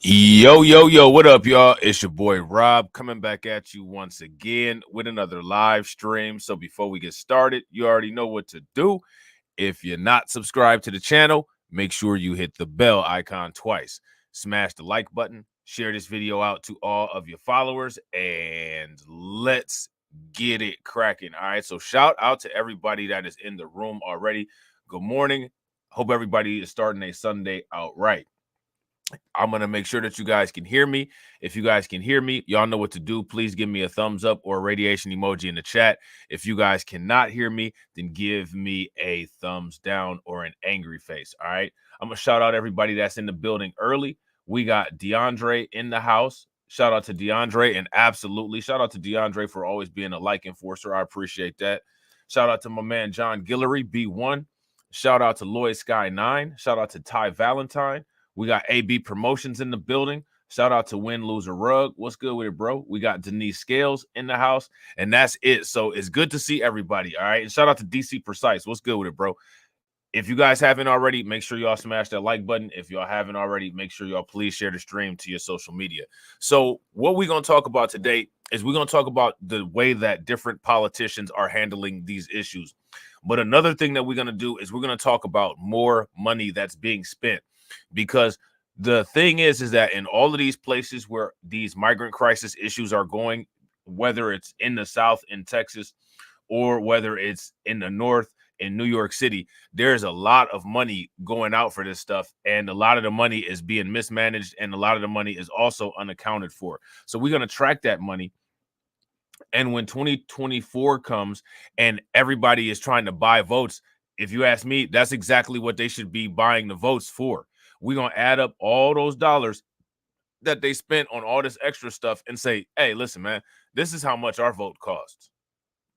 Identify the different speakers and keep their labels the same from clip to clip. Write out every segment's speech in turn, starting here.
Speaker 1: Yo, yo, yo, what up, y'all? It's your boy Rob coming back at you once again with another live stream. So before we get started, you already know what to do. If you're not subscribed to the channel, make sure you hit the bell icon twice. Smash the like button, share this video out to all of your followers, and let's get it cracking. All right, so shout out to everybody that is in the room already. Good morning. Hope everybody is starting a Sunday out right. I'm going to make sure that you guys can hear me. If you guys can hear me, y'all know what to do. Please give me a thumbs up or a radiation emoji in the chat. If you guys cannot hear me, then give me a thumbs down or an angry face. All right. I'm going to shout out everybody that's in the building early. We got DeAndre in the house. Shout out to DeAndre, and absolutely shout out to DeAndre for always being a like enforcer. I appreciate that. Shout out to my man John Guillory, B1. Shout out to Lloyd Sky 9. Shout out to Ty Valentine. We got AB Promotions in the building. Shout out to Win Loser Rug. What's good with it, bro? We got Denise Scales in the house, and that's it. So it's good to see everybody, all right? And shout out to DC Precise. What's good with it, bro? If you guys haven't already, make sure y'all smash that like button. If y'all haven't already, make sure y'all please share the stream to your social media. So what we're going to talk about today is we're going to talk about the way that different politicians are handling these issues. But another thing that we're going to do is we're going to talk about more money that's being spent. Because the thing is that in all of these places where these migrant crisis issues are going, whether it's in the South in Texas or whether it's in the North in New York City, there's a lot of money going out for this stuff. And a lot of the money is being mismanaged, and a lot of the money is also unaccounted for. So we're going to track that money. And when 2024 comes and everybody is trying to buy votes, if you ask me, that's exactly what they should be buying the votes for. We're going to add up all those dollars that they spent on all this extra stuff and say, hey, listen, man, this is how much our vote costs.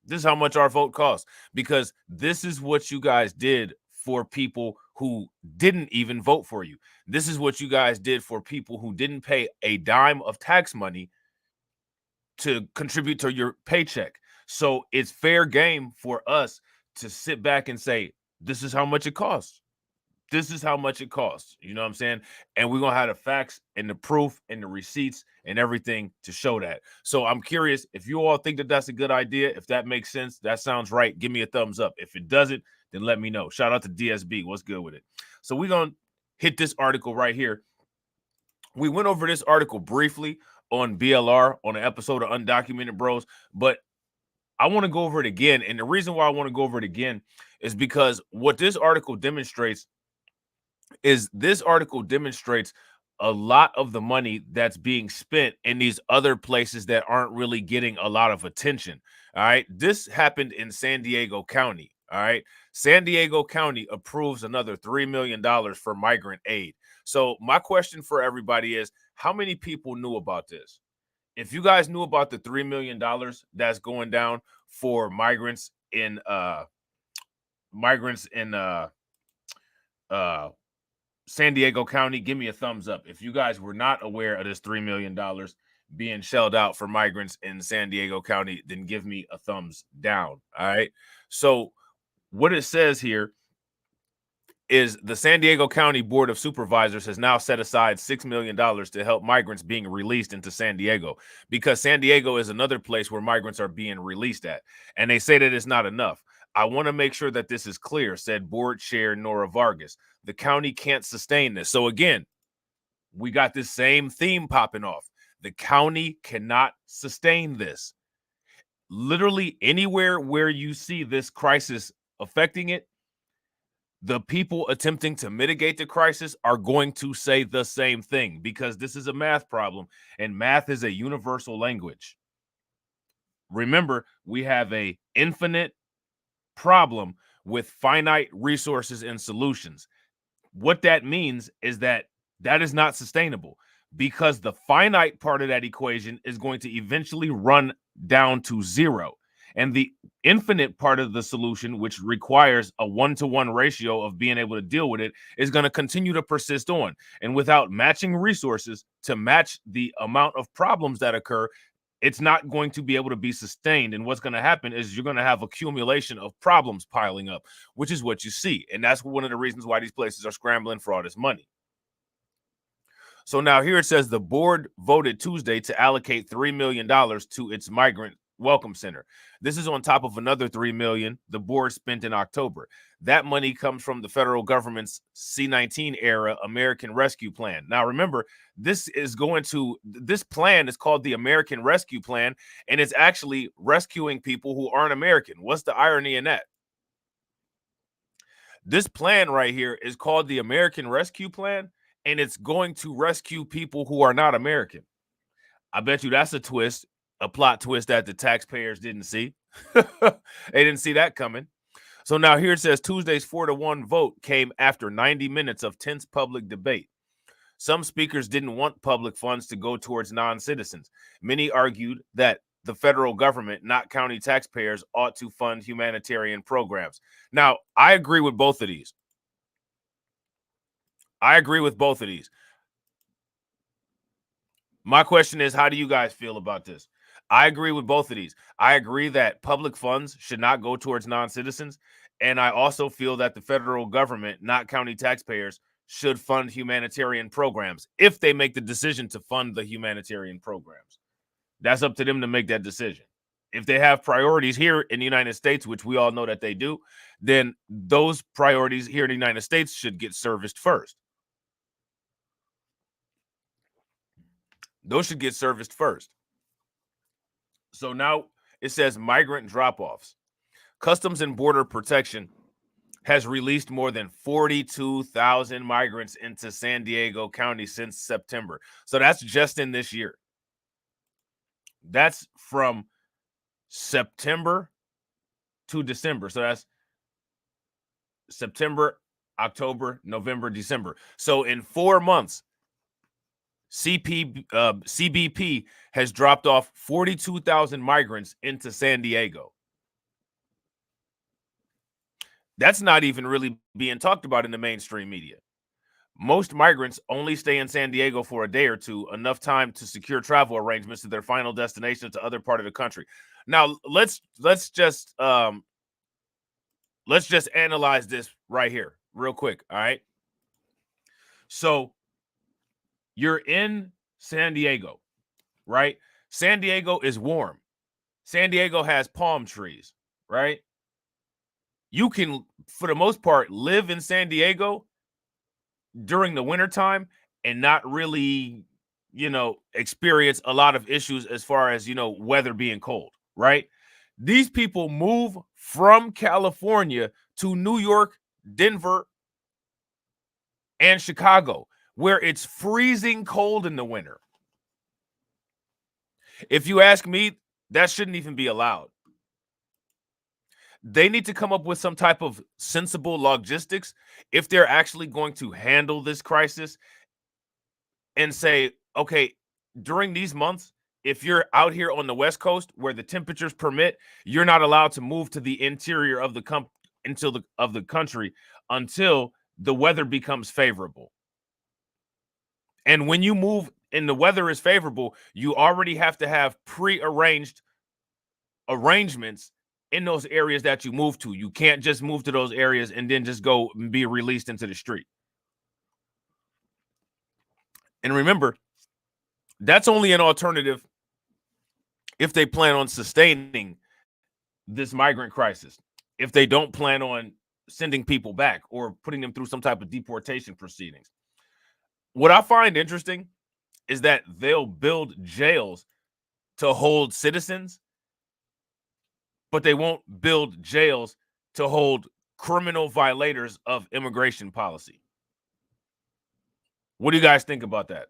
Speaker 1: This is how much our vote costs, because this is what you guys did for people who didn't even vote for you. This is what you guys did for people who didn't pay a dime of tax money to contribute to your paycheck. So it's fair game for us to sit back and say, this is how much it costs. This is how much it costs. You know what I'm saying? And we're going to have the facts and the proof and the receipts and everything to show that. So I'm curious if you all think that that's a good idea. If that makes sense, that sounds right, give me a thumbs up. If it doesn't, then let me know. Shout out to DSB. What's good with it? So we're going to hit this article right here. We went over this article briefly on BLR on an episode of Undocumented Bros, but I want to go over it again. And the reason why I want to go over it again is because what this article demonstrates a lot of the money that's being spent in these other places that aren't really getting a lot of attention. All right. This happened in San Diego County. All right. San Diego County approves another $3 million for migrant aid. So my question for everybody is, how many people knew about this? If you guys knew about the $3 million that's going down for migrants in San Diego County, give me a thumbs up. If you guys were not aware of this $3 million being shelled out for migrants in San Diego County, then give me a thumbs down. All right. So what it says here is the San Diego County Board of Supervisors has now set aside $6 million to help migrants being released into San Diego, because San Diego is another place where migrants are being released at. And they say that it's not enough. I want to make sure that this is clear, said Board Chair Nora Vargas. The county can't sustain this. So again, we got this same theme popping off. The county cannot sustain this. Literally anywhere where you see this crisis affecting it, the people attempting to mitigate the crisis are going to say the same thing, because this is a math problem, and math is a universal language. Remember, we have an infinite problem with finite resources and solutions. What that means is that is not sustainable, because the finite part of that equation is going to eventually run down to zero. And the infinite part of the solution, which requires a 1-to-1 ratio of being able to deal with it, is going to continue to persist on. And without matching resources to match the amount of problems that occur, it's not going to be able to be sustained. And what's going to happen is you're going to have accumulation of problems piling up, which is what you see. And that's one of the reasons why these places are scrambling for all this money. So now here it says the board voted Tuesday to allocate $3 million to its migrant welcome center. This is on top of another $3 million the board spent in October. That money comes from the federal government's C-19 era American Rescue Plan. Now remember, this plan is called the American Rescue Plan, and it's actually rescuing people who aren't American. What's the irony in that? This plan right here is called the American Rescue Plan, and it's going to rescue people who are not American. I bet you that's a twist, a plot twist that the taxpayers didn't see. They didn't see that coming. So now here it says Tuesday's 4-1 vote came after 90 minutes of tense public debate. Some speakers didn't want public funds to go towards non-citizens. Many argued that the federal government, not county taxpayers, ought to fund humanitarian programs. Now, I agree with both of these. My question is, how do you guys feel about this? I agree with both of these. I agree that public funds should not go towards non-citizens. And I also feel that the federal government, not county taxpayers, should fund humanitarian programs if they make the decision to fund the humanitarian programs. That's up to them to make that decision. If they have priorities here in the United States, which we all know that they do, then those priorities here in the United States should get serviced first. Those should get serviced first. So now it says migrant drop-offs. Customs and Border Protection has released more than 42,000 migrants into San Diego County since September. So that's just in this year. That's from September to December. So that's September, October, November, December. So in 4 months, CBP has dropped off 42,000 migrants into San Diego. That's not even really being talked about in the mainstream media. Most migrants only stay in San Diego for a day or two, enough time to secure travel arrangements to their final destination to other part of the country. Now, let's just analyze this right here real quick, all right? So you're in San Diego, right? San Diego is warm. San Diego has palm trees, right? You can, for the most part, live in San Diego during the wintertime and not really, experience a lot of issues as far as, weather being cold, right? These people move from California to New York, Denver, and Chicago, where it's freezing cold in the winter. If you ask me, that shouldn't even be allowed. They need to come up with some type of sensible logistics if they're actually going to handle this crisis and say, okay, during these months, if you're out here on the West Coast where the temperatures permit, you're not allowed to move to the interior of the country until the weather becomes favorable. And when you move and the weather is favorable, you already have to have pre-arranged arrangements in those areas that you move to. You can't just move to those areas and then just go and be released into the street. And remember, that's only an alternative if they plan on sustaining this migrant crisis. If they don't plan on sending people back or putting them through some type of deportation proceedings. What I find interesting is that they'll build jails to hold citizens, but they won't build jails to hold criminal violators of immigration policy. What do you guys think about that?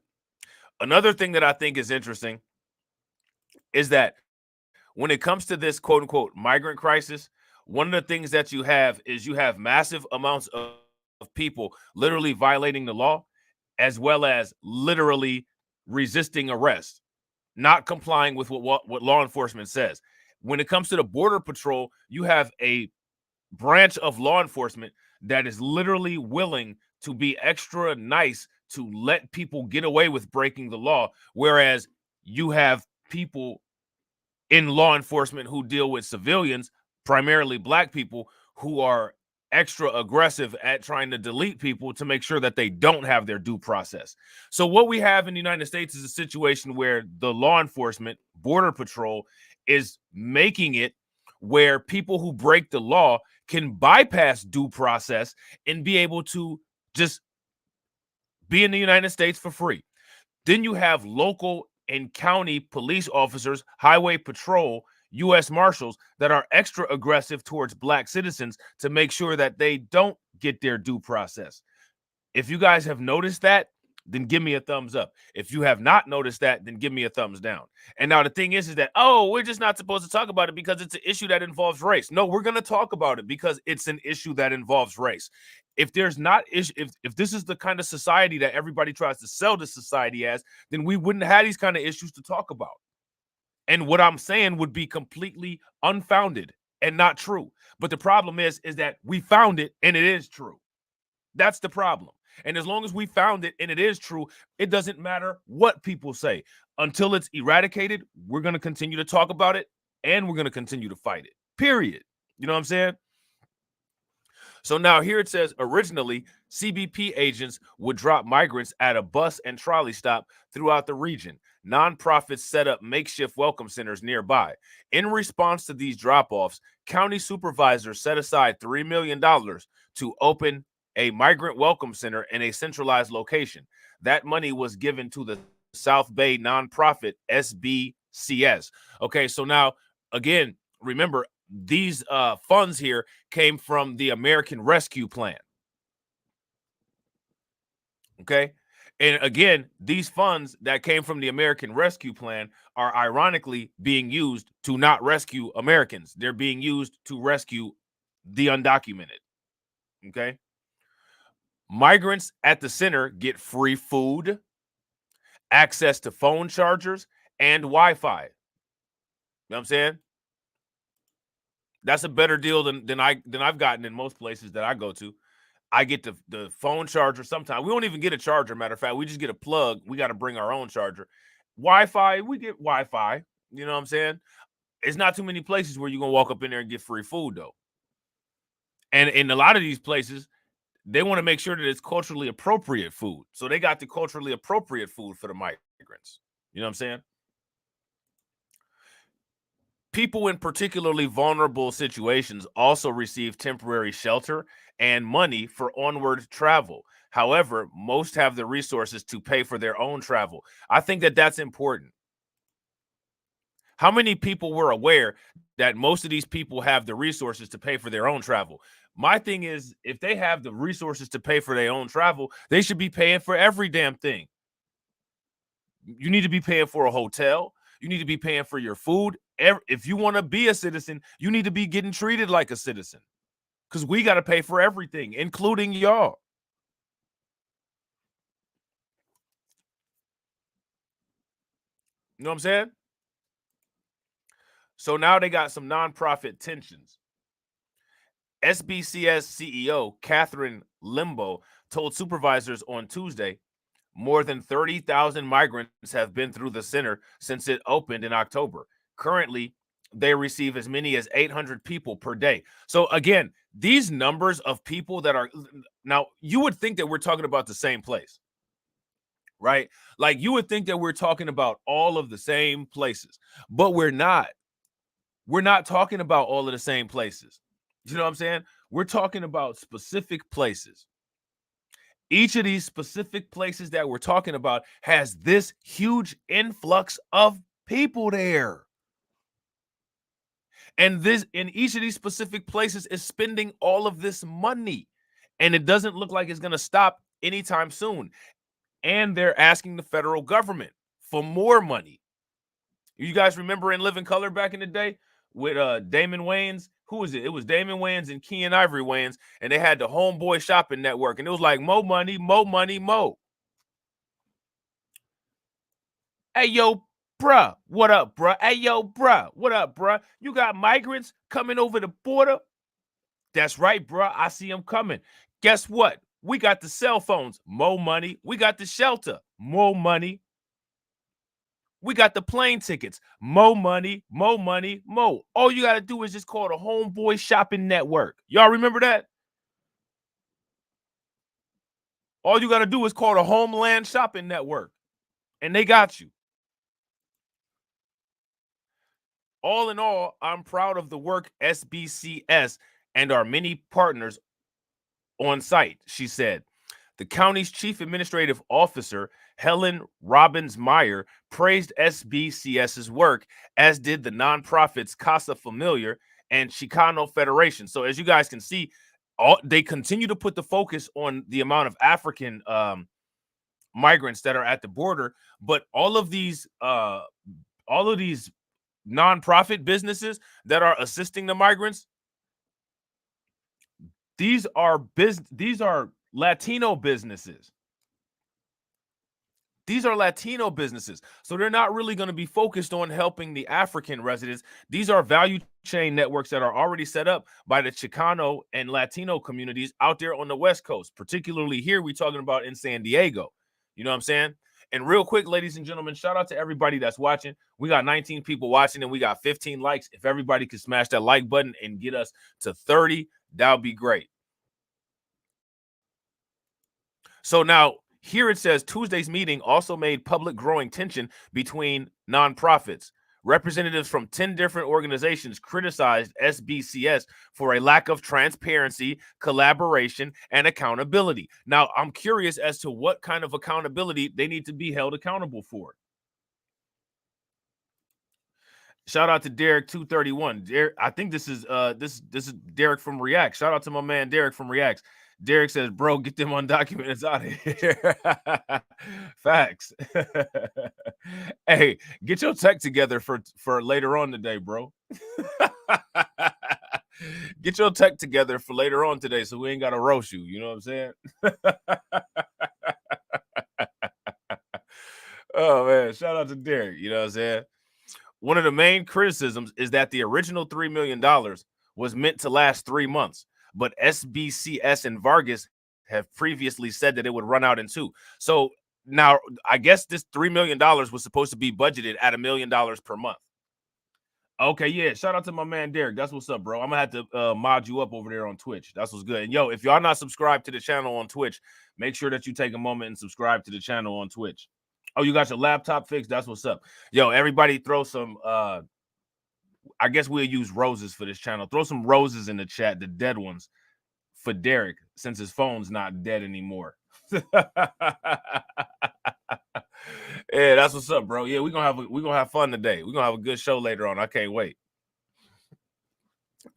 Speaker 1: Another thing that I think is interesting is that when it comes to this quote unquote migrant crisis, one of the things that you have is you have massive amounts of people literally violating the law, as well as literally resisting arrest, not complying with what law enforcement says. When it comes to the Border Patrol, you have a branch of law enforcement that is literally willing to be extra nice to let people get away with breaking the law, whereas you have people in law enforcement who deal with civilians, primarily black people, who are extra aggressive at trying to delete people to make sure that they don't have their due process. So what we have in the United States is a situation where the law enforcement, Border Patrol, is making it where people who break the law can bypass due process and be able to just be in the United States for free. Then you have local and county police officers, highway patrol, U.S. Marshals that are extra aggressive towards black citizens to make sure that they don't get their due process. If you guys have noticed that, then give me a thumbs up. If you have not noticed that, then give me a thumbs down. And now the thing is that, oh, we're just not supposed to talk about it because it's an issue that involves race. No, we're going to talk about it because it's an issue that involves race. If there's not if this is the kind of society that everybody tries to sell the society as, then we wouldn't have these kind of issues to talk about. And what I'm saying would be completely unfounded and not true. But the problem is that we found it and it is true. That's the problem. And as long as we found it and it is true, it doesn't matter what people say. Until it's eradicated, we're going to continue to talk about it and we're going to continue to fight it. Period. You know what I'm saying? So now here it says originally CBP agents would drop migrants at a bus and trolley stop throughout the region. Nonprofits set up makeshift welcome centers nearby. In response to these drop-offs, county supervisors set aside $3 million to open a migrant welcome center in a centralized location. That money was given to the South Bay nonprofit SBCS. Okay, so now, again, remember, these funds here came from the American Rescue Plan. Okay. And again, these funds that came from the American Rescue Plan are ironically being used to not rescue Americans. They're being used to rescue the undocumented. Okay. Migrants at the center get free food, access to phone chargers, and Wi-Fi. You know what I'm saying? That's a better deal than I've gotten in most places that I go to. I get the phone charger sometimes. We don't even get a charger, matter of fact. We just get a plug. We got to bring our own charger. Wi-Fi, we get Wi-Fi. You know what I'm saying? It's not too many places where you're going to walk up in there and get free food, though. And in a lot of these places, they want to make sure that it's culturally appropriate food. So they got the culturally appropriate food for the migrants. You know what I'm saying? People in particularly vulnerable situations also receive temporary shelter and money for onward travel. However, most have the resources to pay for their own travel. I think that that's important. How many people were aware that most of these people have the resources to pay for their own travel? My thing is, if they have the resources to pay for their own travel, they should be paying for every damn thing. You need to be paying for a hotel. You need to be paying for your food. If you want to be a citizen, you need to be getting treated like a citizen because we got to pay for everything, including y'all. You know what I'm saying? So now they got some nonprofit tensions. SBCS CEO Catherine Limbo told supervisors on Tuesday more than 30,000 migrants have been through the center since it opened in October. Currently, they receive as many as 800 people per day. So again, these numbers of people that are now, you would think that we're talking about the same place, right? Like you would think that we're talking about all of the same places, but we're not. We're not talking about all of the same places. You know what I'm saying? We're talking about specific places. Each of these specific places that we're talking about has this huge influx of people there. And this in each of these specific places is spending all of this money. And it doesn't look like it's going to stop anytime soon. And they're asking the federal government for more money. You guys remember in Living Color back in the day with Damon Wayans? Who was it? It was Damon Wayans and Kean Ivory Wayans, and they had the Homeboy Shopping Network, and it was like more money, more money, more. Hey, yo, bruh, what up, bruh? Hey, yo, bruh, what up, bruh? You got migrants coming over the border? That's right, bruh. I see them coming. Guess what? We got the cell phones, more money. We got the shelter, more money. We got the plane tickets, more money, more money, more. All you got to do is just call the Homeboy Shopping Network. Y'all remember that? All you got to do is call the Homeland Shopping Network, and they got you. All in all, I'm proud of the work SBCS and our many partners on site, she said. The county's chief administrative officer, Helen Robbins Meyer, praised SBCS's work, as did the nonprofits Casa Familiar and Chicano Federation. So as you guys can see, they continue to put the focus on the amount of African migrants that are at the border, but all of these nonprofit businesses that are assisting the migrants, these are Latino businesses. These are Latino businesses. So they're not really going to be focused on helping the African residents. These are value chain networks that are already set up by the Chicano and Latino communities out there on the West Coast, particularly here we're talking about in San Diego. You know what I'm saying? And real quick, ladies and gentlemen, shout out to everybody that's watching. We got 19 people watching and we got 15 likes. If everybody could smash that like button and get us to 30, that would be great. So now, here it says Tuesday's meeting also made public growing tension between nonprofits. Representatives from 10 different organizations criticized SBCS for a lack of transparency, collaboration, and accountability. Now, I'm curious as to what kind of accountability they need to be held accountable for. Shout out to Derek 231. Derek, I think this is this is Derek from React. Shout out to my man Derek from React. Derek says, bro, get them undocumented out of here. Facts. Hey, get your tech together for later on today, bro. Get your tech together for later on today so we ain't got to roast you. You know what I'm saying? Oh, man. Shout out to Derek. You know what I'm saying? One of the main criticisms is that the original $3 million was meant to last 3 months, but SBCS and Vargas have previously said that it would run out in 2. So now I guess this $3 million was supposed to be budgeted at $1 million per month. Okay, yeah. Shout out to my man Derek. That's what's up, bro. I'm gonna have to mod you up over there on Twitch. That's what's good. And yo, if y'all not subscribed to the channel on Twitch, make sure that you take a moment and subscribe to the channel on Twitch. Oh, you got your laptop fixed? That's what's up. Yo, everybody throw some I guess we'll use roses for this channel. Throw some roses in the chat, the dead ones, for Derek, since his phone's not dead anymore. Yeah, that's what's up, bro. Yeah, we're gonna have fun today. We're gonna have a good show later on. I can't wait.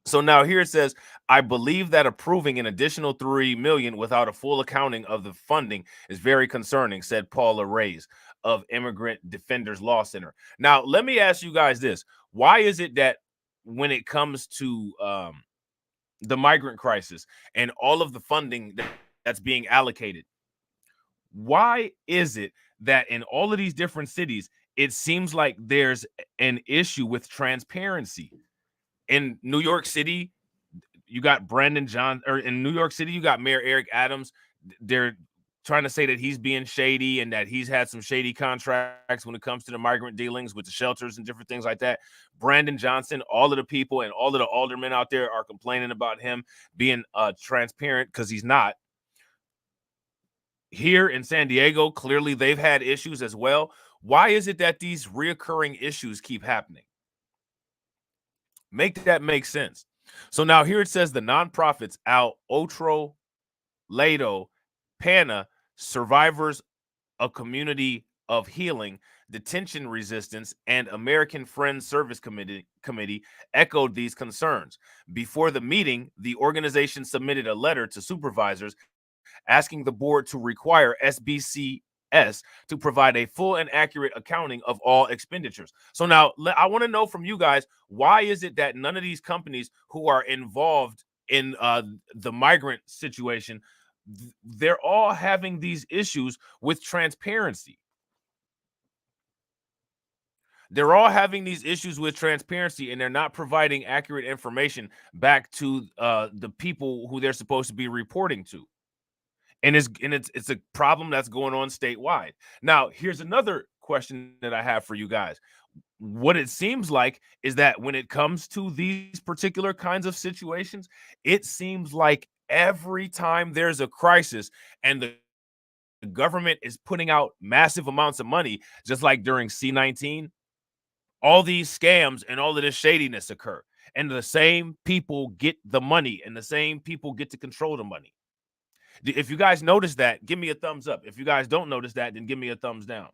Speaker 1: So now here it says, I believe that approving an additional $3 million without a full accounting of the funding is very concerning, said Paula Reyes of Immigrant Defenders Law Center. Now, let me ask you guys this. Why is it that when it comes to the migrant crisis and all of the funding that's being allocated, why is it that in all of these different cities, it seems like there's an issue with transparency? In New York City, you got Brandon John, or in New York City, you got Mayor Eric Adams. They're trying to say that he's being shady and that he's had some shady contracts when it comes to the migrant dealings with the shelters and different things like that. Brandon Johnson, all of the people and all of the aldermen out there are complaining about him being transparent because he's not. Here in San Diego, clearly they've had issues as well. Why is it that these reoccurring issues keep happening? Make that make sense. So now here it says the nonprofits Al Otro, Lado, PANA, Survivors, a Community of Healing, Detention Resistance, and American Friends Service Committee echoed these concerns. Before the meeting, the organization submitted a letter to supervisors asking the board to require SBCS to provide a full and accurate accounting of all expenditures. So now I want to know from you guys, why is it that none of these companies who are involved in the migrant situation, they're all having these issues with transparency? They're all having these issues with transparency, and they're not providing accurate information back to the people who they're supposed to be reporting to. And it's a problem that's going on statewide. Now, here's another question that I have for you guys. What it seems like is that when it comes to these particular kinds of situations, it seems like every time there's a crisis and the government is putting out massive amounts of money, just like during C-19, all these scams and all of this shadiness occur. And the same people get the money and the same people get to control the money. If you guys notice that, give me a thumbs up. If you guys don't notice that, then give me a thumbs down.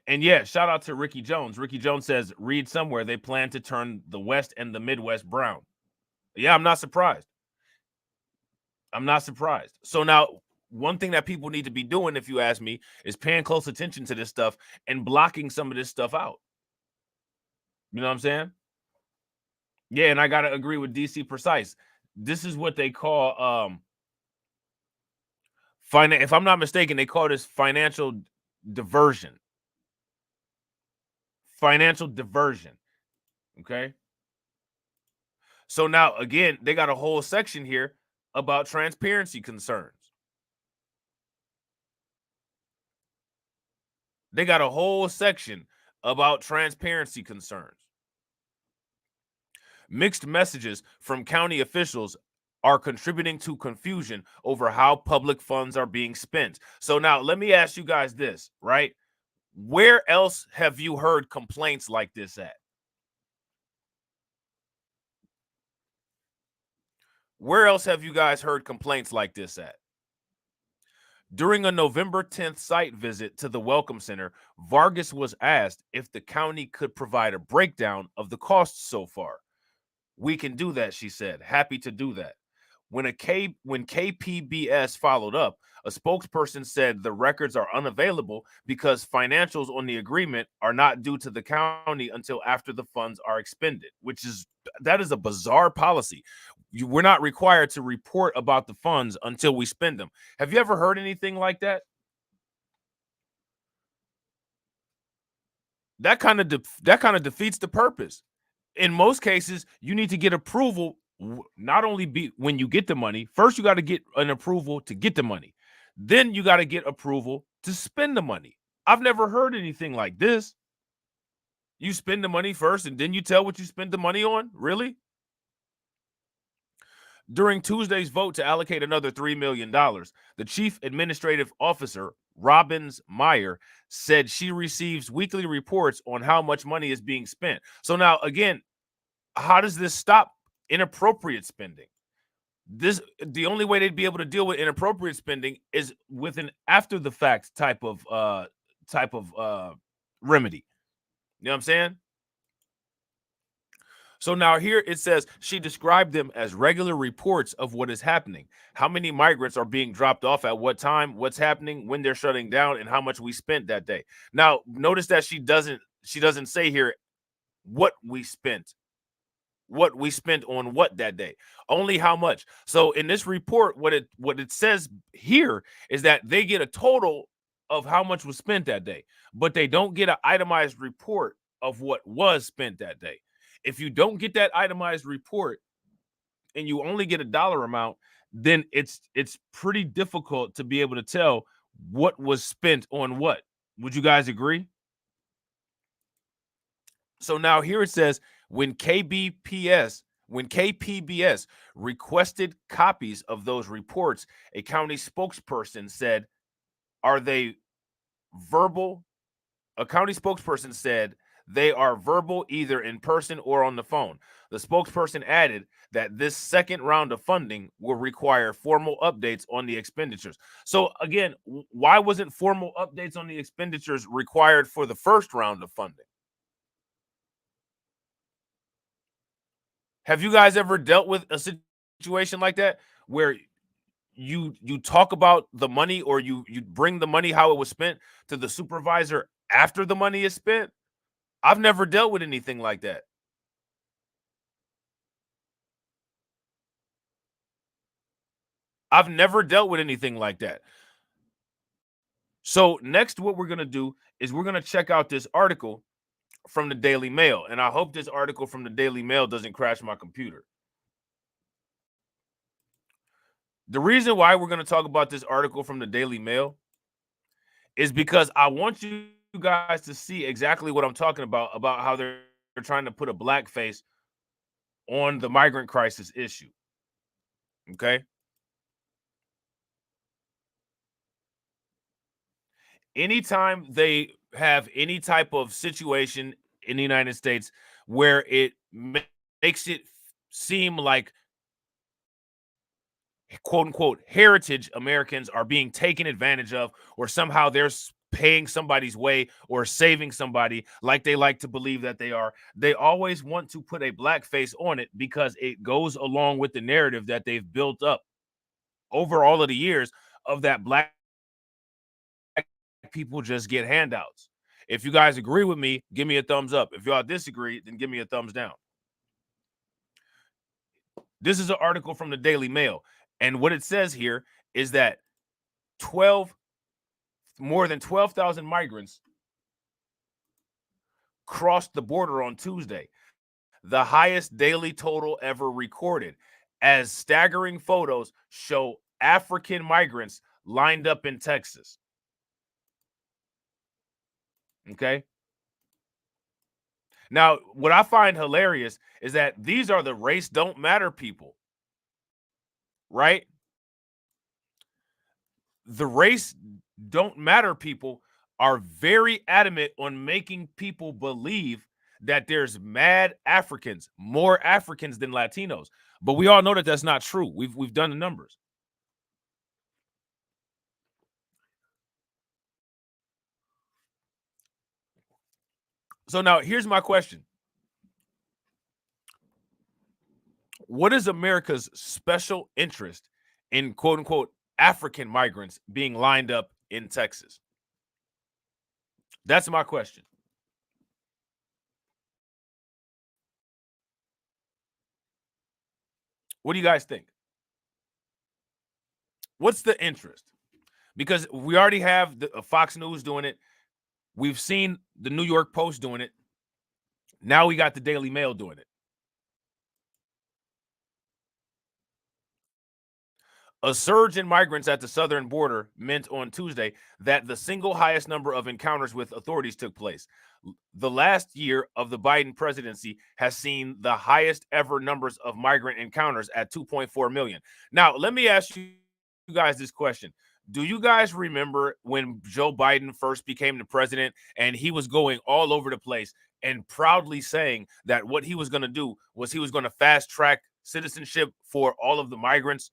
Speaker 1: And yeah, shout out to Ricky Jones. Ricky Jones says, read somewhere they plan to turn the West and the Midwest brown. Yeah, I'm not surprised. I'm not surprised. So now, one thing that people need to be doing, if you ask me, is paying close attention to this stuff and blocking some of this stuff out. You know what I'm saying? Yeah, and I got to agree with DC Precise. This is what they call if I'm not mistaken, they call this financial diversion. Financial diversion. Okay? So now again, they got a whole section here about transparency concerns. They got a whole section about transparency concerns. Mixed messages from county officials are contributing to confusion over how public funds are being spent. So now let me ask you guys this, right? Where else have you heard complaints like this at? Where else have you guys heard complaints like this at? During a November 10th site visit to the Welcome Center, Vargas was asked if the county could provide a breakdown of the costs so far. We can do that, she said. Happy to do that. When KPBS followed up, a spokesperson said the records are unavailable because financials on the agreement are not due to the county until after the funds are expended, that is a bizarre policy. We're not required to report about the funds until we spend them. Have you ever heard anything like that? That kind of defeats the purpose. In most cases, you need to get approval. Not only when you get the money, first you got to get an approval to get the money. Then you got to get approval to spend the money. I've never heard anything like this. You spend the money first and then you tell what you spend the money on? Really? During Tuesday's vote to allocate another $3 million, the chief administrative officer, Robbins Meyer, said she receives weekly reports on how much money is being spent. So now, again, how does this stop inappropriate spending? The only way they'd be able to deal with inappropriate spending is with an after the fact type of remedy. You know what I'm saying? So now here it says she described them as regular reports of what is happening. How many migrants are being dropped off at what time, what's happening, when they're shutting down, and how much we spent that day. Now, notice that she doesn't say here what we spent on what that day, only how much. So in this report, what it says here is that they get a total of how much was spent that day, but they don't get an itemized report of what was spent that day. If you don't get that itemized report and you only get a dollar amount, then it's pretty difficult to be able to tell what was spent on what. Would you guys agree? So now here it says when KPBS requested copies of those reports, a county spokesperson said, "Are they verbal?" A county spokesperson said they are verbal either in person or on the phone. The spokesperson added that this second round of funding will require formal updates on the expenditures. So again, why wasn't formal updates on the expenditures required for the first round of funding? Have you guys ever dealt with a situation like that where you talk about the money, or you bring the money, how it was spent, to the supervisor after the money is spent? I've never dealt with anything like that. I've never dealt with anything like that. So next, what we're going to do is we're going to check out this article from the Daily Mail. And I hope this article from the Daily Mail doesn't crash my computer. The reason why we're going to talk about this article from the Daily Mail is because I want you guys to see exactly what I'm talking about how they're trying to put a blackface on the migrant crisis issue. Okay. anytime they have any type of situation in the United States where it makes it seem like quote unquote heritage Americans are being taken advantage of, or somehow they're paying somebody's way or saving somebody like they like to believe that they are, they always want to put a black face on it because it goes along with the narrative that they've built up over all of the years of that black people just get handouts. If you guys agree with me, give me a thumbs up. If y'all disagree, then give me a thumbs down. This is an article from the Daily Mail, and what it says here is that more than 12,000 migrants crossed the border on Tuesday, the highest daily total ever recorded, as staggering photos show African migrants lined up in Texas. Okay. Now, what I find hilarious is that these are the race don't matter people, right? The race don't matter people are very adamant on making people believe that there's mad Africans, more Africans than Latinos. But we all know that that's not true. We've done the numbers. So now here's my question. What is America's special interest in quote unquote African migrants being lined up in Texas? That's my question. What do you guys think? What's the interest? Because we already have the Fox News doing it. We've seen the New York Post doing it. Now we got the Daily Mail doing it. A surge in migrants at the southern border meant on Tuesday that the single highest number of encounters with authorities took place. The last year of the Biden presidency has seen the highest ever numbers of migrant encounters at 2.4 million. Now, let me ask you guys this question. Do you guys remember when Joe Biden first became the president and he was going all over the place and proudly saying that what he was going to do was he was going to fast track citizenship for all of the migrants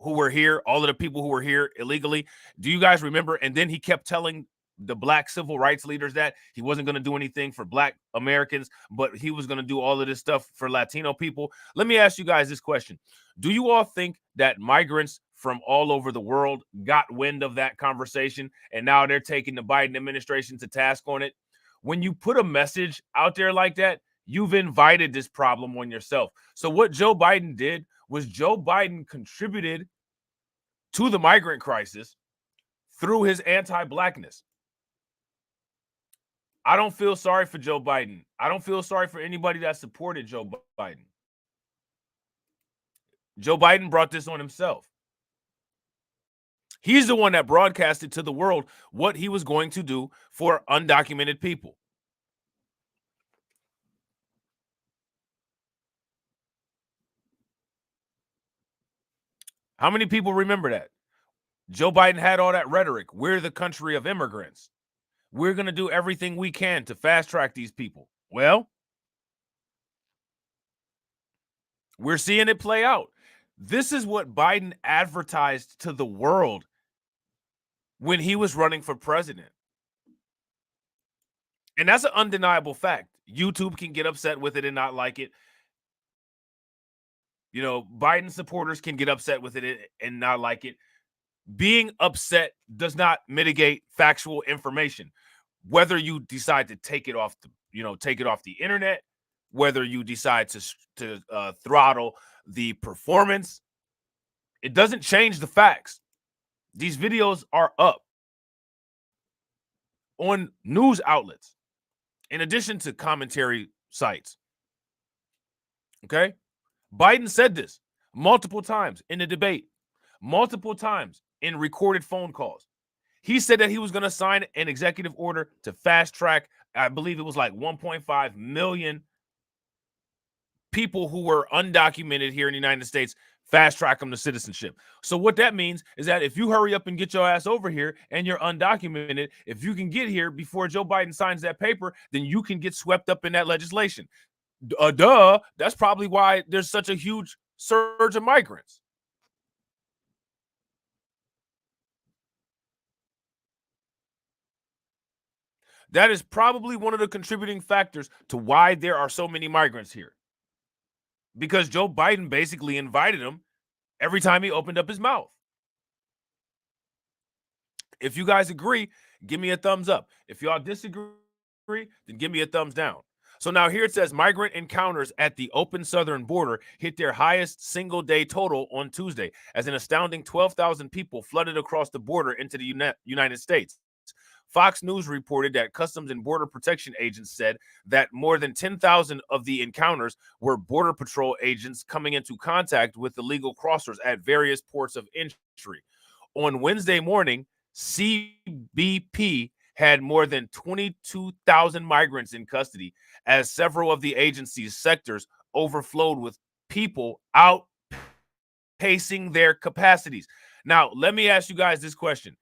Speaker 1: who were here, all of the people who were here illegally? Do you guys remember? And then he kept telling the black civil rights leaders that he wasn't going to do anything for black Americans, but he was going to do all of this stuff for Latino people. Let me ask you guys this question. Do you all think that migrants from all over the world got wind of that conversation and now they're taking the Biden administration to task on it? When you put a message out there like that, you've invited this problem on yourself. So what Joe Biden did was Joe Biden contributed to the migrant crisis through his anti-blackness. I don't feel sorry for Joe Biden. I don't feel sorry for anybody that supported Joe Biden. Joe Biden brought this on himself. He's the one that broadcasted to the world what he was going to do for undocumented people. How many people remember that? Joe Biden had all that rhetoric. We're the country of immigrants. We're going to do everything we can to fast track these people. Well, we're seeing it play out. This is what Biden advertised to the world when he was running for president. And that's an undeniable fact. YouTube can get upset with it and not like it. You know, Biden supporters can get upset with it and not like it. Being upset does not mitigate factual information. Whether you decide to take it off the internet, whether you decide to throttle the performance, it doesn't change the facts. These videos are up on news outlets, in addition to commentary sites. Okay? Biden said this multiple times in the debate, multiple times in recorded phone calls. He said that he was going to sign an executive order to fast track, I believe it was like 1.5 million people who were undocumented here in the United States, fast track them to citizenship. So what that means is that if you hurry up and get your ass over here and you're undocumented, if you can get here before Joe Biden signs that paper, then you can get swept up in that legislation. That's probably why there's such a huge surge of migrants. That is probably one of the contributing factors to why there are so many migrants here. Because Joe Biden basically invited them every time he opened up his mouth. If you guys agree, give me a thumbs up. If y'all disagree, then give me a thumbs down. So now here it says migrant encounters at the open southern border hit their highest single day total on Tuesday, as an astounding 12,000 people flooded across the border into the United States. Fox News reported that Customs and Border Protection agents said that more than 10,000 of the encounters were Border Patrol agents coming into contact with illegal crossers at various ports of entry. On Wednesday morning, CBP had more than 22,000 migrants in custody, as several of the agency's sectors overflowed with people outpacing their capacities. Now, let me ask you guys this question.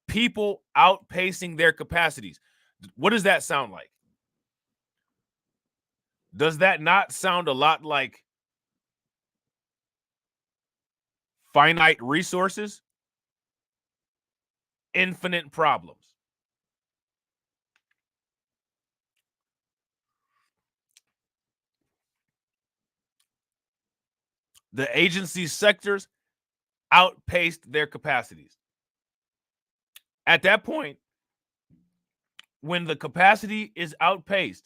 Speaker 1: People outpacing their capacities. What does that sound like? Does that not sound a lot like finite resources? Infinite problems. The agency's sectors outpaced their capacities. At that point, when the capacity is outpaced,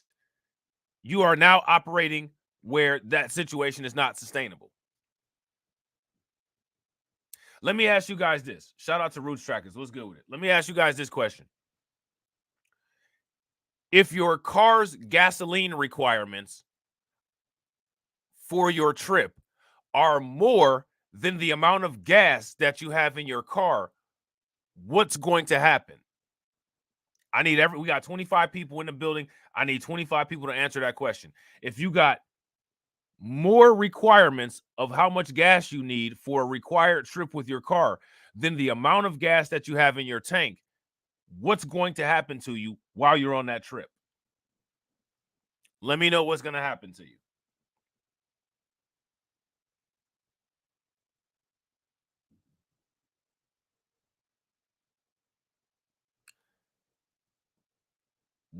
Speaker 1: you are now operating where that situation is not sustainable. Let me ask you guys this. Shout out to Roots Trackers. What's good with it? Let me ask you guys this question. If your car's gasoline requirements for your trip are more than the amount of gas that you have in your car, what's going to happen? We got 25 people in the building. I need 25 people to answer that question. If you got more requirements of how much gas you need for a required trip with your car than the amount of gas that you have in your tank, what's going to happen to you while you're on that trip? Let me know what's going to happen to you.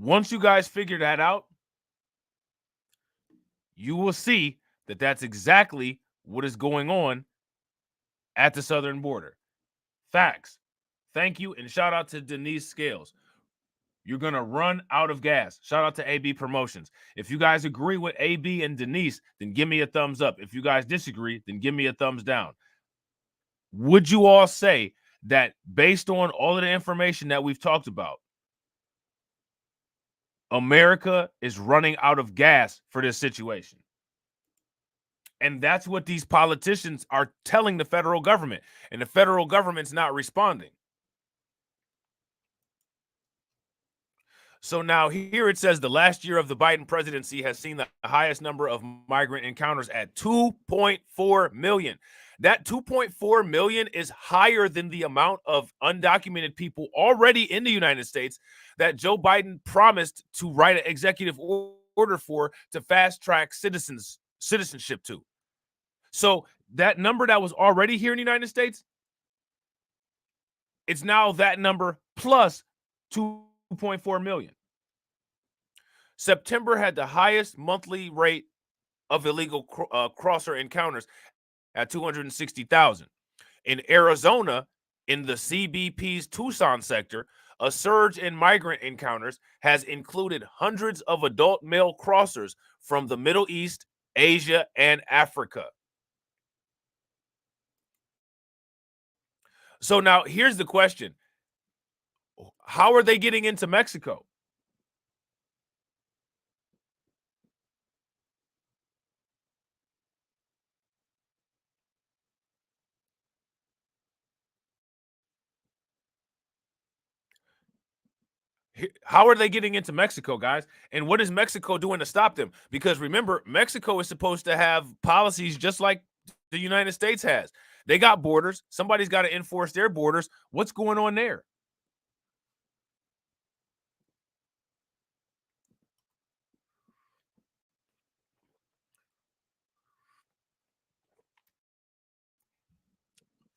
Speaker 1: Once you guys figure that out, you will see that that's exactly what is going on at the southern border. Facts. Thank you, and shout out to Denise Scales. You're going to run out of gas. Shout out to AB Promotions. If you guys agree with AB and Denise, then give me a thumbs up. If you guys disagree, then give me a thumbs down. Would you all say that based on all of the information that we've talked about, America is running out of gas for this situation? And that's what these politicians are telling the federal government, and the federal government's not responding. So now here it says the last year of the Biden presidency has seen the highest number of migrant encounters at 2.4 million. That 2.4 million is higher than the amount of undocumented people already in the United States that Joe Biden promised to write an executive order for to fast track citizenship to. So that number that was already here in the United States, it's now that number plus 2.4 million. September had the highest monthly rate of illegal crosser encounters at 260,000. In Arizona, in the CBP's Tucson sector, a surge in migrant encounters has included hundreds of adult male crossers from the Middle East, Asia, and Africa. So now here's the question. How are they getting into Mexico? How are they getting into Mexico, guys? And what is Mexico doing to stop them? Because remember, Mexico is supposed to have policies just like the United States has. They got borders. Somebody's got to enforce their borders. What's going on there?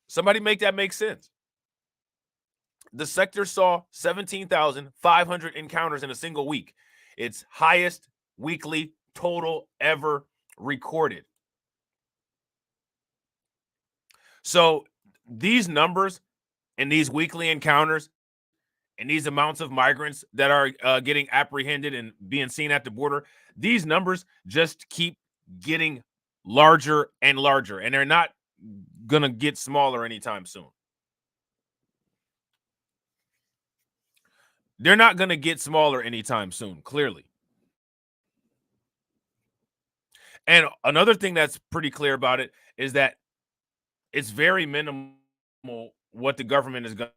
Speaker 1: Somebody make that make sense. The sector saw 17,500 encounters in a single week. Its highest weekly total ever recorded. So these numbers and these weekly encounters and these amounts of migrants that are getting apprehended and being seen at the border, these numbers just keep getting larger and larger, and they're not going to get smaller anytime soon. They're not going to get smaller anytime soon, clearly. And another thing that's pretty clear about it is that it's very minimal what the government is going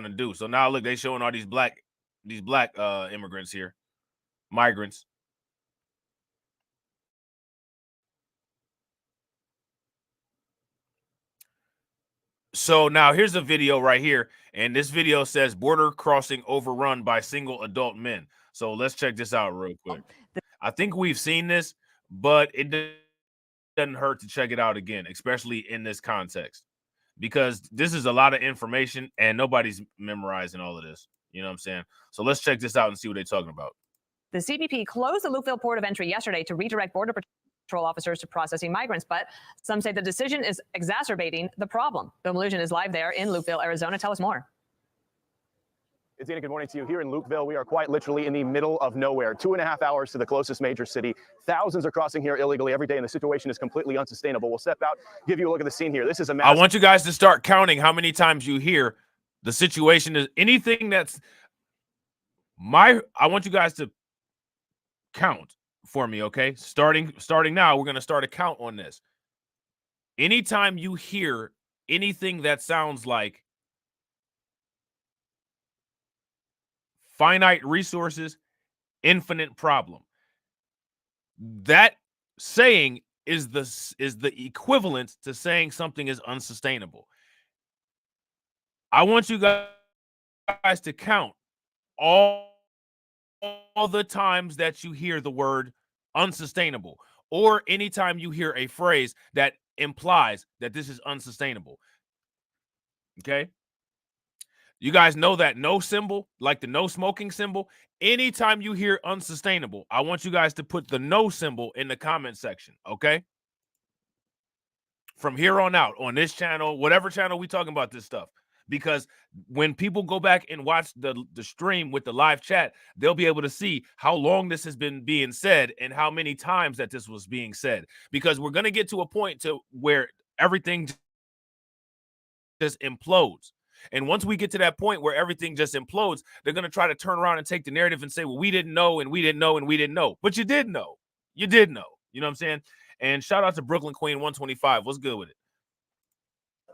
Speaker 1: to do. So now look, they're showing all these black immigrants here, migrants. So now here's a video right here, and this video says border crossing overrun by single adult men. So let's check this out real quick. I think we've seen this, but it doesn't hurt to check it out again, especially in this context, because this is a lot of information and nobody's memorizing all of this. You know what I'm saying? So let's check this out and see what they're talking about.
Speaker 2: The CBP closed the Lukeville port of entry yesterday to redirect Border Patrol officers to processing migrants, but some say the decision is exacerbating the problem. Bill Malugin is live there in Lukeville, Arizona. Tell us more.
Speaker 3: Dana, good morning to you. Here in Lukeville, we are quite literally in the middle of nowhere. 2.5 hours to the closest major city. Thousands are crossing here illegally every day, and the situation is completely unsustainable. We'll step out, give you a look at the scene here. This is a massive...
Speaker 1: I want you guys to start counting how many times you hear the situation is anything that's I want you guys to count for me, okay? Starting now, we're going to start a count on this. Anytime you hear anything that sounds like finite resources, infinite problem, that saying is the equivalent to saying something is unsustainable. I want you guys to count all the times that you hear the word unsustainable, or anytime you hear a phrase that implies that this is unsustainable. Okay? You guys know that no symbol, like the no smoking symbol, anytime you hear unsustainable, I want you guys to put the no symbol in the comment section, okay? From here on out, on this channel, whatever channel we talking about this stuff, because when people go back and watch the stream with the live chat, they'll be able to see how long this has been being said and how many times that this was being said, because we're going to get to a point to where everything just implodes. And once we get to that point where everything just implodes, they're going to try to turn around and take the narrative and say, well, we didn't know, and we didn't know, and we didn't know. But you did know. You did know. You know what I'm saying? And shout out to Brooklyn Queen 125. What's good with it?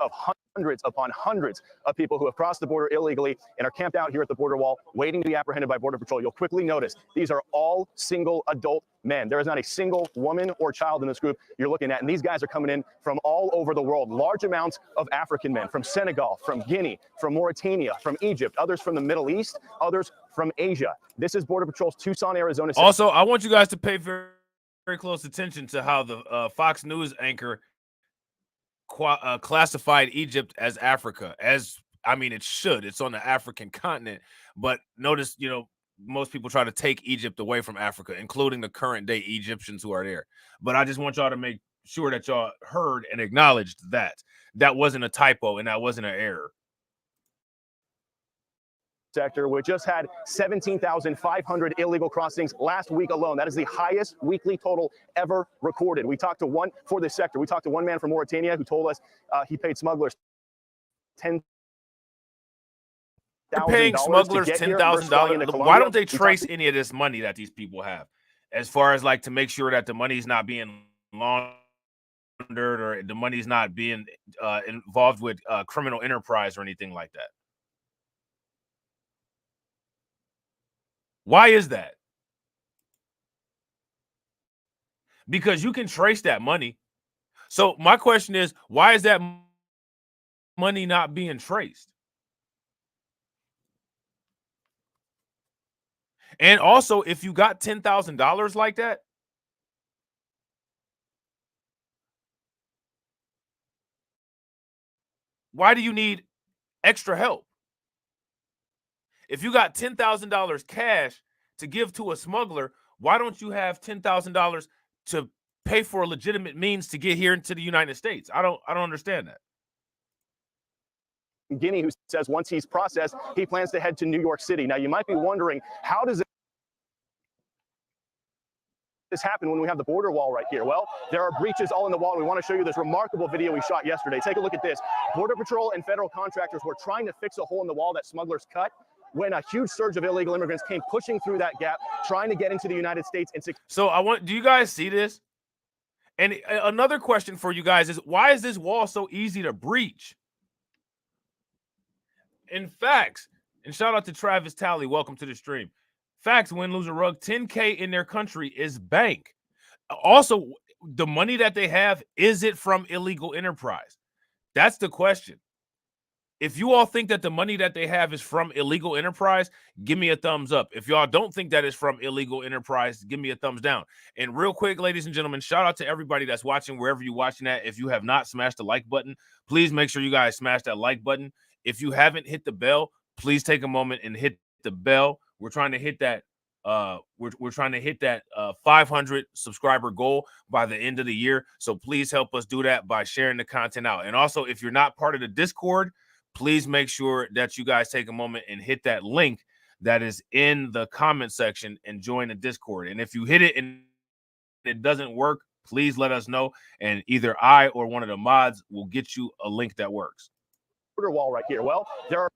Speaker 3: Of hundreds upon hundreds of people who have crossed the border illegally and are camped out here at the border wall waiting to be apprehended by Border Patrol. You'll quickly notice these are all single adult men. There is not a single woman or child in this group you're looking at. And these guys are coming in from all over the world. Large amounts of African men from Senegal, from Guinea, from Mauritania, from Egypt, others from the Middle East, others from Asia. This is Border Patrol's Tucson, Arizona.
Speaker 1: Also, I want you guys to pay very, very close attention to how the Fox News anchor classified Egypt as Africa, as I mean, it should. It's on the African continent, but notice, you know, most people try to take Egypt away from Africa, including the current day Egyptians who are there. But I just want y'all to make sure that y'all heard and acknowledged that that wasn't a typo and that wasn't an error.
Speaker 3: Sector, which just had 17,500 illegal crossings last week alone. That is the highest weekly total ever recorded. We talked to one for this sector. We talked to one man from Mauritania who told us he paid smugglers $10,000.
Speaker 1: Paying smugglers $10,000. Why don't they trace any of this money that these people have, as far as like to make sure that the money's not being laundered or the money's not being involved with criminal enterprise or anything like that? Why is that? Because you can trace that money. So my question is, why is that money not being traced? And also, if you got $10,000 like that, why do you need extra help? If you got $10,000 cash to give to a smuggler, why don't you have $10,000 to pay for a legitimate means to get here into the United States? I don't understand that.
Speaker 3: Guinea, who says once he's processed, he plans to head to New York City. Now, you might be wondering, how does this happen when we have the border wall right here? Well, there are breaches all in the wall. We want to show you this remarkable video we shot yesterday. Take a look at this. Border Patrol and federal contractors were trying to fix a hole in the wall that smugglers cut when a huge surge of illegal immigrants came pushing through that gap, trying to get into the United States.
Speaker 1: So do you guys see this? And another question for you guys is, why is this wall so easy to breach? In facts, and shout out to Travis Talley, welcome to the stream. Facts, win, lose, or rug, 10K in their country is bank. Also, the money that they have, is it from illegal enterprise? That's the question. If you all think that the money that they have is from illegal enterprise, give me a thumbs up. If y'all don't think that is from illegal enterprise, give me a thumbs down. And real quick, ladies and gentlemen, shout out to everybody that's watching wherever you're watching at. If you have not smashed the like button, please make sure you guys smash that like button. If you haven't hit the bell, please take a moment and hit the bell. We're trying to hit that we're trying to hit that 500 subscriber goal by the end of the year. So please help us do that by sharing the content out. And also, if you're not part of the Discord, please make sure that you guys take a moment and hit that link that is in the comment section and join the Discord. And if you hit it and it doesn't work, please let us know, and either I or one of the mods will get you a link that works.
Speaker 3: Border wall right here. Well, there are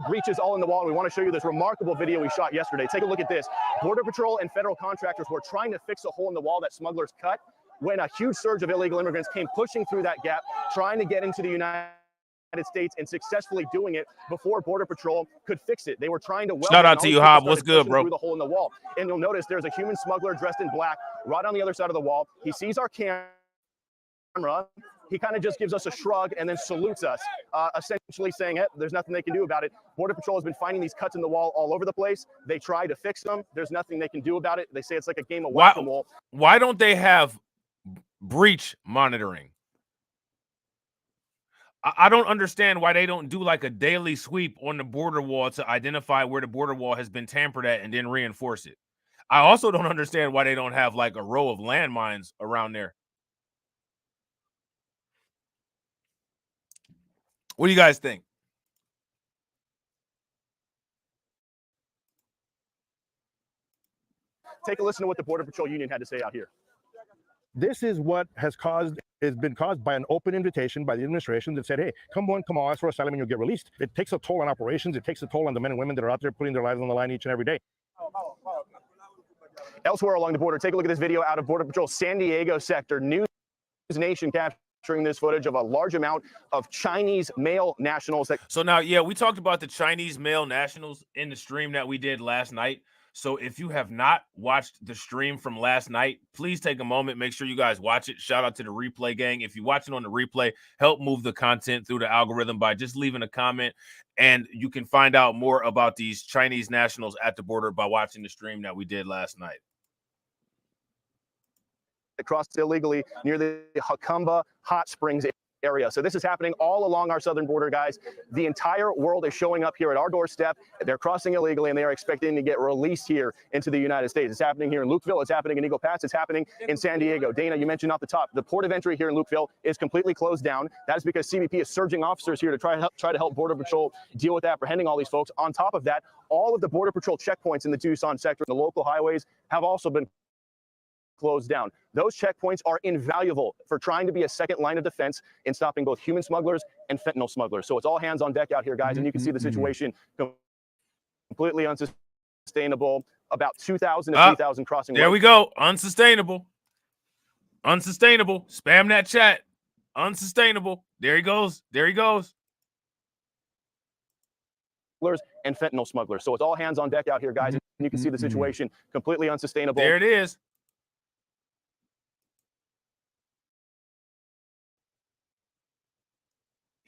Speaker 3: breaches all in the wall. We want to show you this remarkable video we shot yesterday. Take a look at this. Border Patrol and federal contractors were trying to fix a hole in the wall that smugglers cut when a huge surge of illegal immigrants came pushing through that gap, trying to get into the United States and successfully doing it before Border Patrol could fix it. They were trying to
Speaker 1: shout out to you, Robb. What's good, bro?
Speaker 3: Through the hole in the wall, and you'll notice there's a human smuggler dressed in black right on the other side of the wall. He sees our camera. He kind of just gives us a shrug and then salutes us, essentially saying, hey, there's nothing they can do about it. Border Patrol has been finding these cuts in the wall all over the place. They try to fix them. There's nothing they can do about it. They say it's like a game of whack-a-mole.
Speaker 1: Why don't they have breach monitoring? I don't understand why they don't do like a daily sweep on the border wall to identify where the border wall has been tampered at and then reinforce it. I also don't understand why they don't have like a row of landmines around there. What do you guys think?
Speaker 3: Take a listen to what the Border Patrol Union had to say out here.
Speaker 4: This is what has been caused by an open invitation by the administration that said, hey, come on, ask for asylum and you'll get released. It takes a toll on operations. It takes a toll on the men and women that are out there putting their lives on the line each and every day.
Speaker 3: Elsewhere along the border, take a look at this video out of Border Patrol San Diego sector. News Nation capturing this footage of a large amount of Chinese male nationals.
Speaker 1: So now, yeah, we talked about the Chinese male nationals in the stream that we did last night. So if you have not watched the stream from last night, please take a moment. Make sure you guys watch it. Shout out to the replay gang. If you watch it on the replay, help move the content through the algorithm by just leaving a comment. And you can find out more about these Chinese nationals at the border by watching the stream that we did last night.
Speaker 3: Crossed illegally near the Jacumba Hot Springs area. So this is happening all along our southern border, guys. The entire world is showing up here at our doorstep. They're crossing illegally, and they are expecting to get released here into the United States. It's happening here in Lukeville. It's happening in Eagle Pass. It's happening in San Diego. Dana, you mentioned off the top, the port of entry here in Lukeville is completely closed down. That is because CBP is surging officers here to try to help Border Patrol deal with apprehending all these folks. On top of that, all of the Border Patrol checkpoints in the Tucson sector and the local highways have also been closed down. Those checkpoints are invaluable for trying to be a second line of defense in stopping both human smugglers and fentanyl smugglers. So it's all hands on deck out here, guys, and you can see the situation completely unsustainable. About 2,000 to 3,000 crossing.
Speaker 1: There we go. Unsustainable. Unsustainable. Spam that chat. Unsustainable. There he goes. There he goes.
Speaker 3: And fentanyl smugglers. So it's all hands on deck out here, guys, and you can see the situation completely unsustainable.
Speaker 1: There it is.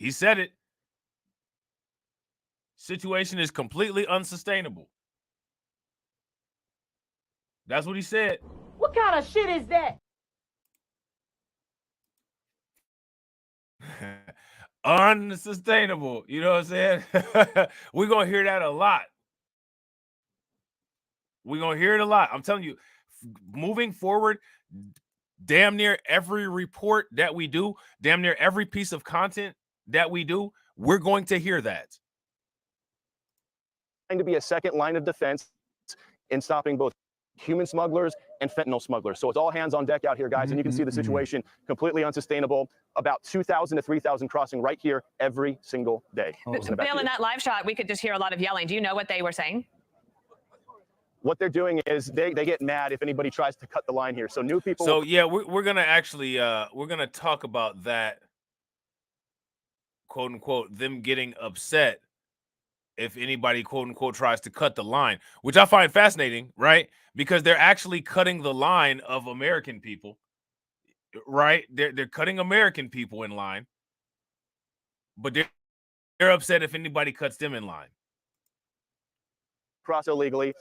Speaker 1: He said it. Situation is completely unsustainable. That's what he said.
Speaker 5: What kind of shit is that?
Speaker 1: Unsustainable. You know what I'm saying? We're going to hear that a lot. We're going to hear it a lot. I'm telling you, moving forward, damn near every report that we do, damn near every piece of content that we do, we're going to hear that.
Speaker 3: To be a second line of defense in stopping both human smugglers and fentanyl smugglers. So it's all hands on deck out here, guys. And you can see the situation completely unsustainable. About 2,000 to 3,000 crossing right here every single day.
Speaker 2: Bill, in that live shot, we could just hear a lot of yelling. Do you know what they were saying?
Speaker 3: What they're doing is they get mad if anybody tries to cut the line here. So new people.
Speaker 1: So yeah, we're gonna actually we're gonna talk about that, quote unquote, them getting upset if anybody, quote unquote, tries to cut the line, which I find fascinating, right? Because they're actually cutting the line of American people, right? They're cutting American people in line, but they're upset if anybody cuts them in line.
Speaker 3: Cross illegally,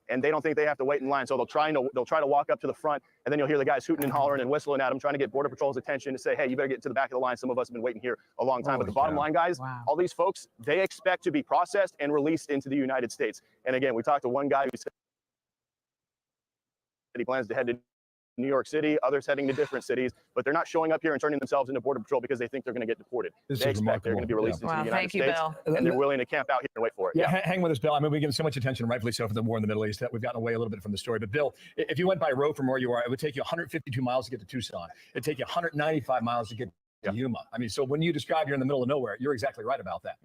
Speaker 3: and they don't think they have to wait in line, so they'll try to walk up to the front, and then you'll hear the guys hooting and hollering and whistling at them, trying to get Border Patrol's attention to say, hey, you better get to the back of the line. Some of us have been waiting here a long time. But the bottom line, guys, all these folks, they expect to be processed and released into the United States. And again, we talked to one guy who said he plans to head to New York City, others heading to different cities, but they're not showing up here and turning themselves into Border Patrol because they think they're going to get deported. They expect they're going to be released into the United States, and they're willing to camp out here and wait for it.
Speaker 6: Yeah, hang with us, Bill. I mean, we give so much attention, rightfully so, for the war in the Middle East that we've gotten away a little bit from the story. But Bill, if you went by road from where you are, it would take you 152 miles to get to Tucson. It'd take you 195 miles to get to Yuma. I mean, so when you describe you're in the middle of nowhere, you're exactly right about that.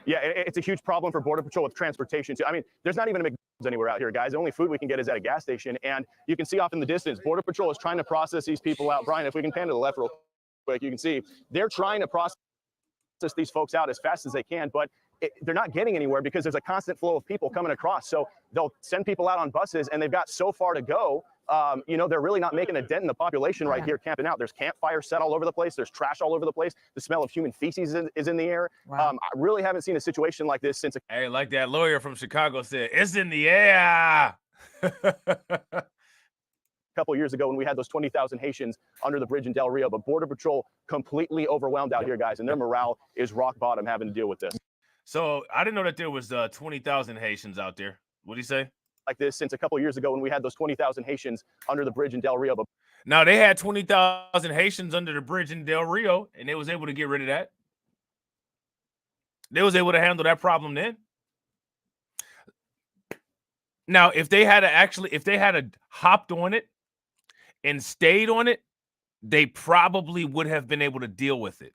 Speaker 3: Yeah, it's a huge problem for Border Patrol with transportation too. I mean, there's not even a McDonald's anywhere out here, guys. The only food we can get is at a gas station. And you can see off in the distance, Border Patrol is trying to process these people out. Brian, if we can pan to the left real quick, you can see they're trying to process these folks out as fast as they can, but they're not getting anywhere because there's a constant flow of people coming across. So they'll send people out on buses, and they've got so far to go. You know, they're really not making a dent in the population right here camping out. There's campfires set all over the place. There's trash all over the place. The smell of human feces is in the air. I really haven't seen a situation like this since.
Speaker 1: Hey, like that lawyer from Chicago said, it's in the air.
Speaker 3: A couple of years ago when we had those 20,000 Haitians under the bridge in Del Rio, but Border Patrol completely overwhelmed out here, guys, and their morale is rock bottom having to deal with this.
Speaker 1: So I didn't know that there was 20,000 Haitians out there. What do you say?
Speaker 3: Like this since a couple of years ago when we had those 20,000 Haitians under the bridge in Del Rio. But
Speaker 1: now they had 20,000 Haitians under the bridge in Del Rio, and they was able to get rid of that. They was able to handle that problem then. Now, if they had hopped on it and stayed on it, they probably would have been able to deal with it.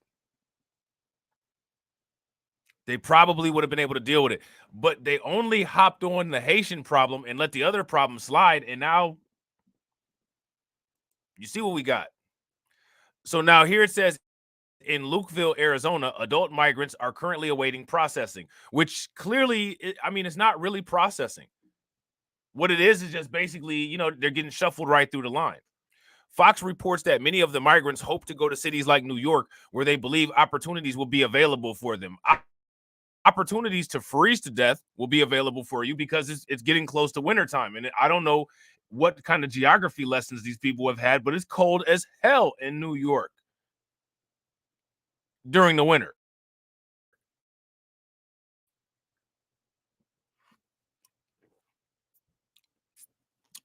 Speaker 1: They probably would have been able to deal with it, but they only hopped on the Haitian problem and let the other problem slide. And now you see what we got. So now here it says in Lukeville, Arizona, adult migrants are currently awaiting processing, which clearly, I mean, it's not really processing. What it is just basically, you know, they're getting shuffled right through the line. Fox reports that many of the migrants hope to go to cities like New York, where they believe opportunities will be available for them. Opportunities to freeze to death will be available for you because it's getting close to wintertime. And I don't know what kind of geography lessons these people have had, but it's cold as hell in New York during the winter.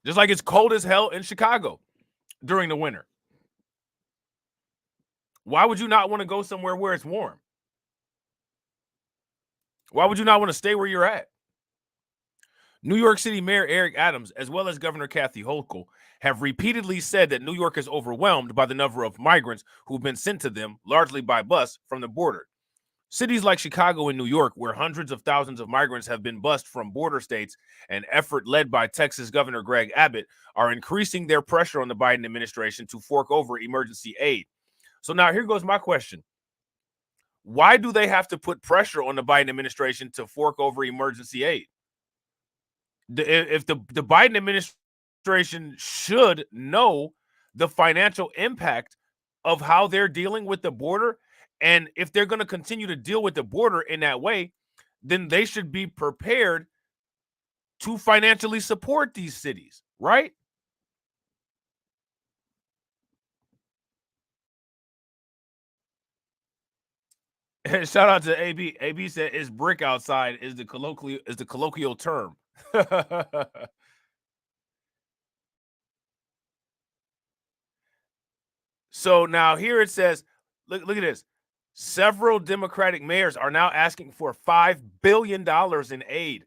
Speaker 1: Just like it's cold as hell in Chicago during the winter. Why would you not want to go somewhere where it's warm? Why would you not want to stay where you're at? New York City Mayor Eric Adams, as well as Governor Kathy Hochul, have repeatedly said that New York is overwhelmed by the number of migrants who've been sent to them, largely by bus, from the border. Cities like Chicago and New York, where hundreds of thousands of migrants have been bused from border states, an effort led by Texas Governor Greg Abbott, are increasing their pressure on the Biden administration to fork over emergency aid. So now here goes my question. Why do they have to put pressure on the Biden administration to fork over emergency aid? If the Biden administration should know the financial impact of how they're dealing with the border. And if they're going to continue to deal with the border in that way, then they should be prepared to financially support these cities, right? Shout out to AB. AB said it's brick outside is the colloquial term. So now here it says, look at this. Several Democratic mayors are now asking for $5 billion in aid,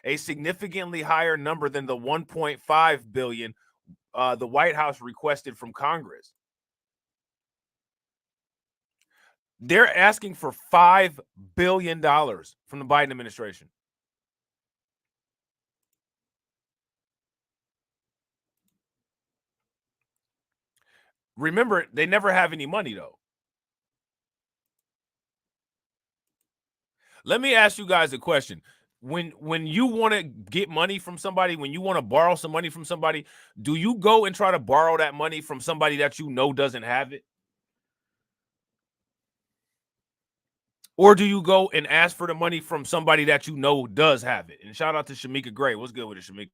Speaker 1: a significantly higher number than the $1.5 billion the White House requested from Congress. They're asking for $5 billion from the Biden administration. Remember, they never have any money, though. Let me ask you guys a question. When you want to get money from somebody, when you want to borrow some money from somebody, do you go and try to borrow that money from somebody that you know doesn't have it? Or do you go and ask for the money from somebody that you know does have it? And shout out to Shamika Gray. What's good with it, Shamika?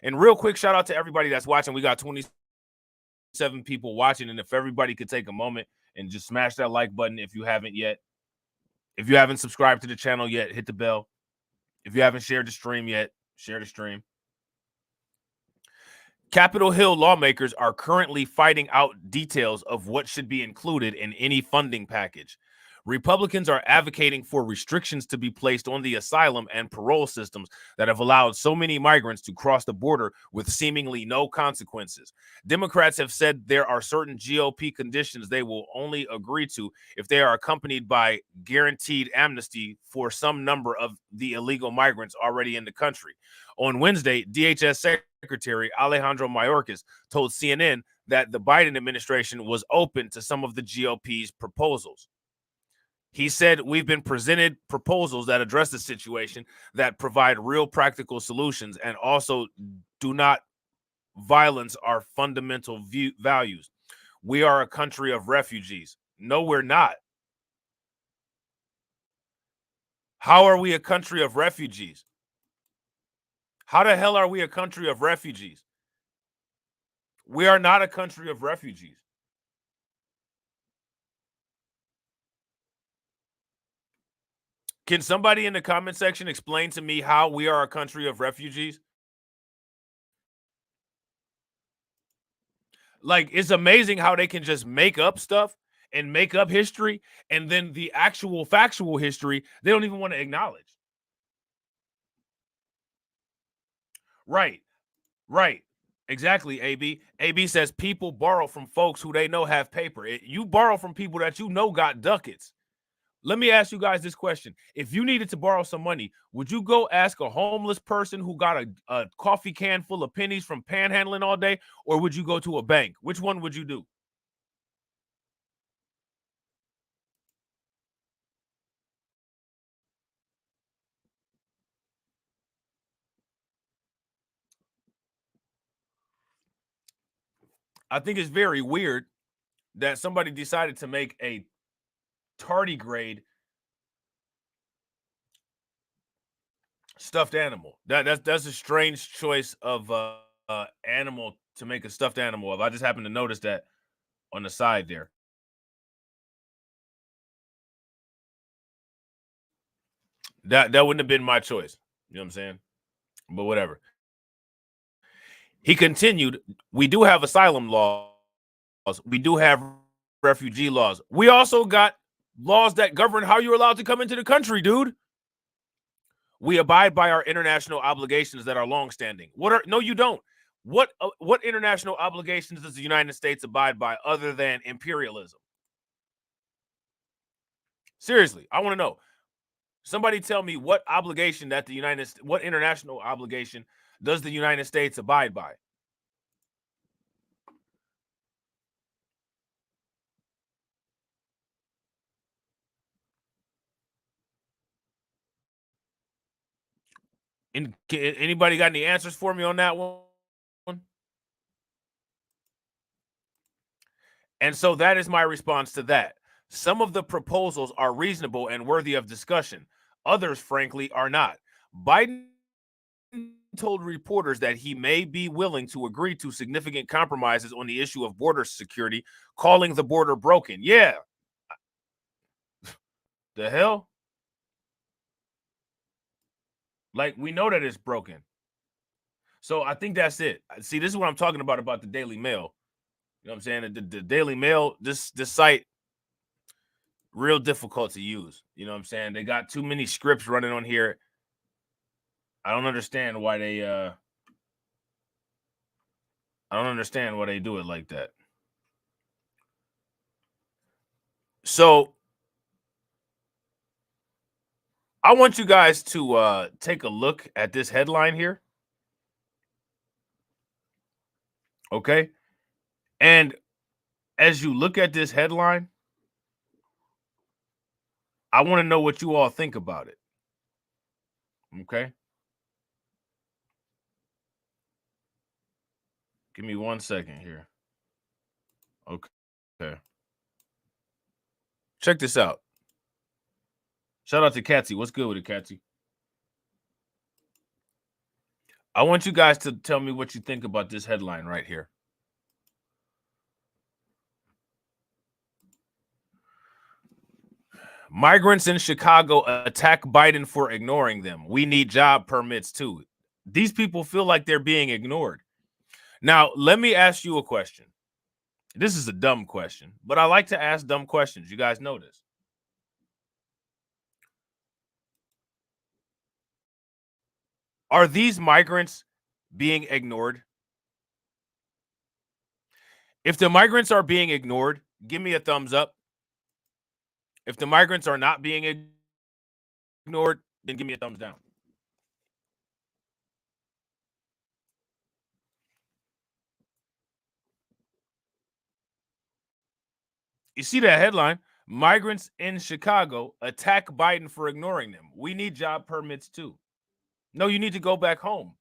Speaker 1: And real quick, shout out to everybody that's watching. We got 27 people watching. And if everybody could take a moment and just smash that like button if you haven't yet. If you haven't subscribed to the channel yet, hit the bell. If you haven't shared the stream yet, share the stream. Capitol Hill lawmakers are currently fighting out details of what should be included in any funding package. Republicans are advocating for restrictions to be placed on the asylum and parole systems that have allowed so many migrants to cross the border with seemingly no consequences. Democrats have said there are certain GOP conditions they will only agree to if they are accompanied by guaranteed amnesty for some number of the illegal migrants already in the country. On Wednesday, DHS Secretary Alejandro Mayorkas told CNN that the Biden administration was open to some of the GOP's proposals. He said, we've been presented proposals that address the situation, that provide real practical solutions, and also do not violence our fundamental values. We are a country of refugees. No, we're not. How are we a country of refugees? How the hell are we a country of refugees? We are not a country of refugees. Can somebody in the comment section explain to me how we are a country of refugees? Like, it's amazing how they can just make up stuff and make up history, and then the actual factual history, they don't even want to acknowledge. Right. Exactly, AB. AB says people borrow from folks who they know have paper. You borrow from people that you know got ducats. Let me ask you guys this question. If you needed to borrow some money, would you go ask a homeless person who got a coffee can full of pennies from panhandling all day, or would you go to a bank? Which one would you do? I think it's very weird that somebody decided to make a tardigrade stuffed animal. That's a strange choice of animal to make a stuffed animal of. I just happened to notice that on the side there. That wouldn't have been my choice. You know what I'm saying? But whatever. He continued, we do have asylum laws. We do have refugee laws. We also got laws that govern how you're allowed to come into the country, dude. We abide by our international obligations that are longstanding. No, you don't. What international obligations does the United States abide by other than imperialism? Seriously, I want to know. Somebody tell me what obligation that what international obligation does the United States abide by? And anybody got any answers for me on that one? And so that is my response to that. Some of the proposals are reasonable and worthy of discussion. Others, frankly, are not. Biden told reporters that he may be willing to agree to significant compromises on the issue of border security, calling the border broken. Yeah. The hell? Like, we know that it's broken. So I think that's it. See, this is what I'm talking about the Daily Mail. You know what I'm saying? The Daily Mail, this site, real difficult to use. You know what I'm saying? They got too many scripts running on here. I don't understand why they do it like that. So I want you guys to take a look at this headline here. Okay? And as you look at this headline, I want to know what you all think about it. Okay? Give me 1 second here. Okay. Check this out. Shout out to Katsy. What's good with it, Katsy? I want you guys to tell me what you think about this headline right here. Migrants in Chicago attack Biden for ignoring them. We need job permits too. These people feel like they're being ignored. Now, let me ask you a question. This is a dumb question, but I like to ask dumb questions. You guys know this. Are these migrants being ignored? If the migrants are being ignored, give me a thumbs up. If the migrants are not being ignored, then give me a thumbs down. You see that headline? Migrants in Chicago attack Biden for ignoring them. We need job permits too. No, you need to go back home.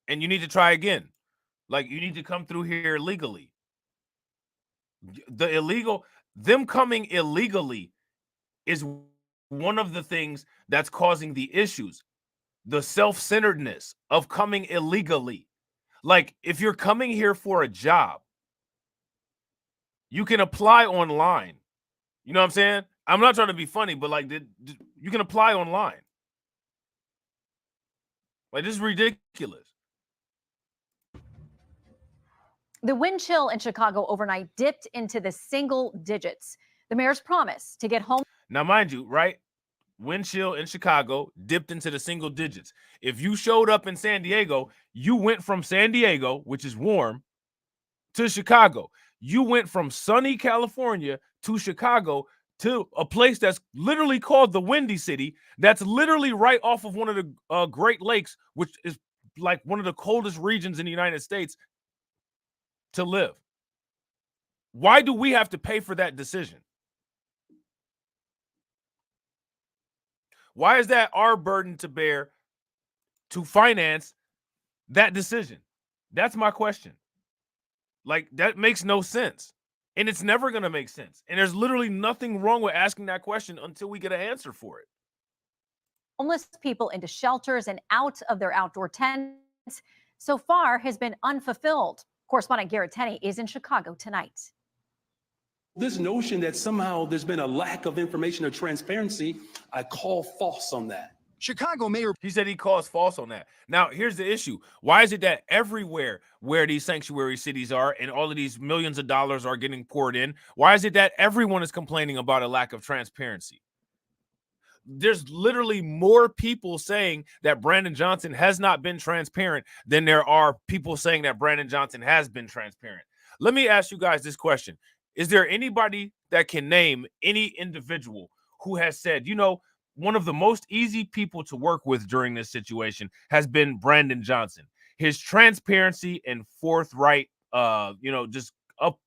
Speaker 1: And you need to try again. Like, you need to come through here legally. Them coming illegally is one of the things that's causing the issues. The self-centeredness of coming illegally. Like, if you're coming here for a job, you can apply online. You know what I'm saying? I'm not trying to be funny, but like, you can apply online. Like, this is ridiculous.
Speaker 7: The wind chill in Chicago overnight dipped into the single digits. The mayor's promise to get home.
Speaker 1: Now, mind you, right? Wind chill in Chicago dipped into the single digits. If you showed up in San Diego, you went from San Diego, which is warm, to Chicago. You went from sunny California to Chicago, to a place that's literally called the Windy City, that's literally right off of one of the Great Lakes, which is like one of the coldest regions in the United States to live. Why do we have to pay for that decision? Why is that our burden to bear to finance that decision? That's my question. Like, that makes no sense. And it's never going to make sense. And there's literally nothing wrong with asking that question until we get an answer for it.
Speaker 7: Homeless people into shelters and out of their outdoor tents so far has been unfulfilled. Correspondent Garrett Tenney is in Chicago tonight.
Speaker 8: This notion that somehow there's been a lack of information or transparency, I call false on that.
Speaker 9: Chicago Mayor,
Speaker 1: he said he calls false on that. Now, here's the issue. Why is it that everywhere where these sanctuary cities are and all of these millions of dollars are getting poured in, why is it that everyone is complaining about a lack of transparency? There's literally more people saying that Brandon Johnson has not been transparent than there are people saying that Brandon Johnson has been transparent. Let me ask you guys this question. Is there anybody that can name any individual who has said, you know, one of the most easy people to work with during this situation has been Brandon Johnson. His transparency and forthright, just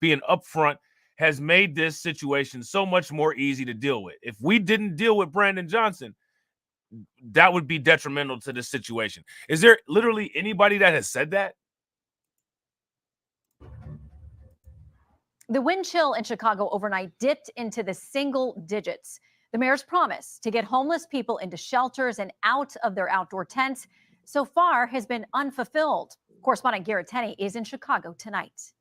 Speaker 1: being upfront has made this situation so much more easy to deal with. If we didn't deal with Brandon Johnson, that would be detrimental to this situation. Is there literally anybody that has said that?
Speaker 7: The wind chill in Chicago overnight dipped into the single digits. The mayor's promise to get homeless people into shelters and out of their outdoor tents so far has been unfulfilled. Correspondent Garrett Tenney is in Chicago tonight.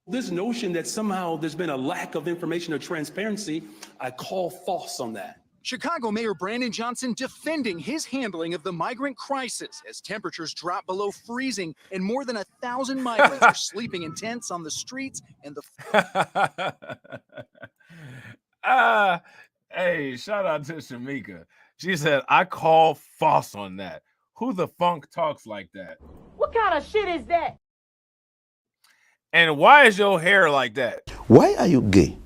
Speaker 8: This notion that somehow there's been a lack of information or transparency, I call false on that.
Speaker 9: Chicago Mayor Brandon Johnson defending his handling of the migrant crisis as temperatures drop below freezing and more than 1,000 migrants are sleeping in tents on the streets and the.
Speaker 1: Hey, shout out to Shamika. She said, I call false on that. Who the funk talks like that?
Speaker 5: What kind of shit is that?
Speaker 1: And why is your hair like that?
Speaker 10: Why are you gay?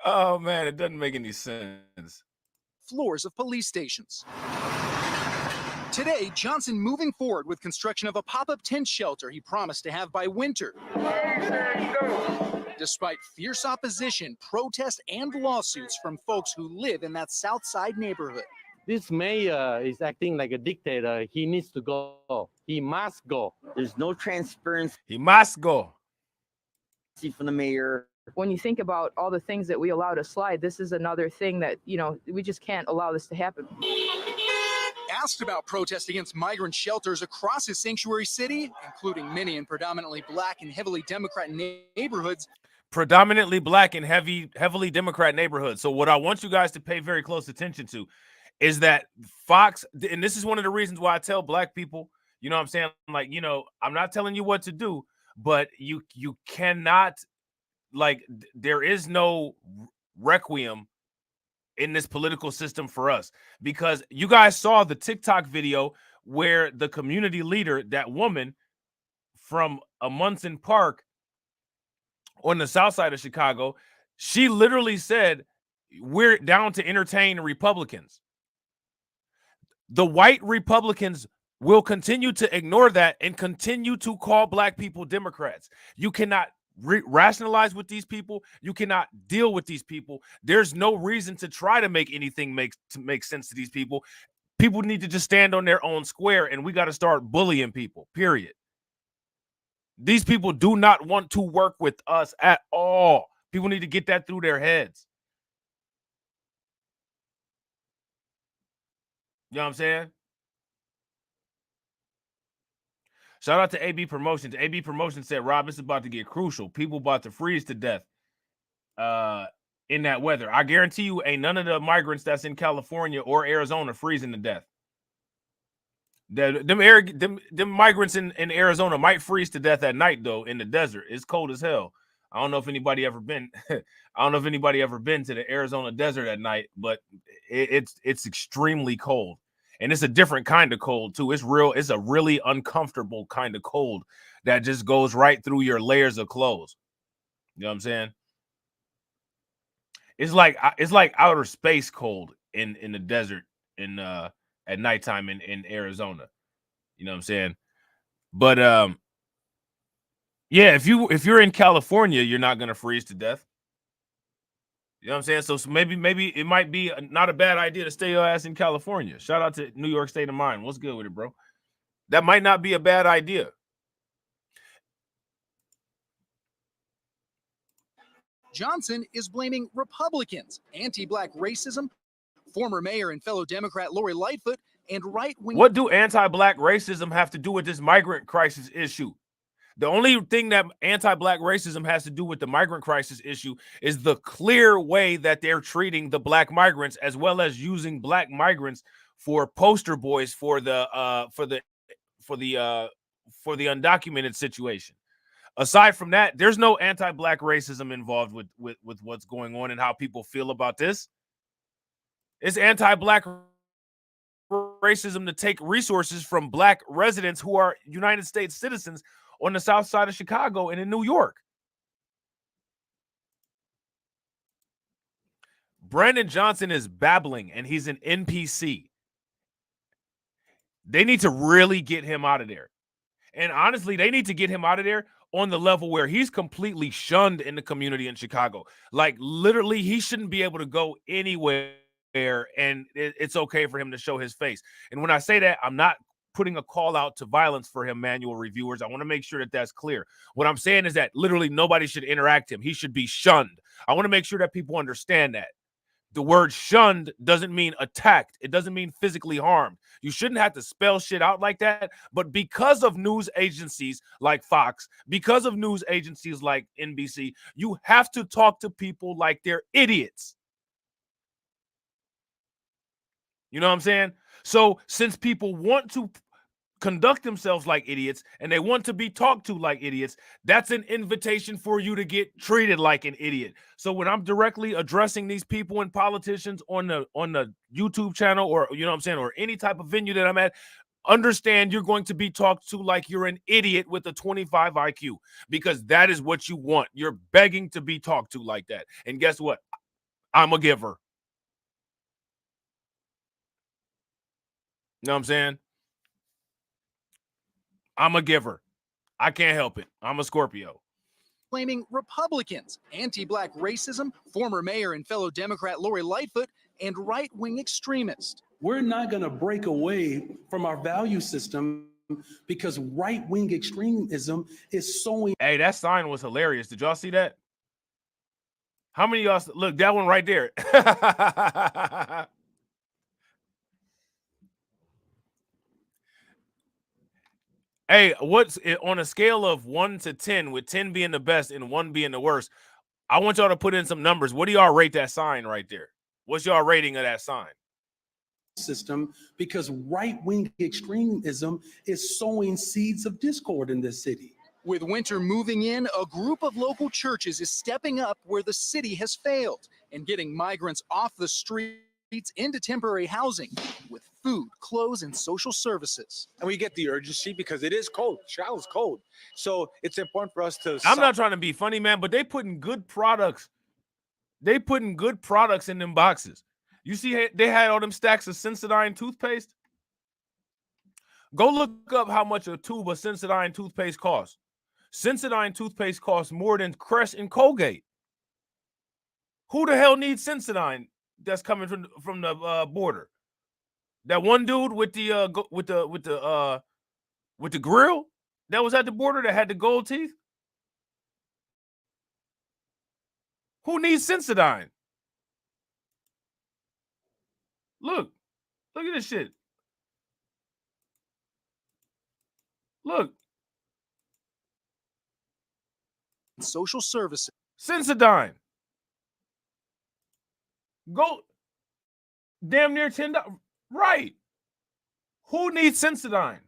Speaker 1: Oh, man, it doesn't make any sense.
Speaker 9: Floors of police stations. Today, Johnson moving forward with construction of a pop-up tent shelter he promised to have by winter. Despite fierce opposition, protests, and lawsuits from folks who live in that South Side neighborhood.
Speaker 11: This mayor is acting like a dictator. He needs to go. He must go. There's no transparency.
Speaker 1: He must go.
Speaker 11: From the mayor.
Speaker 12: When you think about all the things that we allow to slide, this is another thing that, we just can't allow this to happen.
Speaker 9: Asked about protests against migrant shelters across his sanctuary city, including many in predominantly black and heavily Democrat neighborhoods.
Speaker 1: Predominantly black and heavily Democrat neighborhoods. So what I want you guys to pay very close attention to is that Fox, and this is one of the reasons why I tell black people, you know what I'm saying? Like, I'm not telling you what to do, but you cannot, like, there is no requiem in this political system for us, because you guys saw the TikTok video where the community leader, that woman from a Munson Park on the south side of Chicago, she literally said, we're down to entertain Republicans. The white Republicans will continue to ignore that and continue to call black people Democrats. You cannot rationalize with these people. You cannot deal with these people. There's no reason to try to make anything make sense to these people. People need to just stand on their own square, and we got to start bullying people, period. These people do not want to work with us at all. People need to get that through their heads. You know what I'm saying? Shout out to AB Promotions. AB Promotions said, Rob, it's about to get crucial. People about to freeze to death in that weather. I guarantee you ain't none of the migrants that's in California or Arizona freezing to death. Them migrants in Arizona might freeze to death at night, though, in the desert. It's cold as hell. I don't know if anybody ever been to the Arizona desert at night, but it's extremely cold. And it's a different kind of cold too. It's a really uncomfortable kind of cold that just goes right through your layers of clothes. You know what I'm saying? It's like outer space cold in the desert at nighttime in Arizona. You know what I'm saying? But yeah, if you're in California, you're not gonna freeze to death. You know what I'm saying? So maybe it might be not a bad idea to stay your ass in California. Shout out to New York State of Mind. What's good with it, bro? That might not be a bad idea.
Speaker 9: Johnson is blaming Republicans, anti-black racism, former mayor and fellow Democrat Lori Lightfoot, and right-wing.
Speaker 1: What do anti-black racism have to do with this migrant crisis issue? The only thing that anti-black racism has to do with the migrant crisis issue is the clear way that they're treating the black migrants, as well as using black migrants for poster boys for the undocumented situation. Aside from that, there's no anti-black racism involved with what's going on and how people feel about this. It's anti-black racism to take resources from black residents who are United States citizens on the south side of Chicago and in New York. Brandon Johnson is babbling, and he's an NPC. They need to really get him out of there. And honestly, they need to get him out of there on the level where he's completely shunned in the community in Chicago. Like, literally, he shouldn't be able to go anywhere, and it's okay for him to show his face. And when I say that, I'm not putting a call out to violence for him, manual reviewers. I want to make sure that that's clear. What I'm saying is that literally nobody should interact him. He should be shunned. I want to make sure that people understand that. The word shunned doesn't mean attacked. It doesn't mean physically harmed. You shouldn't have to spell shit out like that. But because of news agencies like Fox, because of news agencies like NBC, you have to talk to people like they're idiots. You know what I'm saying? So since people want to conduct themselves like idiots and they want to be talked to like idiots, that's an invitation for you to get treated like an idiot. So when I'm directly addressing these people and politicians on the YouTube channel, or you know what I'm saying, or any type of venue that I'm at, understand you're going to be talked to like you're an idiot with a 25 IQ, because that is what you want. You're begging to be talked to like that. And guess what? I'm a giver. You know what I'm saying? I'm a giver. I can't help it. I'm a Scorpio.
Speaker 9: Blaming Republicans, anti-black racism, former mayor and fellow Democrat Lori Lightfoot, and right-wing extremists.
Speaker 8: We're not going to break away from our value system because right-wing extremism is sowing.
Speaker 1: Hey, that sign was hilarious. Did y'all see that? How many of y'all look, that one right there? Hey, what's it on a scale of 1 to 10, with 10 being the best and 1 being the worst? I want y'all to put in some numbers. What do y'all rate that sign right there? What's y'all rating of that sign?
Speaker 8: System, because right-wing extremism is sowing seeds of discord in this city.
Speaker 9: With winter moving in, a group of local churches is stepping up where the city has failed and getting migrants off the streets into temporary housing with food, clothes, and social services.
Speaker 10: And we get the urgency because it is cold. Chicago's cold. So it's important for us to...
Speaker 1: I'm not trying to be funny, man, but they putting good products. They putting good products in them boxes. You see, they had all them stacks of Sensodyne toothpaste. Go look up how much a tube of Sensodyne toothpaste costs. Sensodyne toothpaste costs more than Crest and Colgate. Who the hell needs Sensodyne that's coming from the border? That one dude with the grill that was at the border that had the gold teeth. Who needs Sensodyne? Look at this shit. Look.
Speaker 9: Social services.
Speaker 1: Sensodyne. Go damn near $10. Right. Who needs Sensodyne?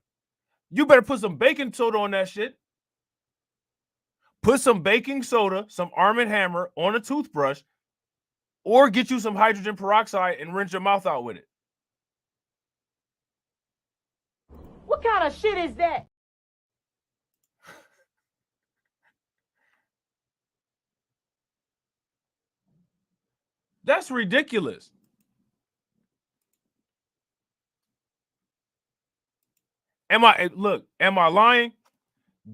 Speaker 1: You better put some baking soda on that shit. Put some baking soda, some Arm & Hammer on a toothbrush, or get you some hydrogen peroxide and rinse your mouth out with it.
Speaker 5: What kind of shit is that?
Speaker 1: That's ridiculous. Am I lying?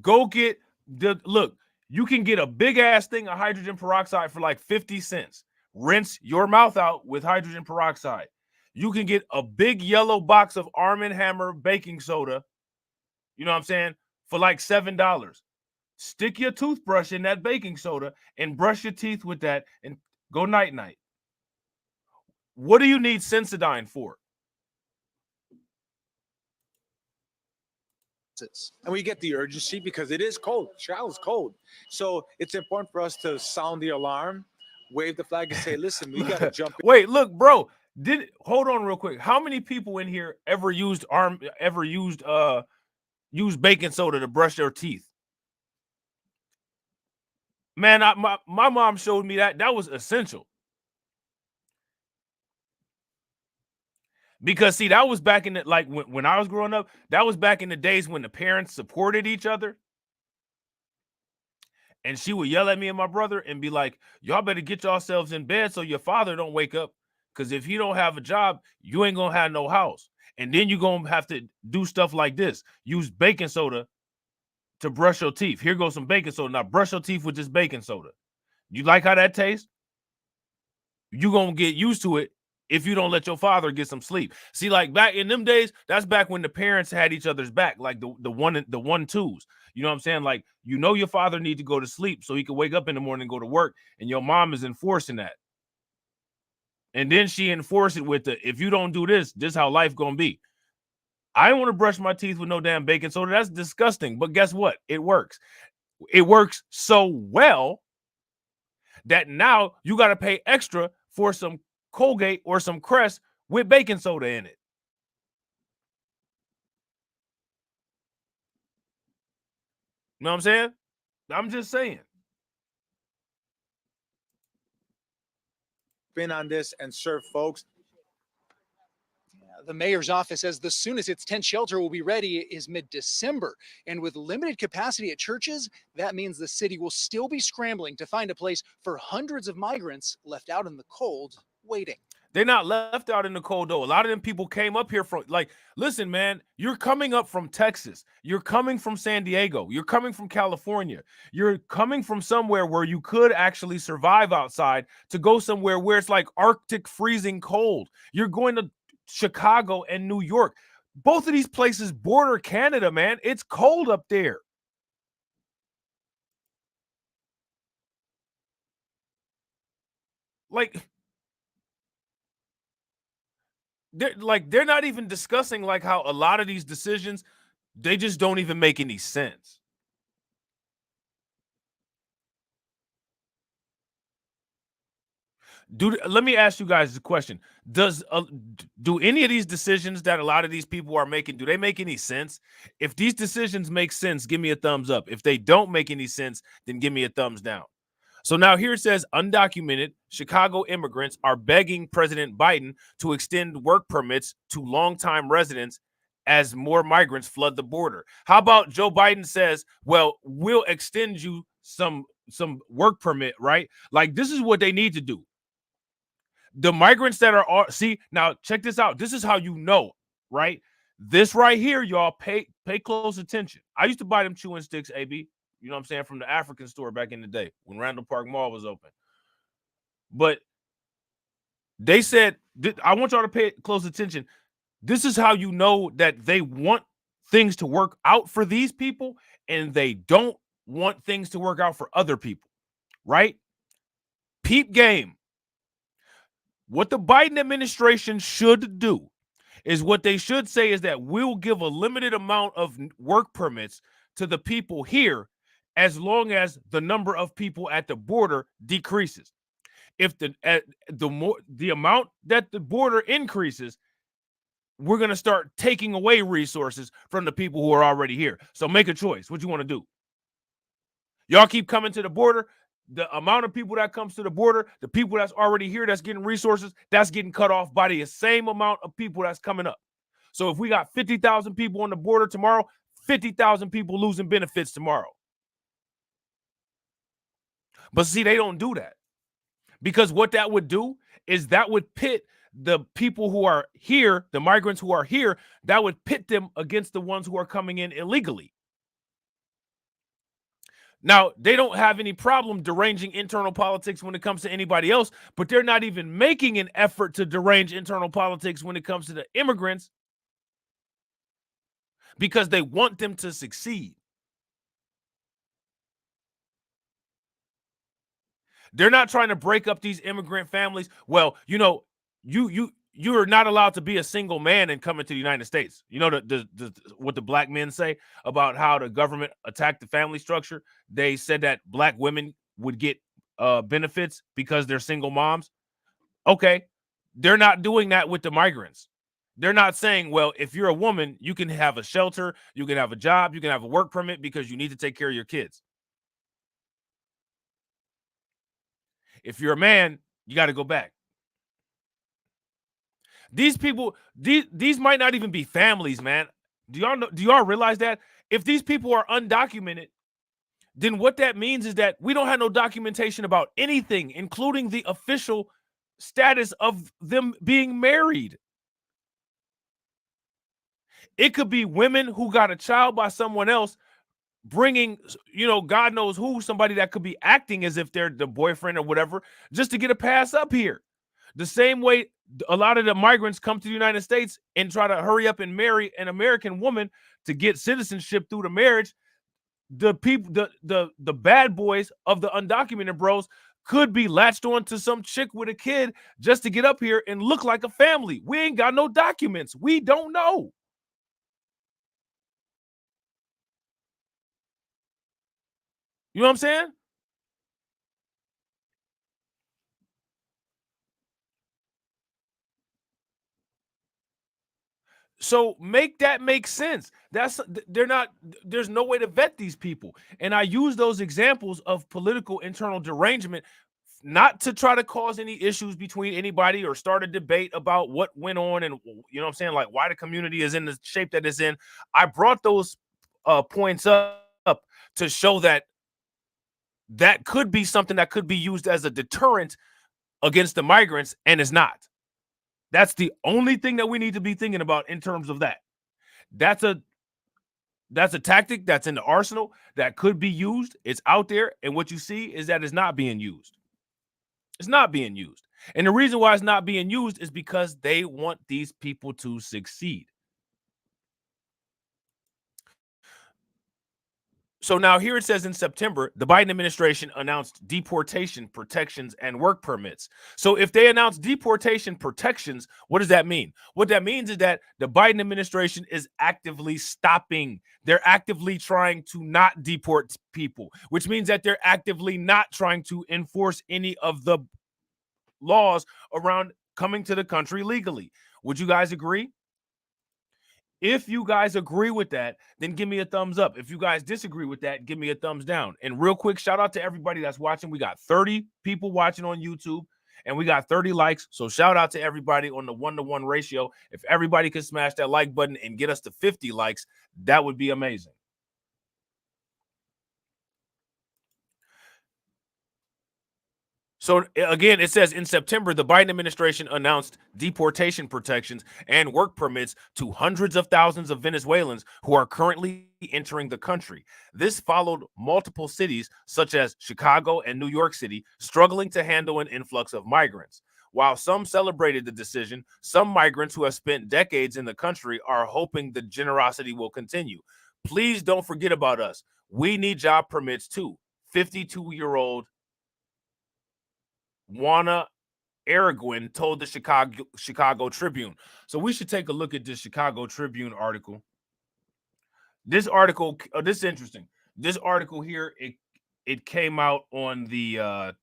Speaker 1: Go get look, you can get a big ass thing of hydrogen peroxide for like 50 cents. Rinse your mouth out with hydrogen peroxide. You can get a big yellow box of Arm & Hammer baking soda, you know what I'm saying, for like $7. Stick your toothbrush in that baking soda and brush your teeth with that and go night-night. What do you need Sensodyne for?
Speaker 10: And we get the urgency because it is cold. Chicago's cold. So it's important for us to sound the alarm, wave the flag, and say, listen, we got to jump in.
Speaker 1: Wait, look, bro. Hold on real quick. How many people in here ever used baking soda to brush their teeth? Man, my mom showed me that was essential. Because see, that was back in the, like when I was growing up, that was back in the days when the parents supported each other. And she would yell at me and my brother and be like, y'all better get yourselves in bed so your father don't wake up. Because if he don't have a job, you ain't going to have no house. And then you're going to have to do stuff like this. Use baking soda to brush your teeth. Here goes some baking soda. Now brush your teeth with this baking soda. You like how that tastes? You're going to get used to it if you don't let your father get some sleep. See, like back in them days, that's back when the parents had each other's back, like the 1-2s. You know what I'm saying? Like, you know, your father need to go to sleep so he can wake up in the morning and go to work, and your mom is enforcing that. And then she enforced it with the, if you don't do this, this is how life gonna be. I don't want to brush my teeth with no damn baking soda. That's disgusting. But guess what? It works. It works so well that now you got to pay extra for some Colgate or some Crest with baking soda in it. You know what I'm saying? I'm just saying.
Speaker 10: Been on this and serve folks.
Speaker 9: The mayor's office says the soonest its tent shelter will be ready is mid-December. And with limited capacity at churches, that means the city will still be scrambling to find a place for hundreds of migrants left out in the cold, waiting.
Speaker 1: They're not left out in the cold, though. A lot of them people came up here from, like, listen, man, you're coming up from Texas. You're coming from San Diego. You're coming from California. You're coming from somewhere where you could actually survive outside to go somewhere where it's like Arctic freezing cold. You're going to Chicago and New York. Both of these places border Canada, man. It's cold up there. Like, they're not even discussing like how a lot of these decisions, they just don't even make any sense. Let me ask you guys a question. Do any of these decisions that a lot of these people are making, do they make any sense? If these decisions make sense, give me a thumbs up. If they don't make any sense, then give me a thumbs down. So now here it says undocumented Chicago immigrants are begging President Biden to extend work permits to longtime residents as more migrants flood the border. How about Joe Biden says, well, we'll extend you some work permit, right? Like, this is what they need to do. The migrants that are, see, now check this out. This is how you know, right? This right here, y'all, pay close attention. I used to buy them chewing sticks, AB. You know what I'm saying? From the African store back in the day when Randall Park Mall was open. But they said, I want y'all to pay close attention. This is how you know that they want things to work out for these people and they don't want things to work out for other people, right? Peep game. What the Biden administration should do is what they should say is that we'll give a limited amount of work permits to the people here as long as the number of people at the border decreases. If the amount that the border increases, we're going to start taking away resources from the people who are already here. So make a choice. What you want to do? Y'all keep coming to the border. The amount of people that comes to the border, the people that's already here that's getting resources, that's getting cut off by the same amount of people that's coming up. So if we got 50,000 people on the border tomorrow, 50,000 people losing benefits tomorrow. But see, they don't do that. Because what that would do is that would pit the people who are here, the migrants who are here, that would pit them against the ones who are coming in illegally. Now, they don't have any problem deranging internal politics when it comes to anybody else, but they're not even making an effort to derange internal politics when it comes to the immigrants because they want them to succeed. They're not trying to break up these immigrant families. Well, you know, you are not allowed to be a single man and come into the United States. You know what the black men say about how the government attacked the family structure? They said that black women would get benefits because they're single moms. Okay, they're not doing that with the migrants. They're not saying, well, if you're a woman, you can have a shelter, you can have a job, you can have a work permit because you need to take care of your kids. If you're a man, you got to go back. These people, these might not even be families, man. Do y'all realize that? If these people are undocumented, then what that means is that we don't have no documentation about anything, including the official status of them being married. It could be women who got a child by someone else, bringing, you know, God knows who, somebody that could be acting as if they're the boyfriend or whatever, just to get a pass up here. The same way a lot of the migrants come to the United States and try to hurry up and marry an American woman to get citizenship through the marriage. The people, the bad boys of the undocumented bros could be latched on to some chick with a kid just to get up here and look like a family. We ain't got no documents. We don't know. You know what I'm saying? So make that make sense. There's no way to vet these people. And I use those examples of political internal derangement not to try to cause any issues between anybody or start a debate about what went on and, you know what I'm saying, like why the community is in the shape that it's in. I brought those points up to show that could be something that could be used as a deterrent against the migrants, and it's not. That's the only thing that we need to be thinking about in terms of that. That's a tactic that's in the arsenal that could be used. It's out there, and what you see is that it's not being used. It's not being used. And the reason why it's not being used is because they want these people to succeed. So now here it says in September, the Biden administration announced deportation protections and work permits. So if they announce deportation protections, what does that mean? What that means is that the Biden administration is actively stopping. They're actively trying to not deport people, which means that they're actively not trying to enforce any of the laws around coming to the country legally. Would you guys agree? If you guys agree with that, then give me a thumbs up. If you guys disagree with that, give me a thumbs down. And real quick, shout out to everybody that's watching. We got 30 people watching on YouTube, and we got 30 likes. So shout out to everybody on the 1-to-1 ratio. If everybody could smash that like button and get us to 50 likes, that would be amazing. So again, it says in September, the Biden administration announced deportation protections and work permits to hundreds of thousands of Venezuelans who are currently entering the country. This followed multiple cities such as Chicago and New York City struggling to handle an influx of migrants. While some celebrated the decision, some migrants who have spent decades in the country are hoping the generosity will continue. Please don't forget about us. We need job permits too. 52-year-old Juana Araguin told the Chicago Tribune. So we should take a look at this Chicago Tribune article. This article, this is interesting. This article here, it came out on the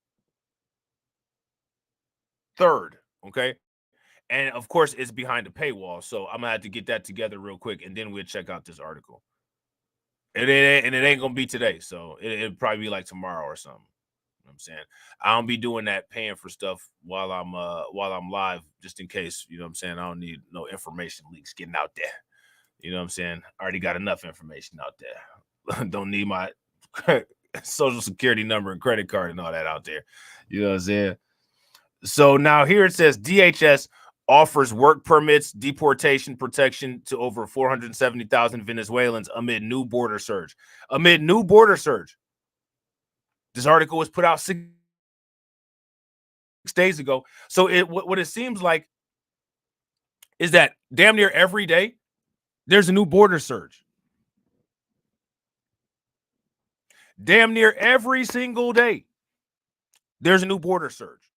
Speaker 1: 3rd, okay? And of course, it's behind the paywall. So I'm gonna have to get that together real quick, and then we'll check out this article. And it ain't gonna be today, so it'll probably be like tomorrow or something. You know what I'm saying? I don't be doing that, paying for stuff while I'm live, just in case. You know what I'm saying? I don't need no information leaks getting out there. You know what I'm saying? I already got enough information out there. Don't need my social security number and credit card and all that out there. You know what I'm saying? So now here it says DHS offers work permits, deportation protection to over 470,000 Venezuelans amid new border surge. Amid new border surge. This article was put out 6 days ago. So what it seems like is that damn near every day there's a new border surge. Damn near every single day there's a new border surge.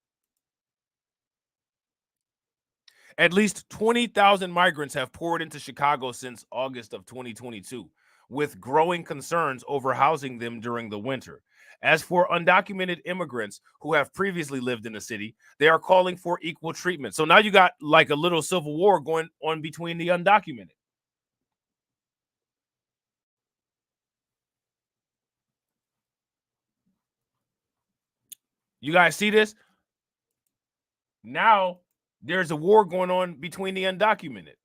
Speaker 1: At least 20,000 migrants have poured into Chicago since August of 2022, with growing concerns over housing them during the winter. As for undocumented immigrants who have previously lived in the city, they are calling for equal treatment. So now you got like a little civil war going on between the undocumented. You guys see this? Now there's a war going on between the undocumented.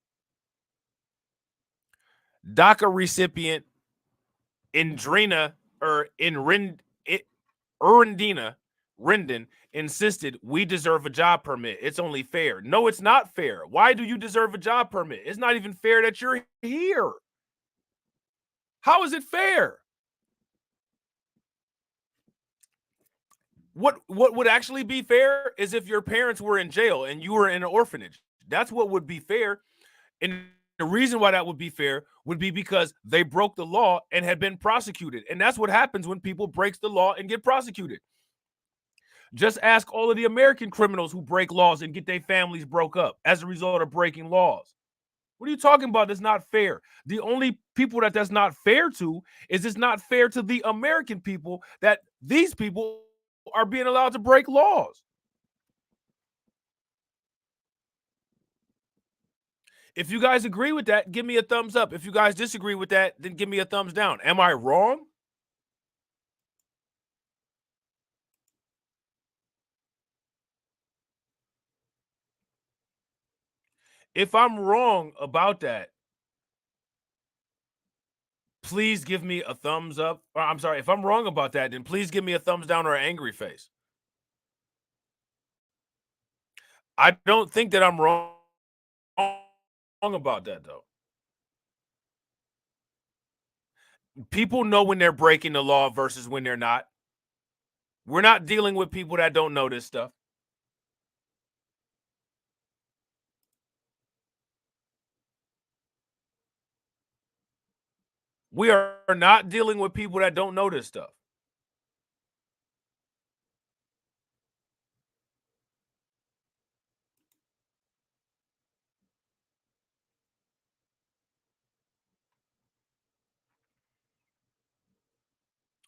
Speaker 1: DACA recipient Indrina or Erendina Rendon insisted we deserve a job permit. It's only fair. No, it's not fair. Why do you deserve a job permit? It's not even fair that you're here. How is it fair? What would actually be fair is if your parents were in jail and you were in an orphanage. That's what would be fair. And the reason why that would be fair would be because they broke the law and had been prosecuted. And that's what happens when people break the law and get prosecuted. Just ask all of the American criminals who break laws and get their families broke up as a result of breaking laws. What are you talking about? That's not fair. The only people that's not fair to is it's not fair to the American people that these people are being allowed to break laws. If you guys agree with that, give me a thumbs up. If you guys disagree with that, then give me a thumbs down. Am I wrong? If I'm wrong about that, please give me a thumbs up. Or, I'm sorry, if I'm wrong about that, then please give me a thumbs down or an angry face. I don't think that I'm wrong about that, though. People know when they're breaking the law versus when they're not. We're not dealing with people that don't know this stuff. We are not dealing with people that don't know this stuff.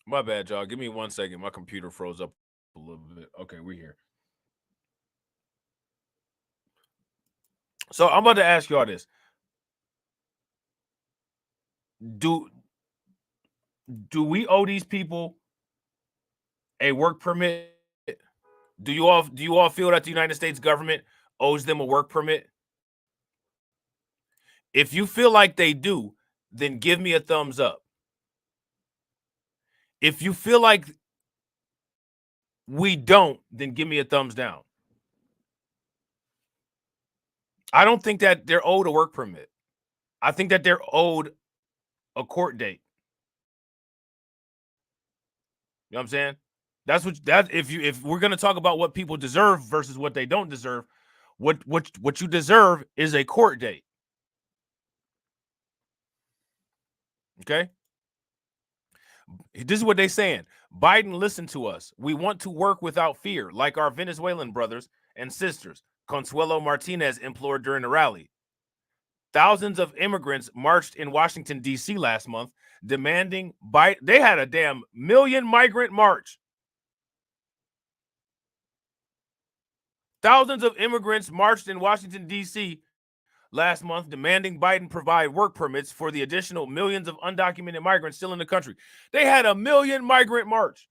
Speaker 1: My bad, y'all. Give me 1 second. My computer froze up a little bit. Okay, we're here. So I'm about to ask y'all this. Do we owe these people a work permit? Do you all feel that the United States government owes them a work permit? If you feel like they do, then give me a thumbs up. If you feel like we don't, then give me a thumbs down. I don't think that they're owed a work permit. I think that they're owed a court date. You know what I'm saying? If we're gonna talk about what people deserve versus what they don't deserve, what you deserve is a court date. Okay? This is what they're saying. Biden, listen to us. We want to work without fear, like our Venezuelan brothers and sisters, Consuelo Martinez implored during the rally. Thousands of immigrants marched in Washington, D.C. last month, demanding they had a damn million migrant march. Thousands of immigrants marched in Washington, D.C. last month, demanding Biden provide work permits for the additional millions of undocumented migrants still in the country. They had a million migrant march.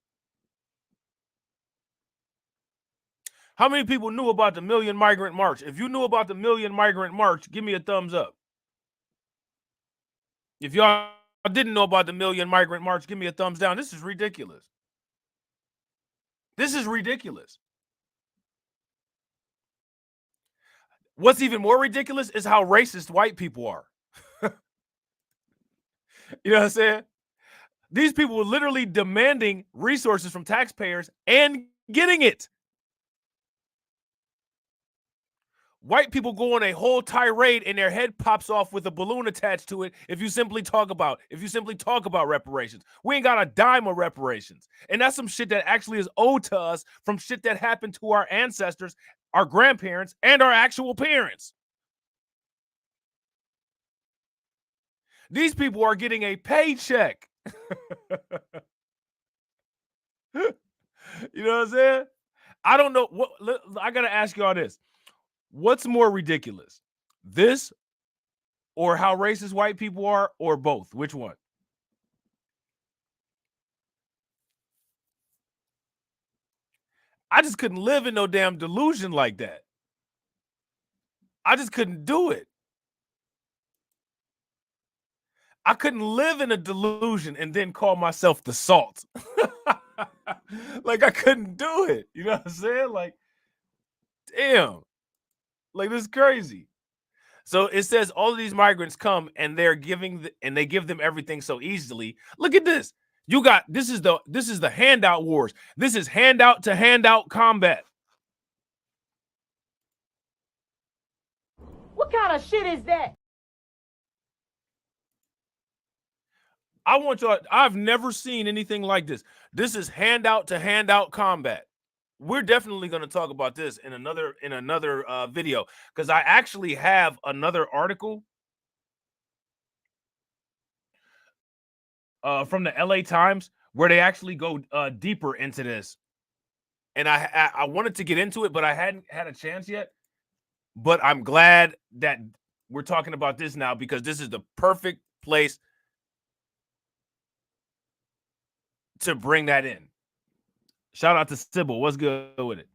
Speaker 1: How many people knew about the million migrant march? If you knew about the million migrant march, give me a thumbs up. If y'all didn't know about the million migrant march, give me a thumbs down. This is ridiculous. This is ridiculous. What's even more ridiculous is how racist white people are. You know what I'm saying? These people were literally demanding resources from taxpayers and getting it. White people go on a whole tirade and their head pops off with a balloon attached to it if you simply talk about reparations. We ain't got a dime of reparations. And that's some shit that actually is owed to us from shit that happened to our ancestors, our grandparents, and our actual parents. These people are getting a paycheck. You know what I'm saying? I don't know. I got to ask y'all this. What's more ridiculous? This or how racist white people are, or both? Which one? I just couldn't live in no damn delusion like that. I just couldn't do it. I couldn't live in a delusion and then call myself the salt. Like, I couldn't do it. You know what I'm saying? Like, damn. Like, this is crazy. So it says all of these migrants come and they give them everything so easily. Look at this. You got this is the handout wars. This is handout to handout combat.
Speaker 5: What kind of shit is that?
Speaker 1: I want y'all. I've never seen anything like this. This is handout to handout combat. We're definitely going to talk about this in another video, because I actually have another article from the LA Times where they actually go deeper into this. And I wanted to get into it, but I hadn't had a chance yet. But I'm glad that we're talking about this now, because this is the perfect place to bring that in. Shout out to Sybil. What's good with it?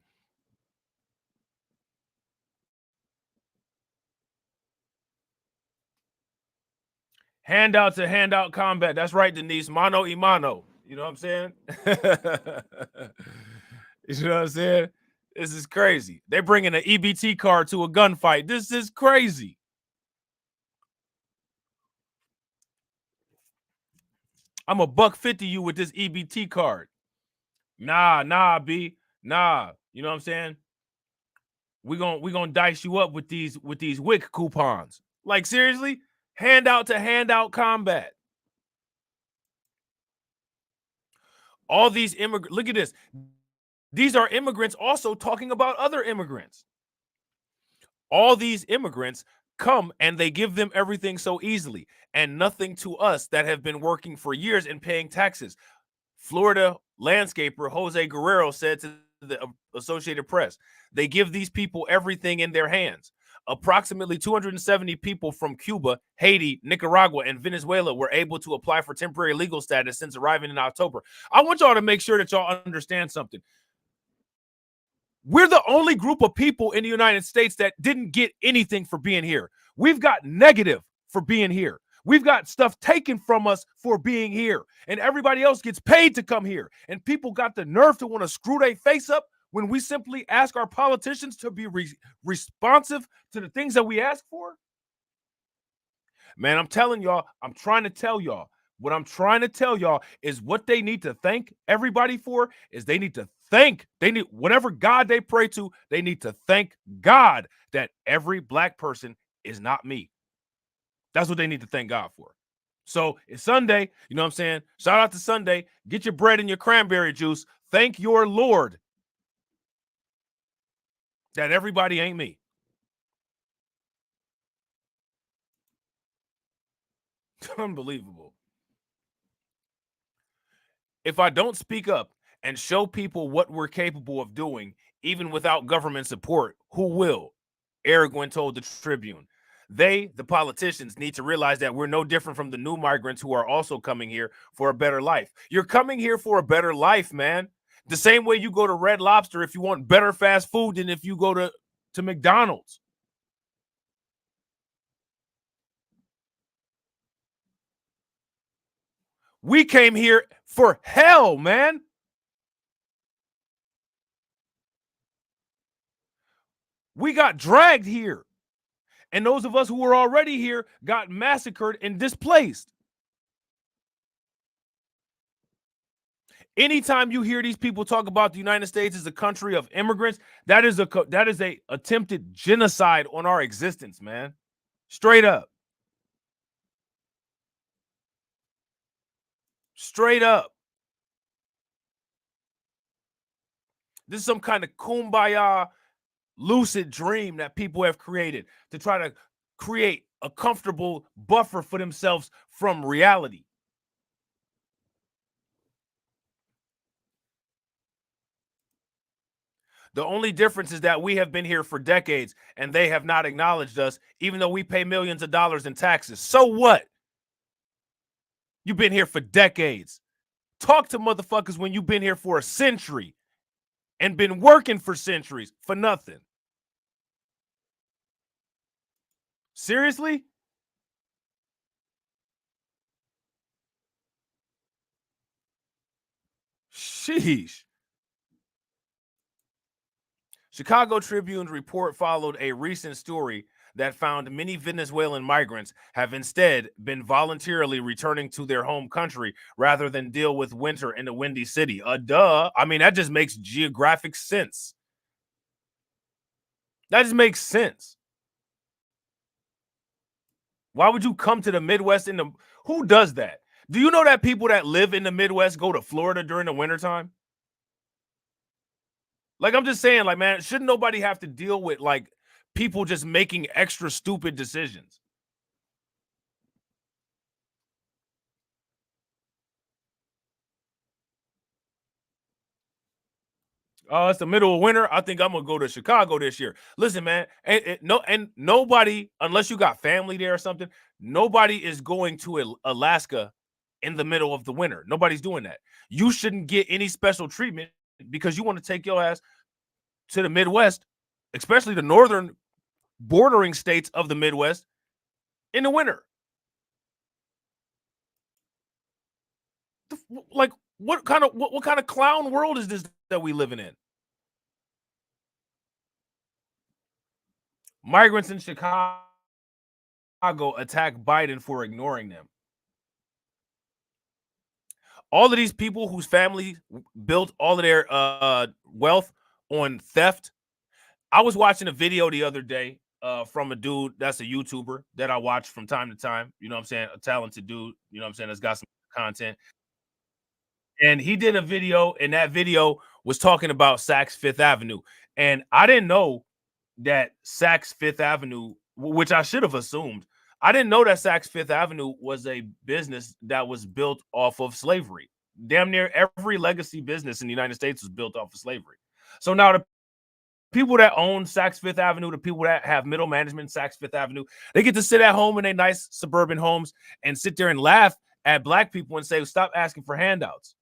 Speaker 1: Handout to handout combat. That's right, Denise. Mano y mano. You know what I'm saying? You know what I'm saying? This is crazy. They're bringing an EBT card to a gunfight. This is crazy. I'm a $150 you with this EBT card. Nah, B. Nah. You know what I'm saying? We're gonna dice you up with these WIC coupons. Like, seriously? Handout to handout combat. All these immigrants, look at this. These are immigrants also talking about other immigrants. All these immigrants come and they give them everything so easily, and nothing to us that have been working for years and paying taxes. Florida landscaper Jose Guerrero said to the Associated Press, they give these people everything in their hands. Approximately 270 people from Cuba, Haiti, Nicaragua, and Venezuela were able to apply for temporary legal status since arriving in October. I want y'all to make sure that y'all understand something. We're the only group of people in the United States that didn't get anything for being here. We've got negative for being here. We've got stuff taken from us for being here. And everybody else gets paid to come here. And people got the nerve to want to screw their face up when we simply ask our politicians to be responsive to the things that we ask for. Man, I'm telling y'all, I'm trying to tell y'all. What I'm trying to tell y'all is what they need to thank everybody for is they need whatever God they pray to, they need to thank God that every black person is not me. That's what they need to thank God for. So it's Sunday, you know what I'm saying? Shout out to Sunday. Get your bread and your cranberry juice. Thank your Lord that everybody ain't me. Unbelievable. If I don't speak up and show people what we're capable of doing, even without government support, who will? Aragorn told the Tribune. They, the politicians, need to realize that we're no different from the new migrants who are also coming here for a better life. You're coming here for a better life, man. The same way you go to Red Lobster if you want better fast food than if you go to McDonald's. We came here for hell, man. We got dragged here. And those of us who were already here got massacred and displaced. Anytime you hear these people talk about the United States as a country of immigrants, that is a attempted genocide on our existence, man. Straight up. Straight up. This is some kind of kumbaya lucid dream that people have created to try to create a comfortable buffer for themselves from reality. The only difference is that we have been here for decades and they have not acknowledged us, even though we pay millions of dollars in taxes. So what? You've been here for decades. Talk to motherfuckers when you've been here for a century and been working for centuries for nothing. Seriously? Sheesh. Chicago Tribune's report followed a recent story that found many Venezuelan migrants have instead been voluntarily returning to their home country rather than deal with winter in the Windy City. Duh. I mean, that just makes geographic sense. That just makes sense. Why would you come to the Midwest in the... Who does that? Do you know that people that live in the Midwest go to Florida during the wintertime? Like, I'm just saying, like, man, shouldn't nobody have to deal with, like, people just making extra stupid decisions? Oh, it's the middle of winter. I think I'm gonna go to Chicago this year. Listen, man, and nobody, unless you got family there or something, nobody is going to Alaska in the middle of the winter. Nobody's doing that. You shouldn't get any special treatment because you want to take your ass to the Midwest, especially the northern bordering states of the Midwest in the winter. Like, what kind of clown world is this that we living in? Migrants in Chicago attack Biden for ignoring them. All of these people whose family built all of their wealth on theft. I was watching a video the other day from a dude that's a YouTuber that I watch from time to time. You know what I'm saying? A talented dude, you know what I'm saying, that's got some content. And he did a video, and that video was talking about Saks Fifth Avenue. And I didn't know that Saks Fifth Avenue, which I should have assumed, I didn't know that Saks Fifth Avenue was a business that was built off of slavery. Damn near every legacy business in the United States was built off of slavery. So now the people that own Saks Fifth Avenue, the people that have middle management Saks Fifth Avenue, they get to sit at home in their nice suburban homes and sit there and laugh at black people and say, stop asking for handouts.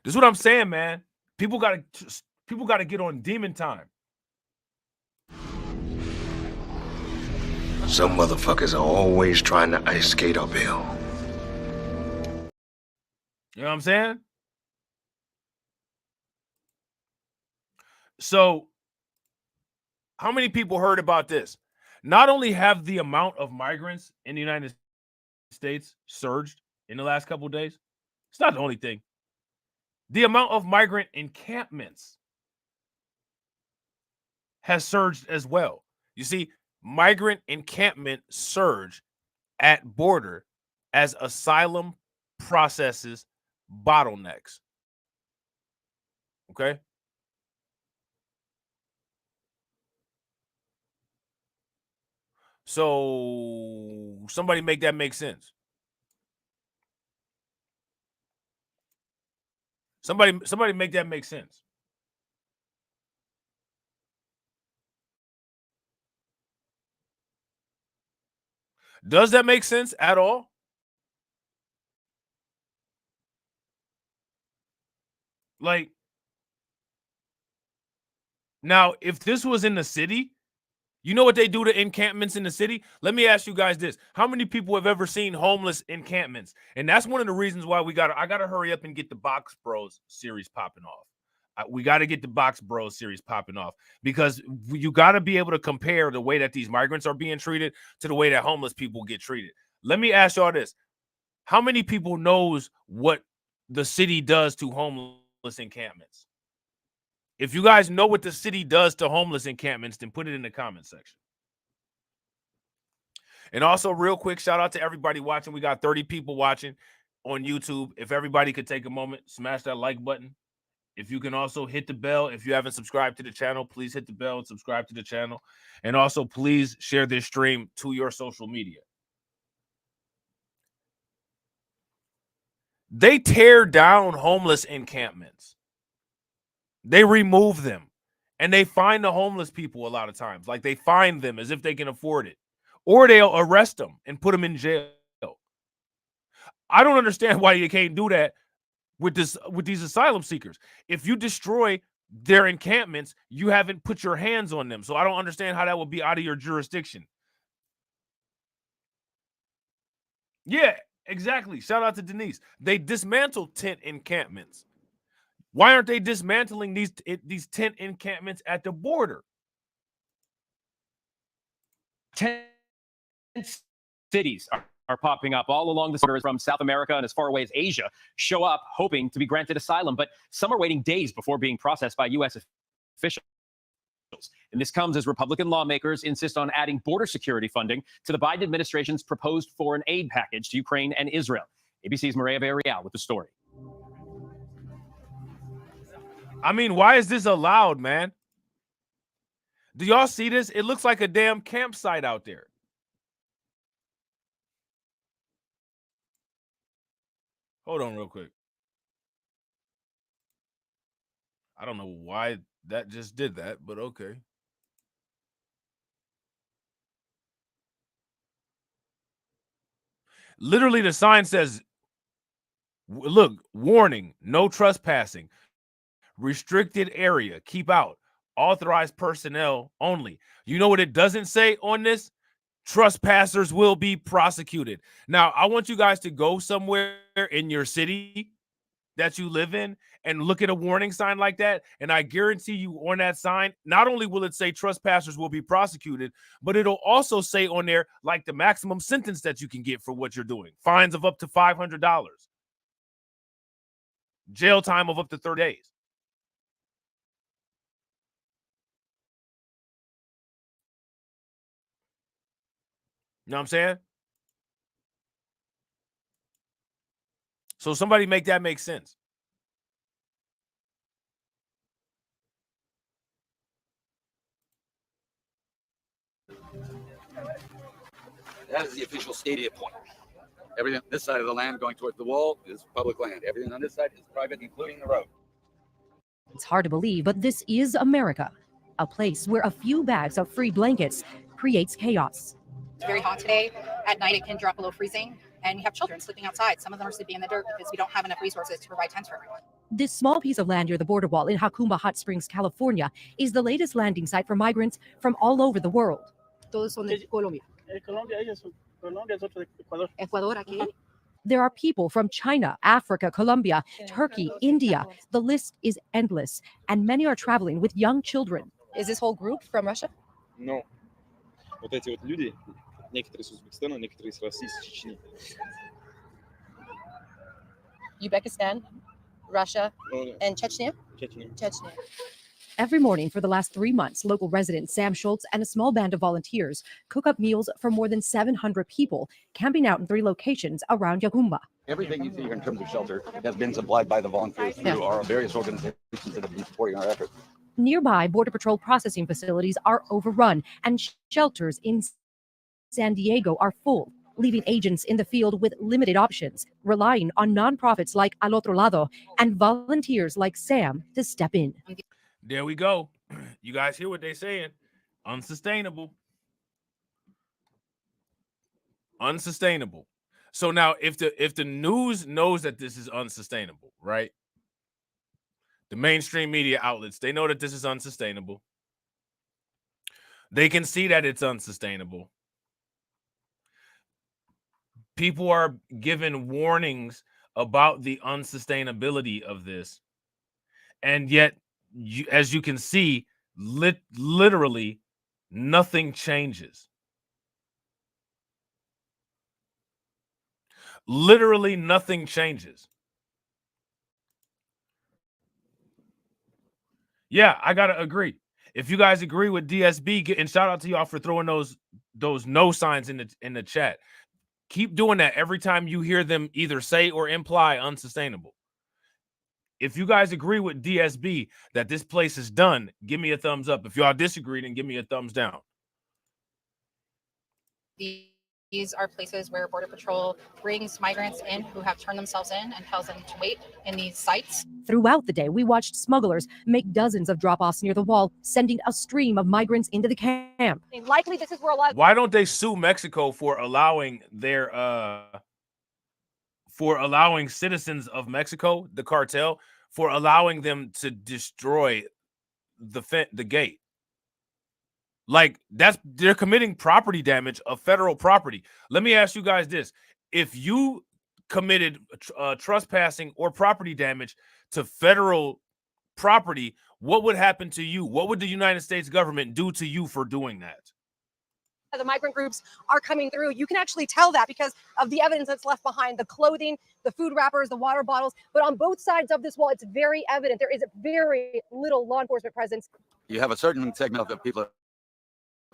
Speaker 1: This is what I'm saying, man. People got to get on demon time.
Speaker 13: Some motherfuckers are always trying to ice skate uphill.
Speaker 1: You know what I'm saying? So, how many people heard about this? Not only have the amount of migrants in the United States surged in the last couple of days, it's not the only thing. The amount of migrant encampments has surged as well. You see, migrant encampment surge at border as asylum processes bottlenecks. Okay? So somebody make that make sense. Somebody make that make sense. Does that make sense at all? Like, now, if this was in the city, you know what they do to encampments in the city? Let me ask you guys this. How many people have ever seen homeless encampments? And that's one of the reasons why I got to hurry up and get the Box Bros series popping off. We got to get the Box Bros series popping off because you got to be able to compare the way that these migrants are being treated to the way that homeless people get treated. Let me ask y'all this. How many people knows what the city does to homeless encampments? If you guys know what the city does to homeless encampments, then put it in the comment section. And also, real quick, shout out to everybody watching. We got 30 people watching on YouTube. If everybody could take a moment, smash that like button. If you can also hit the bell. If you haven't subscribed to the channel, please hit the bell and subscribe to the channel. And also, please share this stream to your social media. They tear down homeless encampments. They remove them, and they find the homeless people a lot of times. Like, they find them as if they can afford it, or they'll arrest them and put them in jail. I don't understand why you can't do that with these asylum seekers. If you destroy their encampments, you haven't put your hands on them. So I don't understand how that would be out of your jurisdiction. Yeah, exactly. Shout out to Denise. They dismantle tent encampments. Why aren't they dismantling these tent encampments at the border?
Speaker 14: 10 cities are popping up all along the borders from South America and as far away as Asia show up hoping to be granted asylum, but some are waiting days before being processed by U.S. officials. And this comes as Republican lawmakers insist on adding border security funding to the Biden administration's proposed foreign aid package to Ukraine and Israel. ABC's Maria Villarreal with the story.
Speaker 1: I mean, why is this allowed, man? Do y'all see this? It looks like a damn campsite out there. Hold on real quick. I don't know why that just did that, but okay. Literally, the sign says, look, warning, no trespassing, restricted area, keep out, authorized personnel only. You know what it doesn't say on this? Trespassers will be prosecuted. Now, I want you guys to go somewhere in your city that you live in and look at a warning sign like that, and I guarantee you on that sign, not only will it say trespassers will be prosecuted, but it'll also say on there like the maximum sentence that you can get for what you're doing. Fines of up to $500. Jail time of up to 30 days. You know what I'm saying? So somebody make that make sense.
Speaker 15: That is the official stadia point. Everything on this side of the land going towards the wall is public land. Everything on this side is private, including the road.
Speaker 16: It's hard to believe, but this is America, a place where a few bags of free blankets creates chaos.
Speaker 17: It's very hot today. At night, it can drop below freezing, and we have children sleeping outside. Some of them are sleeping in the dirt because we don't have enough resources to provide tents for everyone.
Speaker 16: This small piece of land near the border wall in Jacumba Hot Springs, California, is the latest landing site for migrants from all over the world.
Speaker 17: Todos son de Colombia. Ecuador aquí.
Speaker 16: There are people from China, Africa, Colombia, Turkey, India. The list is endless, and many are traveling with young children.
Speaker 17: Is this whole group from Russia?
Speaker 18: No. Вот эти вот люди, некоторые с Узбекистана, некоторые с России, с Чечни.
Speaker 17: Uzbekistan, Russia, and Chechnya?
Speaker 18: Chechnya.
Speaker 16: Every morning for the last 3 months, local resident Sam Schultz and a small band of volunteers cook up meals for more than 700 people, camping out in 3 locations around Jacumba.
Speaker 15: Everything you see here in terms of shelter has been supplied by the volunteers through our various organizations that have been supporting our efforts.
Speaker 16: Nearby Border Patrol processing facilities are overrun, and shelters in San Diego are full, leaving agents in the field with limited options, relying on nonprofits like Al Otro Lado and volunteers like Sam to step in.
Speaker 1: There we go. You guys hear what they're saying? Unsustainable. Unsustainable. So now if the news knows that this is unsustainable, right? The mainstream media outlets, they know that this is unsustainable. They can see that it's unsustainable. People are given warnings about the unsustainability of this. And yet, as you can see, literally nothing changes. Literally nothing changes. Yeah, I gotta agree. If you guys agree with DSB, and shout out to y'all for throwing those no signs in the chat. Keep doing that every time you hear them either say or imply unsustainable. If you guys agree with DSB that this place is done, give me a thumbs up. If y'all disagree, then give me a thumbs down.
Speaker 17: These are places where Border Patrol brings migrants in who have turned themselves in and tells them to wait in these sites.
Speaker 16: Throughout the day, we watched smugglers make dozens of drop-offs near the wall, sending a stream of migrants into the camp.
Speaker 17: Likely this is where a lot of
Speaker 1: Why don't they sue Mexico for allowing their citizens of Mexico, the cartel, for allowing them to destroy the gate? Like, they're committing property damage of federal property. Let me ask you guys this. If you committed trespassing or property damage to federal property, what would happen to you? What would the United States government do to you for doing that?
Speaker 19: the migrant groups are coming through. You can actually tell that because of the evidence that's left behind, the clothing, the food wrappers, the water bottles. But on both sides of this wall, it's very evident there is very little law enforcement presence.
Speaker 15: You have a certain segment of people that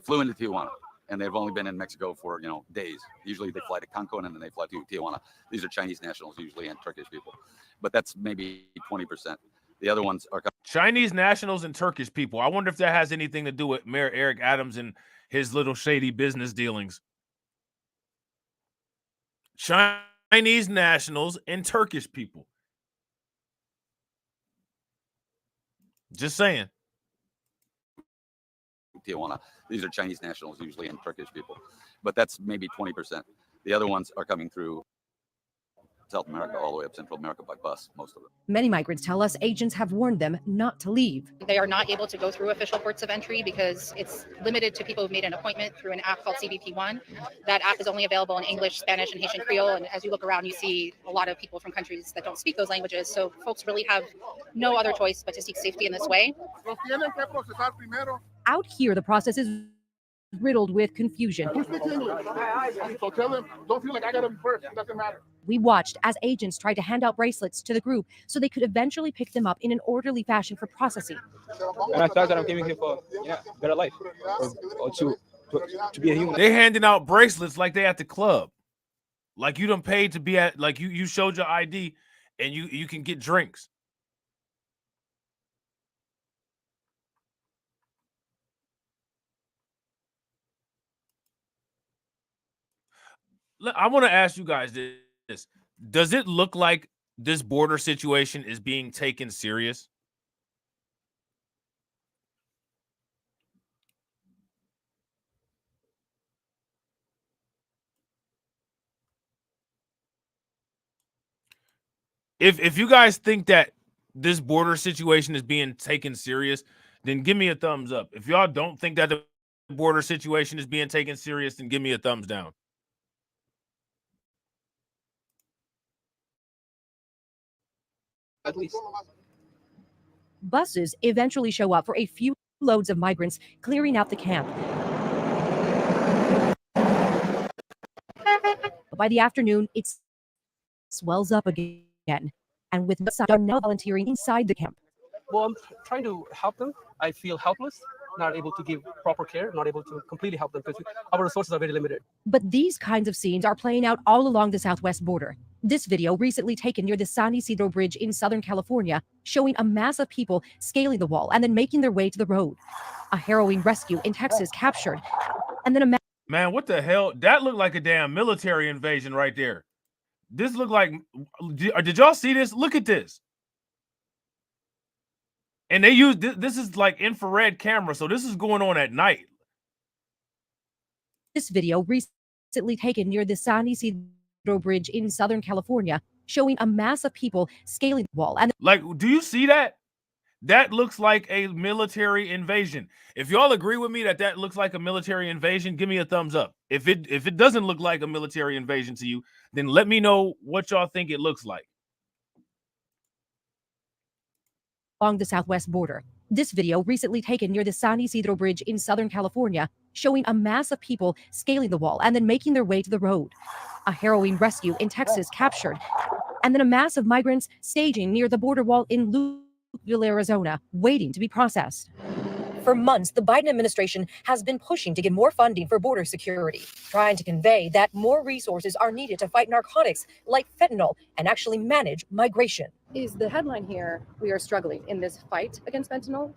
Speaker 15: flew into Tijuana, and they've only been in Mexico for, days. Usually they fly to Cancun and then they fly to Tijuana. These are Chinese nationals usually and Turkish people, but that's maybe 20%. The other ones are
Speaker 1: Chinese nationals and Turkish people. I wonder if that has anything to do with Mayor Eric Adams and his little shady business dealings. Chinese nationals and Turkish people. Just saying.
Speaker 15: Tijuana. These are Chinese nationals usually and Turkish people, but that's maybe 20%. The other ones are coming through South America, all the way up Central America by bus, most of them.
Speaker 16: Many migrants tell us agents have warned them not to leave.
Speaker 17: They are not able to go through official ports of entry because it's limited to people who've made an appointment through an app called CBP1. That app is only available in English, Spanish, and Haitian Creole. And as you look around, you see a lot of people from countries that don't speak those languages. So folks really have no other choice but to seek safety in this way.
Speaker 16: Out here, the process is riddled with confusion.
Speaker 20: So tell them, don't feel like I got them first. It doesn't matter.
Speaker 16: We watched as agents tried to hand out bracelets to the group so they could eventually pick them up in an orderly fashion for processing.
Speaker 18: And I thought that I'm coming here for better life, or to be a human.
Speaker 1: They handing out bracelets like they at the club, like you done paid to be at, like you showed your ID and you can get drinks. I want to ask you guys this. Does it look like this border situation is being taken serious? If you guys think that this border situation is being taken serious, then give me a thumbs up. If y'all don't think that the border situation is being taken serious, then give me a thumbs down.
Speaker 18: At least.
Speaker 16: Buses eventually show up for a few loads of migrants clearing out the camp. But by the afternoon, it swells up again. And with some are now volunteering inside the camp.
Speaker 21: Well, I'm trying to help them. I feel helpless, not able to give proper care, not able to completely help them because our resources are very limited.
Speaker 16: But these kinds of scenes are playing out all along the southwest border. This video, recently taken near the San Isidro Bridge in Southern California, showing a mass of people scaling the wall and then making their way to the road. A harrowing rescue in Texas captured. And then
Speaker 1: Man, what the hell? That looked like a damn military invasion right there. This looked like, did y'all see this? Look at this. And they use, this is like infrared camera, so this is going on at night.
Speaker 16: This video, recently taken near the San Isidro Bridge in Southern California, showing a mass of people scaling the wall. And
Speaker 1: like, do you see that? That looks like a military invasion. If y'all agree with me that looks like a military invasion, give me a thumbs up. If it doesn't look like a military invasion to you, then let me know what y'all think it looks like.
Speaker 16: Along the southwest border. This video, recently taken near the San Isidro Bridge in Southern California, showing a mass of people scaling the wall and then making their way to the road. A harrowing rescue in Texas captured. And then a mass of migrants staging near the border wall in Louisville, Arizona, waiting to be processed. For months, the Biden administration has been pushing to get more funding for border security, trying to convey that more resources are needed to fight narcotics like fentanyl and actually manage migration.
Speaker 22: Is the headline here, we are struggling in this fight against fentanyl?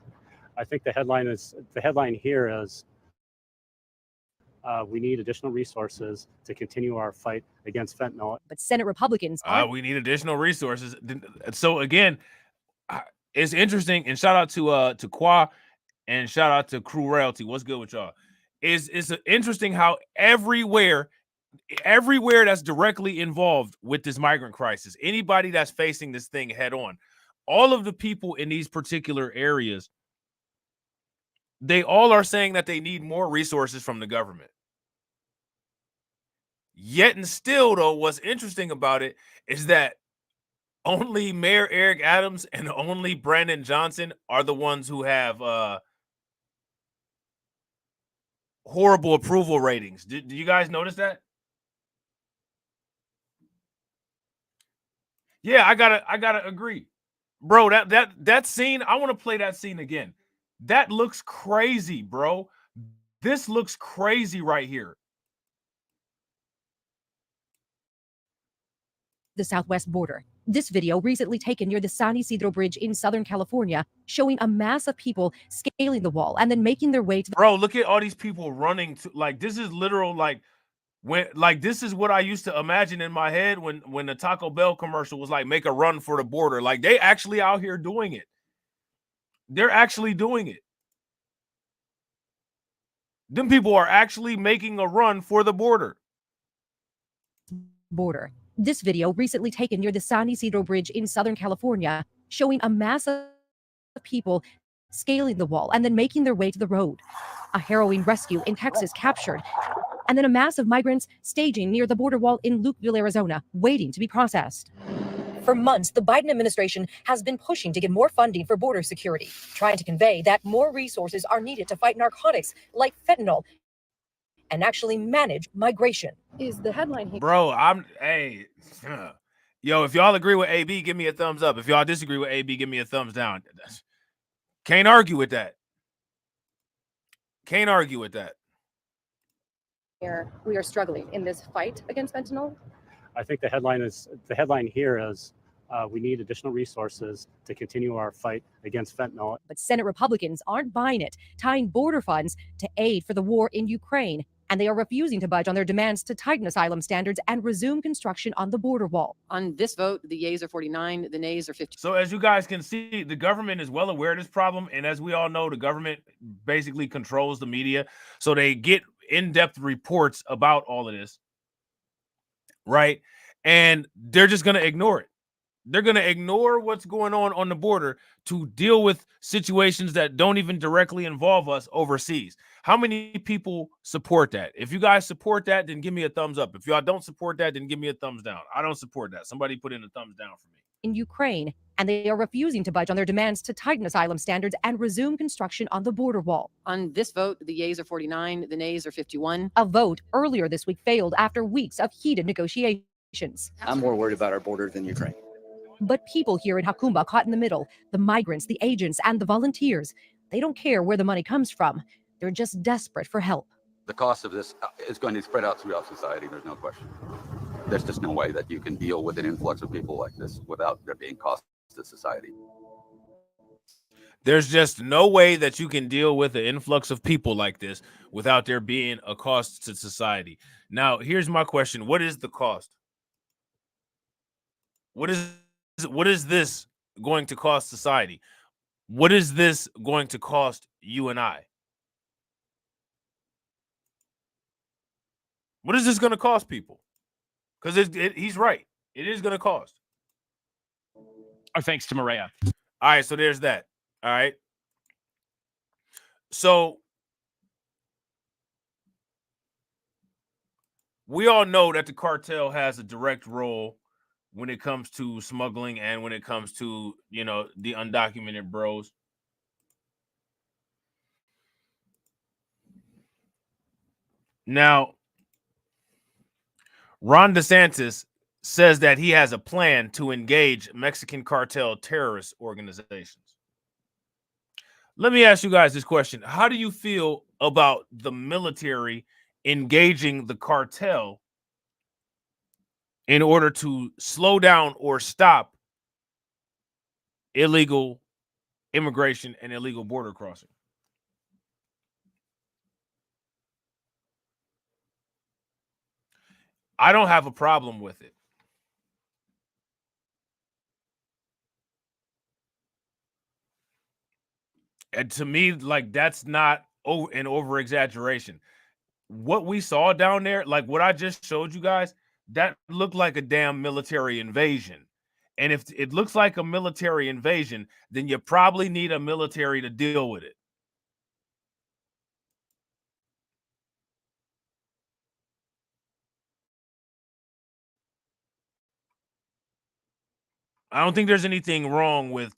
Speaker 23: I think the headline here is we need additional resources to continue our fight against fentanyl.
Speaker 16: But Senate Republicans
Speaker 1: we need additional resources. So again, it's interesting, and shout out to Qua and shout out to Crew Royalty. What's good with y'all? It's interesting how everywhere that's directly involved with this migrant crisis, anybody that's facing this thing head on, all of the people in these particular areas, they all are saying that they need more resources from the government. Yet and still, though, what's interesting about it is that only Mayor Eric Adams and only Brandon Johnson are the ones who have horrible approval ratings. Did you guys notice that? Yeah, I gotta agree, bro. That scene, I want to play that scene again. That looks crazy, bro. This looks crazy right here.
Speaker 16: The southwest border. This video recently taken near the San Isidro Bridge in Southern California, showing a mass of people scaling the wall and then making their way to the—
Speaker 1: Bro, look at all these people running to, like, this is literal, like, when, like, this is what I used to imagine in my head when the Taco Bell commercial was like, make a run for the border. Like, they actually out here doing it. They're actually doing it. Them people are actually making a run for the border.
Speaker 16: This video recently taken near the San Isidro Bridge in Southern California, showing a mass of people scaling the wall and then making their way to the road. A harrowing rescue in Texas captured, and then a mass of migrants staging near the border wall in Lukeville, Arizona, waiting to be processed.
Speaker 2: For months, the Biden administration has been pushing to get more funding for border security, trying to convey that more resources are needed to fight narcotics like fentanyl and actually manage migration.
Speaker 19: Is the headline here?
Speaker 1: Bro, hey, yo, if y'all agree with AB, give me a thumbs up. If y'all disagree with AB, give me a thumbs down. Can't argue with that. Can't argue with that.
Speaker 22: Here, we are struggling in this fight against fentanyl.
Speaker 23: I think the headline here is we need additional resources to continue our fight against fentanyl.
Speaker 16: But Senate Republicans aren't buying it, tying border funds to aid for the war in Ukraine. And they are refusing to budge on their demands to tighten asylum standards and resume construction on the border wall.
Speaker 4: On this vote, the yeas are 49, the nays are 50.
Speaker 1: So as you guys can see, the government is well aware of this problem. And as we all know, the government basically controls the media. So they get in-depth reports about all of this, right? And they're just going to ignore it. They're going to ignore what's going on the border to deal with situations that don't even directly involve us overseas. How many people support that? If you guys support that, then give me a thumbs up. If y'all don't support that, then give me a thumbs down. I don't support that. Somebody put in a thumbs down for me.
Speaker 16: In Ukraine, and they are refusing to budge on their demands to tighten asylum standards and resume construction on the border wall.
Speaker 4: On this vote, the yeas are 49, the nays are 51.
Speaker 16: A vote earlier this week failed after weeks of heated negotiations.
Speaker 6: I'm more worried about our border than Ukraine.
Speaker 16: But people here in Hakumba caught in the middle, the migrants, the agents, and the volunteers, they don't care where the money comes from. They're just desperate for help.
Speaker 15: The cost of this is going to spread out throughout society. There's no question. There's just no way that you can deal with an influx of people like this without there being cost to society.
Speaker 1: There's just no way that you can deal with an influx of people like this without there being a cost to society. Now, here's my question. What is the cost? What is this going to cost society? What is this going to cost you and I? What is this going to cost people? Because he's right. It is going to cost.
Speaker 14: Our thanks to Maria.
Speaker 1: All right, so there's that. All right. So we all know that the cartel has a direct role when it comes to smuggling and when it comes to, you know, the undocumented bros. Now, Ron DeSantis says that he has a plan to engage Mexican cartel terrorist organizations. Let me ask you guys this question. How do you feel about the military engaging the cartel in order to slow down or stop illegal immigration and illegal border crossing? I don't have a problem with it. And to me, like, that's not an over-exaggeration. What we saw down there, like what I just showed you guys, that looked like a damn military invasion. And if it looks like a military invasion, then you probably need a military to deal with it. I don't think there's anything wrong with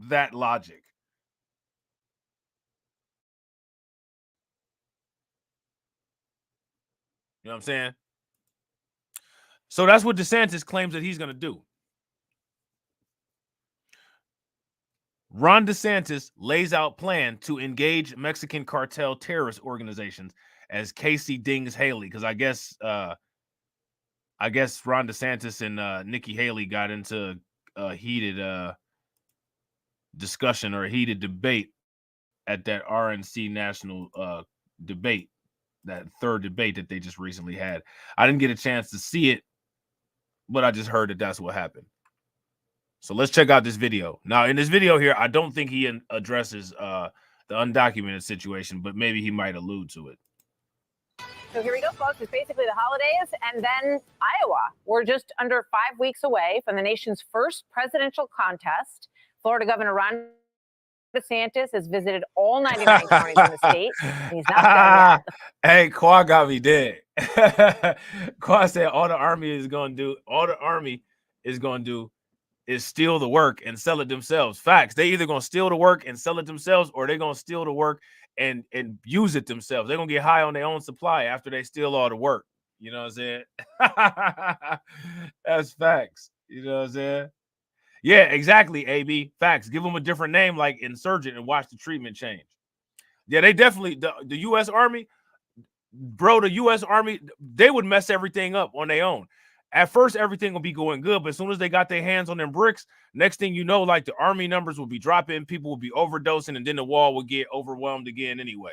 Speaker 1: that logic. You know what I'm saying? So that's what DeSantis claims that he's going to do. Ron DeSantis lays out plan to engage Mexican cartel terrorist organizations as Casey dings Haley, because I guess Ron DeSantis and Nikki Haley got into a heated discussion or a heated debate at that RNC national debate, that third debate that they just recently had. I didn't get a chance to see it, but I just heard that that's what happened. So let's check out this video. Now, in this video here, I don't think he addresses the undocumented situation, but maybe he might allude to it.
Speaker 3: So here we go, folks. It's basically the holidays and then Iowa. We're just under 5 weeks away from the nation's first presidential contest. Florida Governor Ron DeSantis has visited all 99 counties in the state. And he's not done yet.
Speaker 1: Hey, Qua got me dead. Qua said all the army is going to do is steal the work and sell it themselves. Facts. They either going to steal the work and sell it themselves, or they're going to steal the work and use it themselves. They're going to get high on their own supply after they steal all the work. You know what I'm saying? That's facts. You know what I'm saying? Yeah, exactly, AB. Facts. Give them a different name like insurgent and watch the treatment change. Yeah, they definitely, the U.S. Army, bro, the U.S. Army, they would mess everything up on their own. At first, everything will be going good, but as soon as they got their hands on them bricks, next thing you know, like the army numbers will be dropping, people will be overdosing, and then the wall will get overwhelmed again anyway.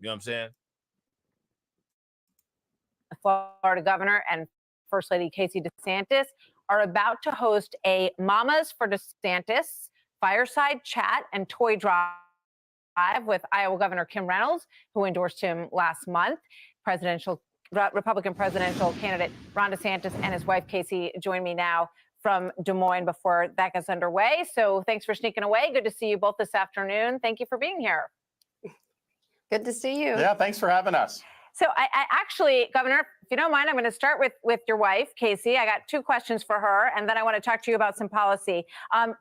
Speaker 1: You know what I'm saying?
Speaker 3: Florida Governor and First Lady Casey DeSantis are about to host a Mamas for DeSantis fireside chat and toy drive with Iowa Governor Kim Reynolds, who endorsed him last month. Republican presidential candidate Ron DeSantis and his wife Casey join me now from Des Moines before that gets underway. So thanks for sneaking away. Good to see you both this afternoon. Thank you for being here.
Speaker 7: Good to see you.
Speaker 11: Yeah, thanks for having us.
Speaker 3: So I actually, Governor, if you don't mind, I'm going to start with your wife, Casey. I got two questions for her, and then I want to talk to you about some policy.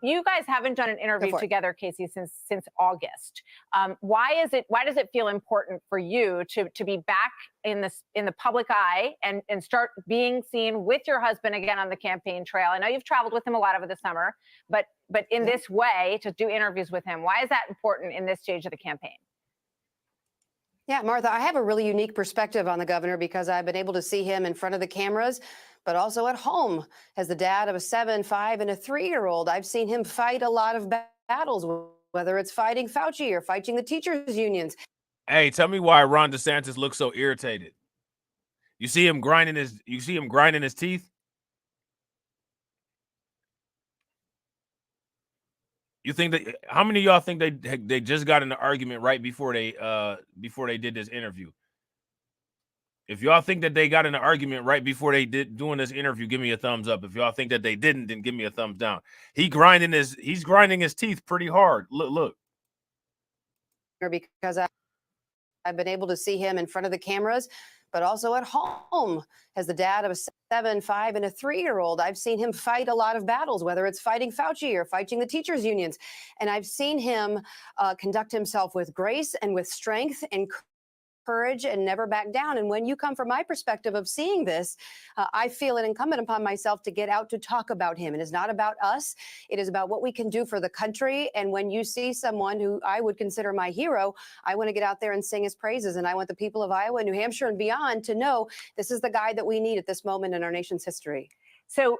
Speaker 3: You guys haven't done an interview together, Casey, since August. Why does it feel important for you to be back in the public eye and start being seen with your husband again on the campaign trail? I know you've traveled with him a lot over the summer, but in this way to do interviews with him, why is that important in this stage of the campaign?
Speaker 7: Yeah, Martha, I have a really unique perspective on the governor because I've been able to see him in front of the cameras, but also at home as the dad of a 7, 5, and a 3-year-old. I've seen him fight a lot of battles, whether it's fighting Fauci or fighting the teachers' unions.
Speaker 1: Hey, tell me why Ron DeSantis looks so irritated. You see him grinding his teeth? You think that how many of y'all think they just got in an argument right before they did this interview? If y'all think that they got in an argument right before they did doing this interview, give me a thumbs up. If y'all think that they didn't, then give me a thumbs down. He's grinding his teeth pretty hard. Look.
Speaker 7: Because I've been able to see him in front of the cameras, but also at home as the dad of a 7, 5, and a 3-year-old. I've seen him fight a lot of battles, whether it's fighting Fauci or fighting the teachers' unions. And I've seen him conduct himself with grace and with strength and courage and never back down. And when you come from my perspective of seeing this, I feel it incumbent upon myself to get out to talk about him. It is not about us. It is about what we can do for the country. And when you see someone who I would consider my hero, I want to get out there and sing his praises. And I want the people of Iowa, New Hampshire, and beyond to know this is the guy that we need at this moment in our nation's history.
Speaker 3: So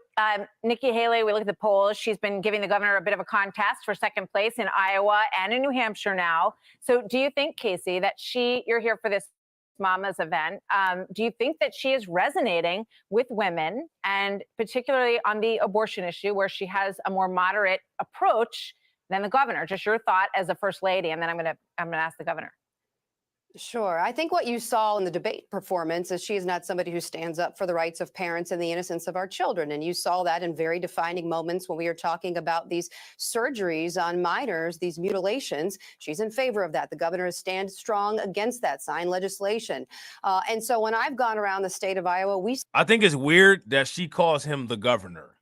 Speaker 3: Nikki Haley, we look at the polls. She's been giving the governor a bit of a contest for second place in Iowa and in New Hampshire now. So do you think, Casey, that you're here for this Mama's event. Do you think that she is resonating with women, and particularly on the abortion issue where she has a more moderate approach than the governor? Just your thought as a first lady, and then I'm going to ask the governor.
Speaker 7: Sure. I think what you saw in the debate performance is she is not somebody who stands up for the rights of parents and the innocence of our children. And you saw that in very defining moments when we are talking about these surgeries on minors, these mutilations. She's in favor of that. The governor has stand strong against that, signed legislation. And so when I've gone around the state of Iowa,
Speaker 1: I think it's weird that she calls him the governor.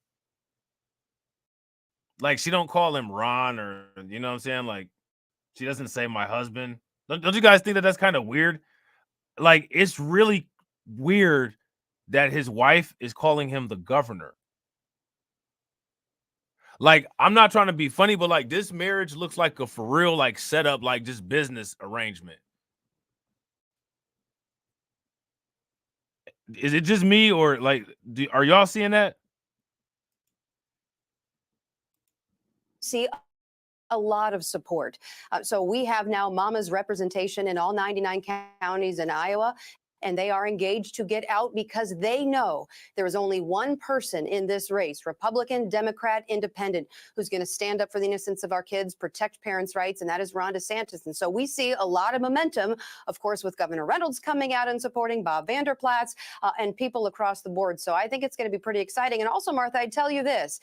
Speaker 1: Like, she don't call him Ron, or, you know what I'm saying? Like, she doesn't say my husband. Don't you guys think that that's kind of weird? Like, it's really weird that his wife is calling him the governor. Like, I'm not trying to be funny, but like this marriage looks like a for real, like setup, like just business arrangement. Is it just me, or like, are y'all seeing that?
Speaker 7: See a lot of support. So we have now Mama's representation in all 99 counties in Iowa. And they are engaged to get out because they know there is only one person in this race, Republican, Democrat, Independent, who's going to stand up for the innocence of our kids, protect parents' rights, and that is Ron DeSantis. And so we see a lot of momentum, of course, with Governor Reynolds coming out and supporting Bob Vander Plaats and people across the board. So I think it's going to be pretty exciting. And also, Martha, I'd tell you this.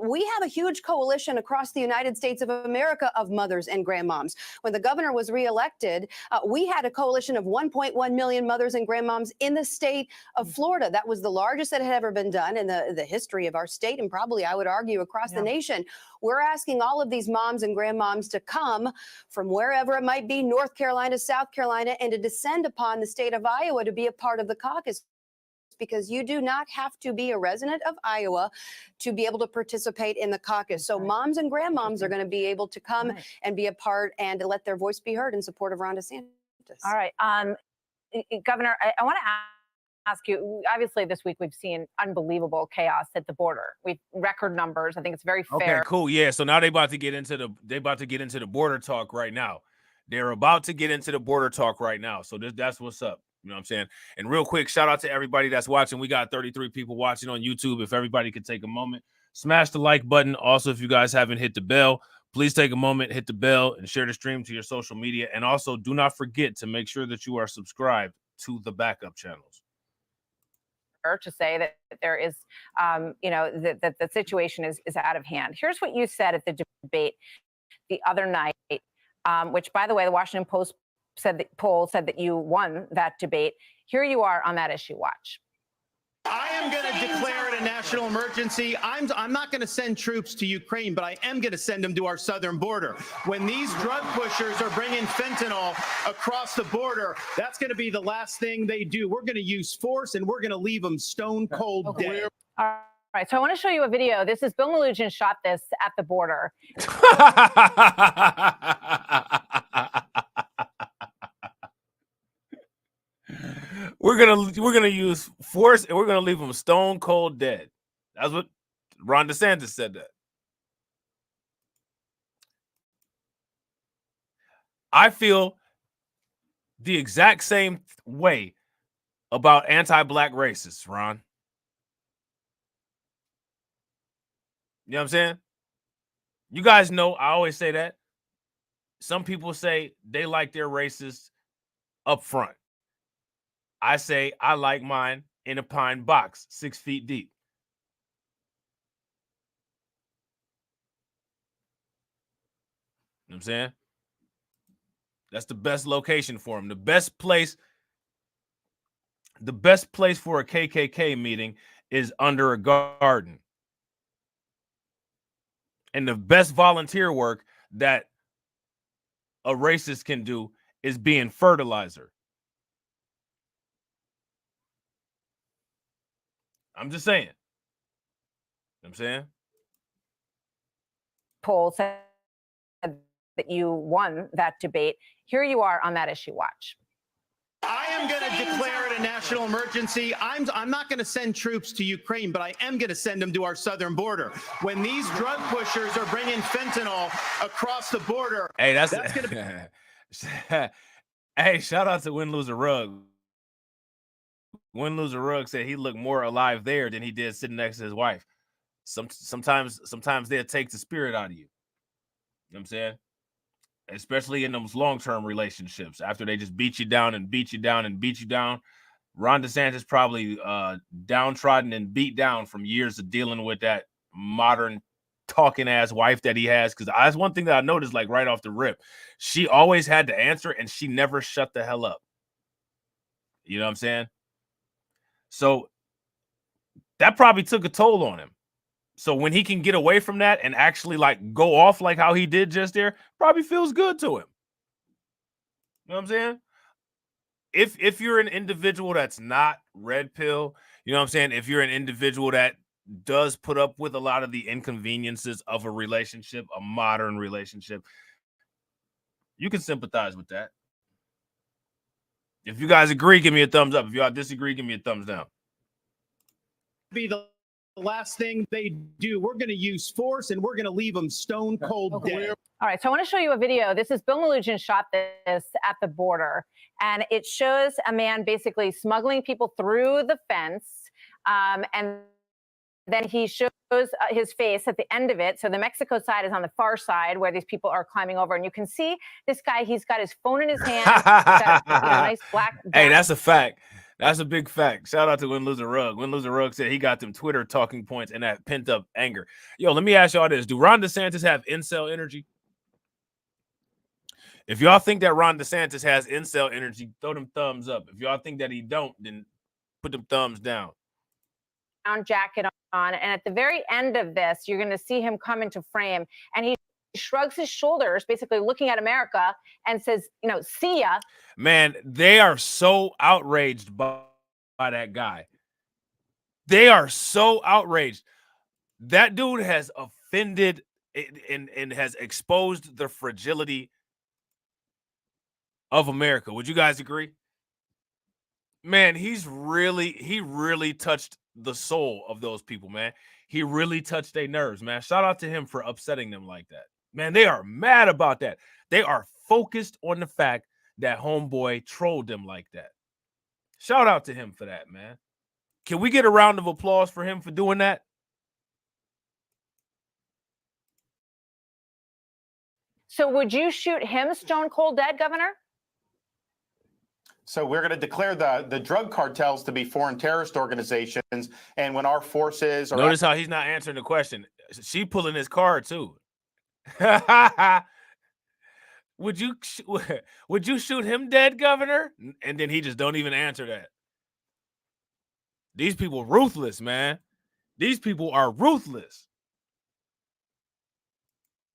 Speaker 7: We have a huge coalition across the United States of America of mothers and grandmoms. When the governor was reelected, we had a coalition of 1.1 million mothers and grandmoms in the state of Florida. That was the largest that had ever been done in the history of our state, and probably, I would argue, across the nation. We're asking all of these moms and grandmoms to come from wherever it might be, North Carolina, South Carolina, and to descend upon the state of Iowa to be a part of the caucus, because you do not have to be a resident of Iowa to be able to participate in the caucus. So moms and grandmoms are going to be able to come and be a part and to let their voice be heard in support of Ron DeSantis.
Speaker 3: All right. Governor, I want to ask you, obviously this week we've seen unbelievable chaos at the border. We've record numbers. I think it's very fair.
Speaker 1: Okay, cool. Yeah, so now they about to get into the border talk right now. They're about to get into the border talk right now. So that's what's up. You know what I'm saying? And real quick, shout out to everybody that's watching. We got 33 people watching on YouTube. If everybody could take a moment, smash the like button. Also, if you guys haven't hit the bell, please take a moment, hit the bell, and share the stream to your social media. And also, do not forget to make sure that you are subscribed to the backup channels.
Speaker 3: To say that there is, that the situation is out of hand. Here's what you said at the debate the other night, which, by the way, the Washington Post poll said that you won that debate. Here you are on that issue. Watch.
Speaker 8: I am going to declare it a national emergency. I'm not going to send troops to Ukraine, but I am going to send them to our southern border. When these drug pushers are bringing fentanyl across the border, that's going to be the last thing they do. We're going to use force, and we're going to leave them stone cold dead.
Speaker 3: All right, so I want to show you a video. This is Bill Melugin shot this at the border.
Speaker 1: We're gonna use force, and we're gonna leave them stone cold dead. That's what Ron DeSantis said. That I feel the exact same way about anti-black racists, Ron. You know what I'm saying? You guys know I always say that. Some people say they like their racists up front. I say I like mine in a pine box, 6 feet deep. You know what I'm saying? That's the best location for him. The best place for a KKK meeting is under a garden. And the best volunteer work that a racist can do is being fertilizer. I'm just saying. You know what I'm saying?
Speaker 3: Poll said that you won that debate. Here you are on that issue. Watch.
Speaker 8: I am going to declare it a national emergency. I'm not going to send troops to Ukraine, but I am going to send them to our southern border. When these drug pushers are bringing fentanyl across the border,
Speaker 1: hey, that's
Speaker 8: going to
Speaker 1: be. Hey, shout out to Win Lose a Rug. Win Lose a Rug said he looked more alive there than he did sitting next to his wife. Sometimes they'll take the spirit out of you. You know what I'm saying? Especially in those long-term relationships, after they just beat you down and beat you down and beat you down. Ron DeSantis probably downtrodden and beat down from years of dealing with that modern talking ass wife that he has. Because that's one thing that I noticed, like right off the rip. She always had to answer, and she never shut the hell up. You know what I'm saying? So that probably took a toll on him. So when he can get away from that and actually like go off like how he did just there, probably feels good to him. You know what I'm saying? If you're an individual that's not red pill. You know what I'm saying? If you're an individual that does put up with a lot of the inconveniences of a relationship, a modern relationship, you can sympathize with that. If you guys agree, give me a thumbs up. If y'all disagree, give me a thumbs down.
Speaker 8: Be the last thing they do. We're going to use force, and we're going to leave them stone cold dead.
Speaker 3: All right, so I want to show you a video. This is Bill Melugin shot this at the border, and it shows a man basically smuggling people through the fence, and then he shows his face at the end of it. So the Mexico side is on the far side where these people are climbing over, and you can see this guy. He's got his phone in his hand. He's got a nice black.
Speaker 1: Hey, that's a fact. That's a big fact. Shout out to Win Loser Rug. Win Loser Rug said he got them Twitter talking points and that pent up anger. Yo, let me ask y'all this: do Ron DeSantis have incel energy? If y'all think that Ron DeSantis has incel energy, throw them thumbs up. If y'all think that he don't, then put them thumbs down.
Speaker 3: Down jacket on, and at the very end of this, you're going to see him come into frame, and he shrugs his shoulders, basically looking at America, and says, "You know, see ya."
Speaker 1: Man, they are so outraged by that guy. They are so outraged. That dude has offended and has exposed the fragility of America. Would you guys agree? Man, he really touched the soul of those people, man. He really touched their nerves, man. Shout out to him for upsetting them like that. Man, they are mad about that. They are focused on the fact that homeboy trolled them like that. Shout out to him for that, man. Can we get a round of applause for him for doing that?
Speaker 3: So would you shoot him stone cold dead, Governor?
Speaker 10: So we're going to declare the drug cartels to be foreign terrorist organizations. And when our forces are...
Speaker 1: Notice how he's not answering the question. She pulling his card, too. Would you shoot him dead, Governor? And then he just don't even answer that. These people ruthless, man. These people are ruthless.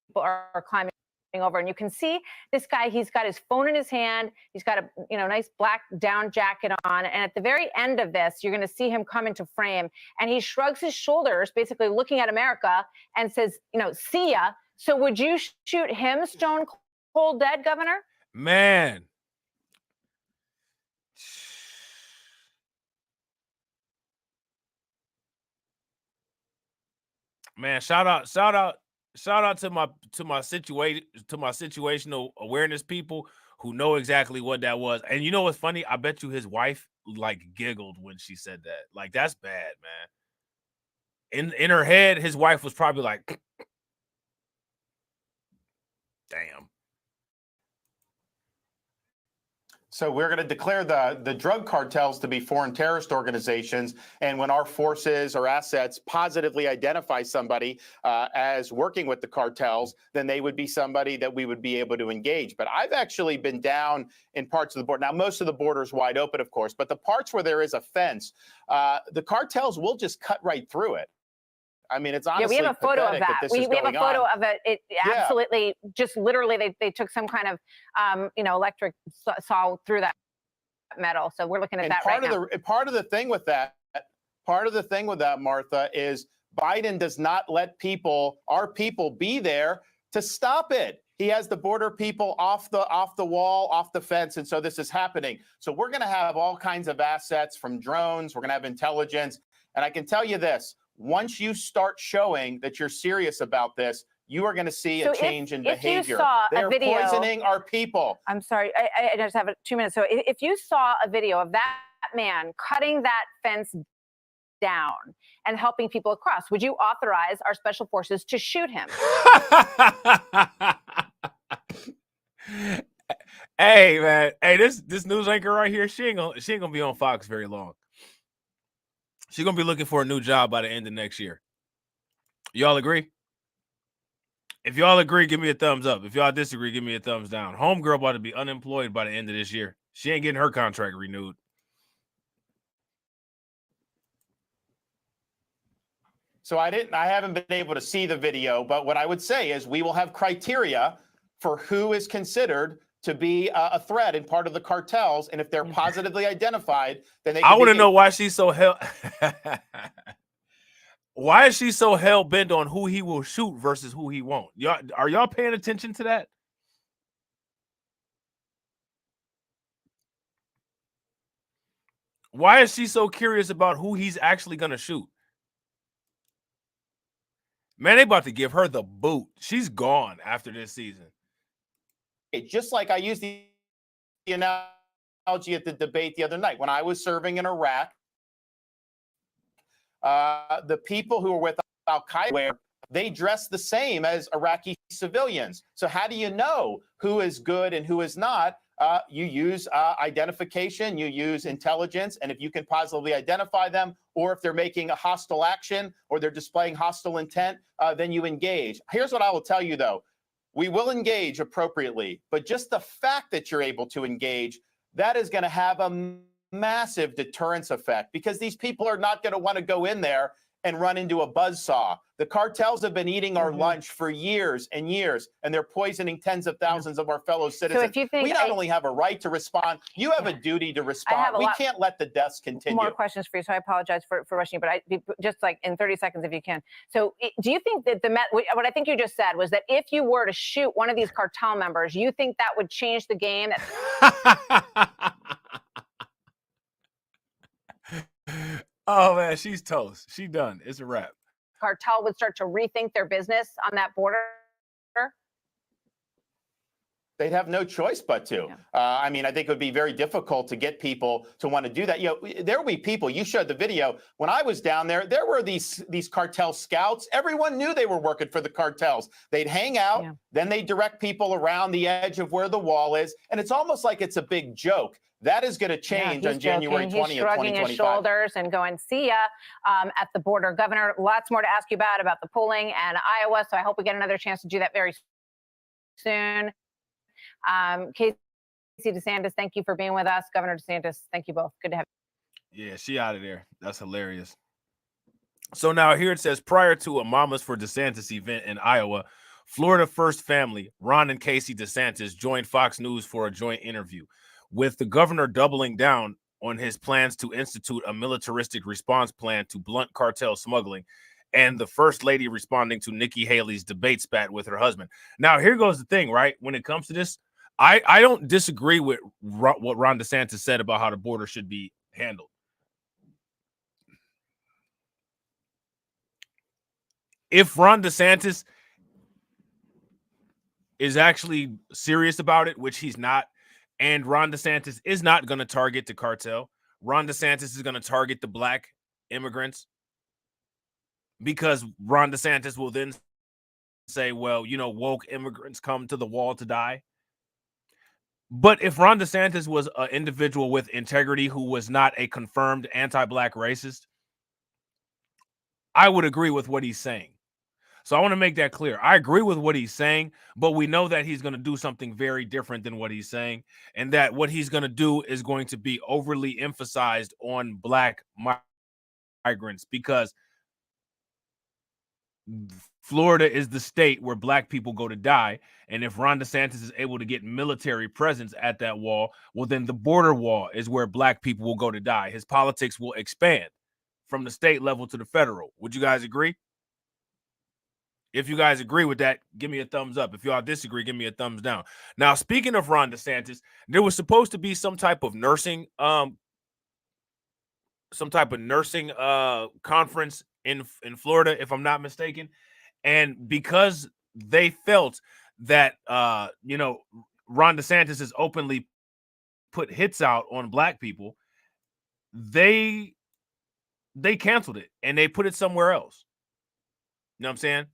Speaker 3: People are climbing over, and you can see this guy. He's got his phone in his hand. He's got a nice black down jacket on, and at the very end of this, you're going to see him come into frame, and he shrugs his shoulders, basically looking at America, and says, "You know, see ya." So would you shoot him stone cold dead, Governor?
Speaker 1: Man. Man, shout out to my situational awareness people who know exactly what that was. And you know what's funny? I bet you his wife like giggled when she said that. Like, that's bad, man. In her head, his wife was probably like, damn.
Speaker 10: So we're going to declare the drug cartels to be foreign terrorist organizations. And when our forces or assets positively identify somebody as working with the cartels, then they would be somebody that we would be able to engage. But I've actually been down in parts of the border. Now, most of the border is wide open, of course, but the parts where there is a fence, the cartels will just cut right through it. I mean, it's honestly
Speaker 3: we have a photo of
Speaker 10: pathetic
Speaker 3: that.
Speaker 10: this
Speaker 3: We
Speaker 10: is
Speaker 3: have a
Speaker 10: going
Speaker 3: photo
Speaker 10: on.
Speaker 3: of it. It absolutely just literally they took some kind of electric saw through that metal. So we're looking at
Speaker 10: And
Speaker 3: that right now.
Speaker 10: part of the thing with that, Martha, is Biden does not let our people be there to stop it. He has the border people off the wall, off the fence, and so this is happening. So we're going to have all kinds of assets from drones. We're going to have intelligence, and I can tell you this. Once you start showing that you're serious about this, you are going to see a change in behavior.
Speaker 3: If you saw
Speaker 10: They're
Speaker 3: video,
Speaker 10: poisoning our people.
Speaker 3: I'm sorry, I just have 2 minutes. So if you saw a video of that man cutting that fence down and helping people across, would you authorize our special forces to shoot him?
Speaker 1: Hey, man. Hey, this news anchor right here, she ain't gonna be on Fox very long. She's going to be looking for a new job by the end of next year. Y'all agree? If y'all agree, give me a thumbs up. If y'all disagree, give me a thumbs down. Homegirl about to be unemployed by the end of this year. She ain't getting her contract renewed.
Speaker 10: So I haven't been able to see the video, but what I would say is we will have criteria for who is considered to be a threat and part of the cartels. And if they're positively identified, then they
Speaker 1: I
Speaker 10: can
Speaker 1: want to
Speaker 10: be
Speaker 1: know why she's so why is she so hell bent on who he will shoot versus who he won't? Y'all, are y'all paying attention to that? Why is she so curious about who he's actually going to shoot? Man, they about to give her the boot. She's gone after this season.
Speaker 10: just like I used the analogy at the debate the other night. When I was serving in Iraq, the people who were with Al-Qaeda, they dress the same as Iraqi civilians. So how do you know who is good and who is not? You use identification, you use intelligence, and if you can positively identify them, or if they're making a hostile action or they're displaying hostile intent, then you engage. Here's what I will tell you, though. We will engage appropriately, but just the fact that you're able to engage, that is going to have a massive deterrence effect, because these people are not going to want to go in there and run into a buzzsaw. The cartels have been eating our lunch for years and years, and they're poisoning tens of thousands of our fellow citizens.
Speaker 3: if you think
Speaker 10: we not only have a right to respond, you have a duty to respond. We can't let the deaths continue.
Speaker 3: More questions for you, so I apologize for rushing, but just like in 30 seconds if you can. So do you think that what I think you just said was that if you were to shoot one of these cartel members, you think that would change the game?
Speaker 1: Oh, man, she's toast. She done. It's a wrap.
Speaker 3: Cartel would start to rethink their business on that border?
Speaker 10: They'd have no choice but to. I mean, I think it would be very difficult to get people to want to do that. You know, there will be people, you showed the video. When I was down there, there were these cartel scouts. Everyone knew they were working for the cartels. They'd hang out, then they'd direct people around the edge of where the wall is. And it's almost like it's a big joke. That is going to change on January 20th, 2025.
Speaker 3: He's shrugging his shoulders and going, see ya, at the border. Governor, lots more to ask you about the polling and Iowa, so I hope we get another chance to do that very soon. Casey DeSantis, thank you for being with us. Governor DeSantis, thank you both. Good to have you.
Speaker 1: Yeah, she out of there. That's hilarious. So now here it says, prior to a Mamas for DeSantis event in Iowa, Florida First Family, Ron and Casey DeSantis, joined Fox News for a joint interview, with the governor doubling down on his plans to institute a militaristic response plan to blunt cartel smuggling, and the first lady responding to Nikki Haley's debate spat with her husband. Now, here goes the thing, right? When it comes to this, I don't disagree with what Ron DeSantis said about how the border should be handled. If Ron DeSantis is actually serious about it, which he's not, and Ron DeSantis is not going to target the cartel, Ron DeSantis is going to target the black immigrants, because Ron DeSantis will then say, well, you know, woke immigrants come to the wall to die. But if Ron DeSantis was an individual with integrity who was not a confirmed anti-black racist, I would agree with what he's saying. So I want to make that clear. I agree with what he's saying, but we know that he's going to do something very different than what he's saying, and that what he's going to do is going to be overly emphasized on black migrants, because Florida is the state where black people go to die. And if Ron DeSantis is able to get military presence at that wall, well, then the border wall is where black people will go to die. His politics will expand from the state level to the federal. Would you guys agree? If you guys agree with that, give me a thumbs up. If y'all disagree, give me a thumbs down. Now, speaking of Ron DeSantis, there was supposed to be some type of nursing conference in Florida, if I'm not mistaken. And because they felt that, you know, Ron DeSantis has openly put hits out on black people, they canceled it and they put it somewhere else. You know what I'm saying?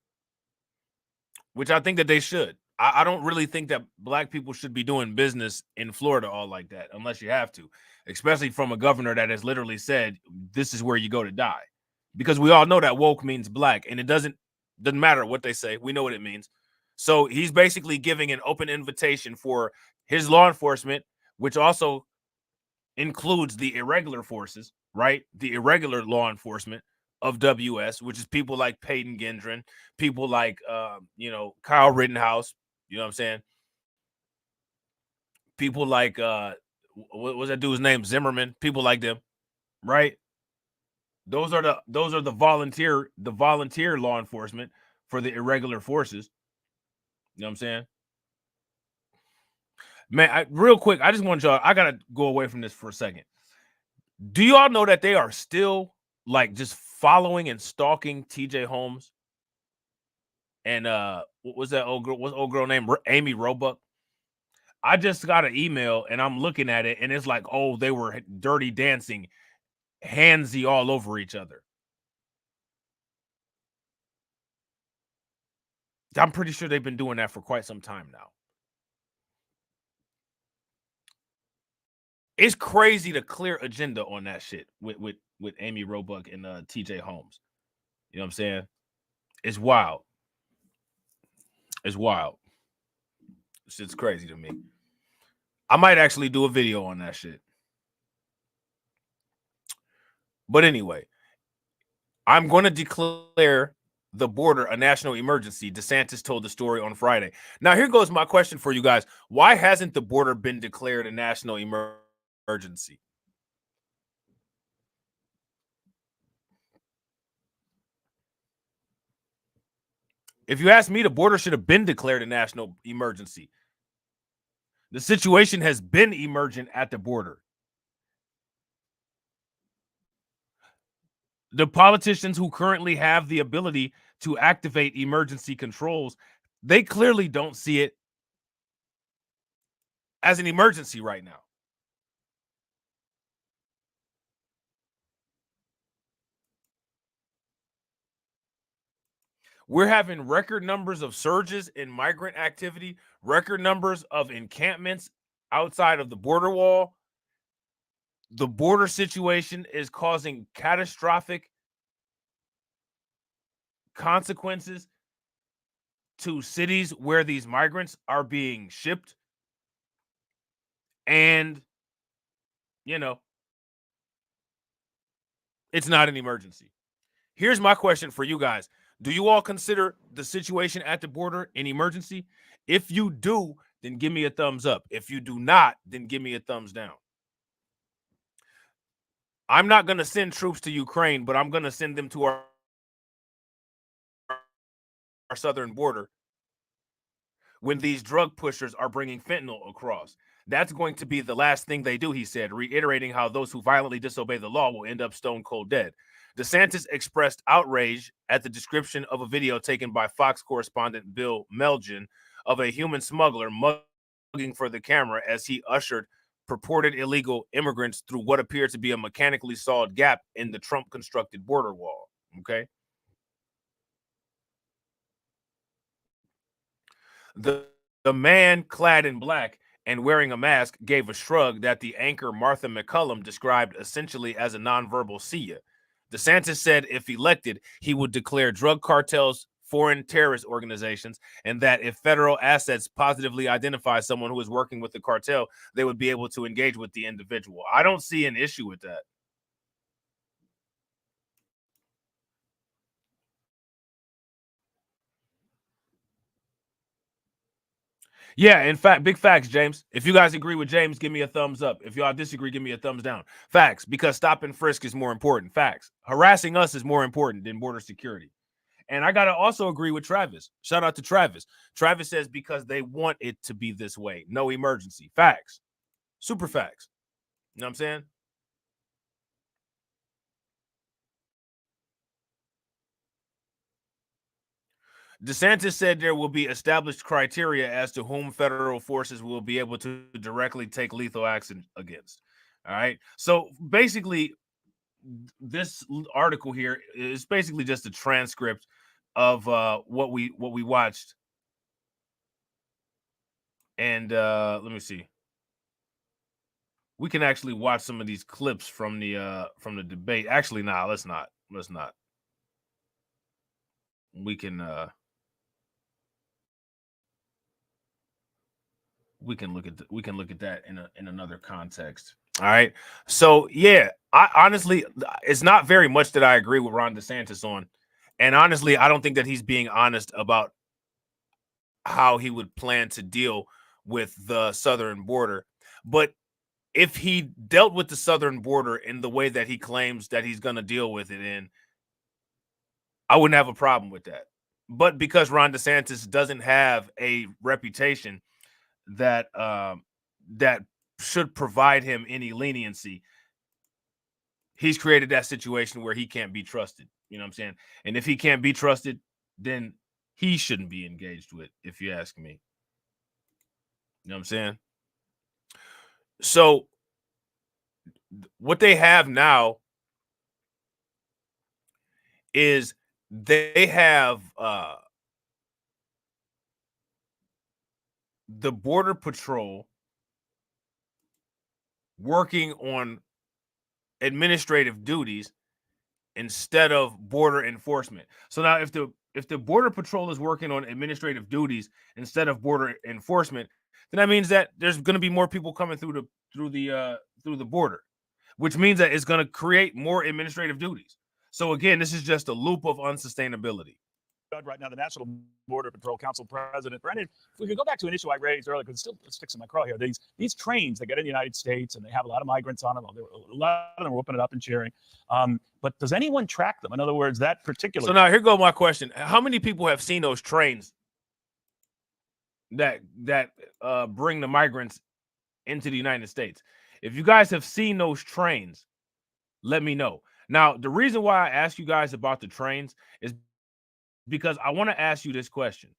Speaker 1: Which I think that they should. I don't really think that black people should be doing business in Florida all like that, unless you have to, especially from a governor that has literally said, this is where you go to die. Because we all know that woke means black, and it doesn't matter what they say. We know what it means. So he's basically giving an open invitation for his law enforcement, which also includes the irregular forces, right? The irregular law enforcement of WS, which is people like Peyton Gendron, people like, you know, Kyle Rittenhouse, you know what I'm saying? people like what was that dude's name? Zimmerman. People like them, right? Those are the volunteer law enforcement for the irregular forces. You know what I'm saying? Man, real quick, I just want y'all, I gotta go away from this for a second. Do y'all know that they are still like just following and stalking TJ Holmes? And what was that old girl? What's old girl named Amy Roebuck? I just got an email and I'm looking at it and it's like, oh, they were dirty dancing, handsy all over each other. I'm pretty sure they've been doing that for quite some time now. It's crazy the clear agenda on that shit with Amy Roebuck and TJ Holmes. You know what I'm saying? It's wild. It's wild. Shit's crazy to me. I might actually do a video on that shit. But anyway, I'm going to declare the border a national emergency. DeSantis told the story on Friday. Now, here goes my question for you guys. Why hasn't the border been declared a national emergency? If you ask me, the border should have been declared a national emergency. The situation has been emergent at the border. The politicians who currently have the ability to activate emergency controls, they clearly don't see it as an emergency right now. We're having record numbers of surges in migrant activity, record numbers of encampments outside of the border wall. The border situation is causing catastrophic consequences to cities where these migrants are being shipped. And, you know, it's not an emergency. Here's my question for you guys. Do you all consider the situation at the border an emergency? If you do, then give me a thumbs up. If you do not, then give me a thumbs down. I'm not going to send troops to Ukraine, but I'm going to send them to our southern border when these drug pushers are bringing fentanyl across. That's going to be the last thing they do, he said, reiterating how those who violently disobey the law will end up stone cold dead. DeSantis expressed outrage at the description of a video taken by Fox correspondent Bill Melgen of a human smuggler mugging for the camera as he ushered purported illegal immigrants through what appeared to be a mechanically sawed gap in the Trump-constructed border wall. Okay. The man clad in black and wearing a mask gave a shrug that the anchor Martha McCullum described essentially as a nonverbal see ya. DeSantis said if elected, he would declare drug cartels foreign terrorist organizations, and that if federal assets positively identify someone who is working with the cartel, they would be able to engage with the individual. I don't see an issue with that. Yeah, in fact, big facts, James. If you guys agree with James, give me a thumbs up. If y'all disagree, give me a thumbs down. Facts, because stop and frisk is more important. Facts. Harassing us is more important than border security. And I got to also agree with Travis. Shout out to Travis. Travis says because they want it to be this way. No emergency. Facts. Super facts. You know what I'm saying? DeSantis said there will be established criteria as to whom federal forces will be able to directly take lethal action against. All right. So basically, this article here is basically just a transcript of what we watched. And let me see. We can actually watch some of these clips from the debate. Actually, nah, let's not. We can look at that in another context. All right. So yeah, I honestly, it's not very much that I agree with Ron DeSantis on. And honestly, I don't think that he's being honest about how he would plan to deal with the southern border. But if he dealt with the southern border in the way that he claims that he's going to deal with it in, I wouldn't have a problem with that. But because Ron DeSantis doesn't have a reputation that that should provide him any leniency, he's created that situation where he can't be trusted. You know what I'm saying? And if he can't be trusted, then he shouldn't be engaged with, if you ask me. You know what I'm saying? So what they have now is they have the Border Patrol working on administrative duties instead of border enforcement. So now if the Border Patrol is working on administrative duties instead of border enforcement, then that means that there's going to be more people coming through the border, which means that it's going to create more administrative duties. So again, this is just a loop of unsustainability.
Speaker 9: Right now, the National Border Patrol Council President Brennan, if we could go back to an issue I raised earlier, because it still sticks in my craw here. These trains that get in the United States and they have a lot of migrants on them. A lot of them are opening it up and cheering. But does anyone track them? In other words, that particular.
Speaker 1: So now here goes my question: how many people have seen those trains that bring the migrants into the United States? If you guys have seen those trains, let me know. Now, the reason why I ask you guys about the trains is because I want to ask you this question.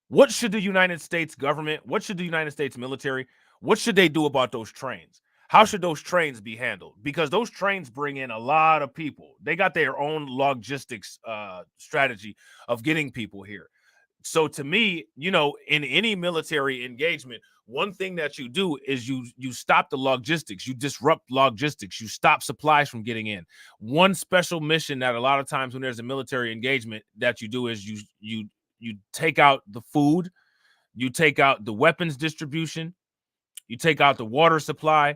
Speaker 1: What should the United States government, what should the United States military, what should they do about those trains? How should those trains be handled? Because those trains bring in a lot of people. They got their own logistics strategy of getting people here. So to me, you know, in any military engagement, one thing that you do is you stop the logistics, you disrupt logistics, you stop supplies from getting in. One special mission that a lot of times when there's a military engagement that you do is you take out the food, you take out the weapons distribution, you take out the water supply,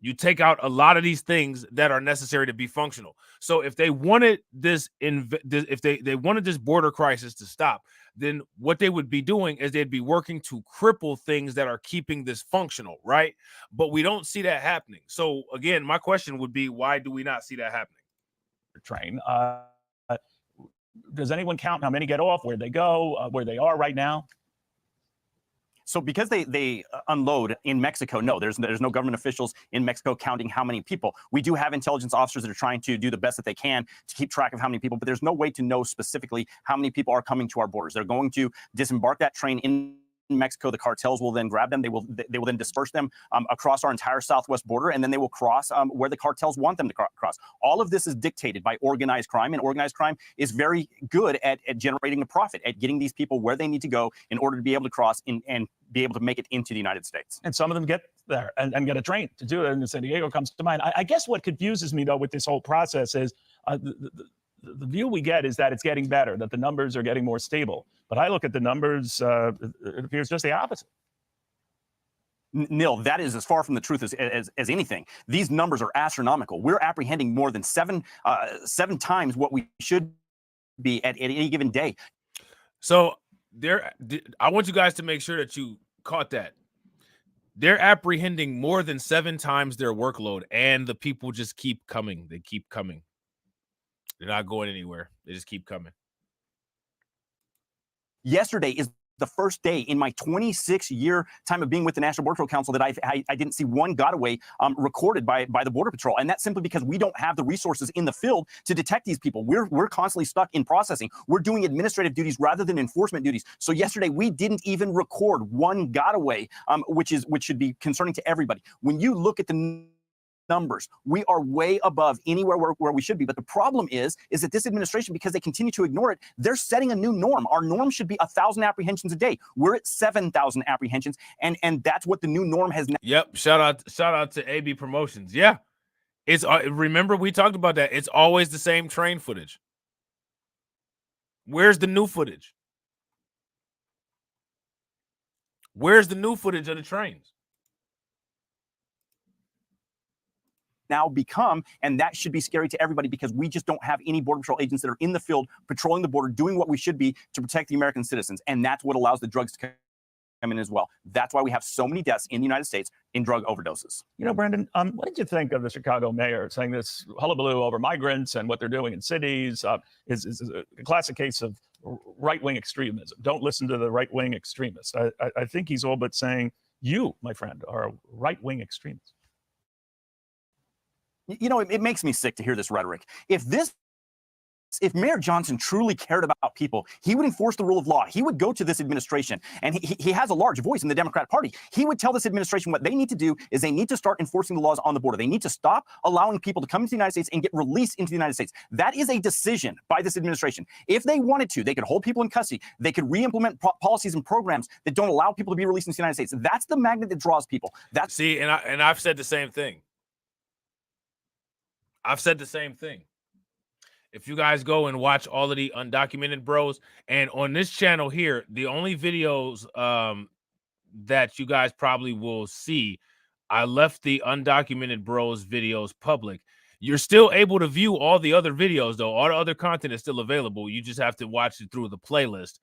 Speaker 1: you take out a lot of these things that are necessary to be functional. So if they wanted if they wanted this border crisis to stop, then what they would be doing is they'd be working to cripple things that are keeping this functional, right? But we don't see that happening. So again, my question would be, why do we not see that happening?
Speaker 9: Train. Does anyone count how many get off, where they go, where they are right now?
Speaker 11: So because they unload in Mexico, no, there's no government officials in Mexico counting how many people. We do have intelligence officers that are trying to do the best that they can to keep track of how many people, but there's no way to know specifically how many people are coming to our borders. They're going to disembark that train in Mexico. The cartels will then grab them. They will then disperse them across our entire southwest border, and then they will cross where the cartels want them to cross. All of this is dictated by organized crime, and organized crime is very good at generating a profit, at getting these people where they need to go in order to be able to cross and be able to make it into the United States.
Speaker 9: And some of them get there and get a train to do it. And San Diego comes to mind. I guess what confuses me, though, with this whole process is the view we get is that it's getting better, that the numbers are getting more stable. But I look at the numbers, it appears just the opposite.
Speaker 11: Neil, that is as far from the truth as anything. These numbers are astronomical. We're apprehending more than seven times what we should be at any given day.
Speaker 1: So I want you guys to make sure that you caught that. They're apprehending more than 7 times their workload, and the people just keep coming. They keep coming. They're not going anywhere. They just keep coming.
Speaker 11: Yesterday is the first day in my 26-year time of being with the National Border Patrol Council that I didn't see one gotaway recorded by the Border Patrol. And that's simply because we don't have the resources in the field to detect these people. We're constantly stuck in processing. We're doing administrative duties rather than enforcement duties. So yesterday we didn't even record one gotaway, which should be concerning to everybody. When you look at the numbers, we are way above anywhere where we should be. But the problem is that this administration, because they continue to ignore it, they're setting a new norm. Our norm should be 1,000 apprehensions a day. We're at 7,000 apprehensions, and that's what the new norm has now.
Speaker 1: Yep. Shout out to AB Promotions. Yeah. It's remember we talked about that. It's always the same train footage. Where's the new footage? Where's the new footage of the trains?
Speaker 11: Now become, and that should be scary to everybody because we just don't have any Border Patrol agents that are in the field patrolling the border, doing what we should be to protect the American citizens. And that's what allows the drugs to as well. That's why we have so many deaths in the United States in drug overdoses.
Speaker 9: You know, Brandon, what did you think of the Chicago mayor saying this hullabaloo over migrants and what they're doing in cities is a classic case of right-wing extremism? Don't listen to the right-wing extremists. I think he's all but saying you, my friend, are a right-wing extremist.
Speaker 11: You know, it makes me sick to hear this rhetoric. If Mayor Johnson truly cared about people, he would enforce the rule of law. He would go to this administration, and he has a large voice in the Democratic Party. He would tell this administration what they need to do is they need to start enforcing the laws on the border. They need to stop allowing people to come into the United States and get released into the United States. That is a decision by this administration. If they wanted to, they could hold people in custody. They could re-implement policies and programs that don't allow people to be released into the United States. That's the magnet that draws people.
Speaker 1: See, and I've said the same thing. I've said the same thing. If you guys go and watch all of the undocumented bros, and on this channel here, the only videos that you guys probably will see, I left the undocumented bros videos public. You're still able to view all the other videos, though. All the other content is still available. You just have to watch it through the playlist.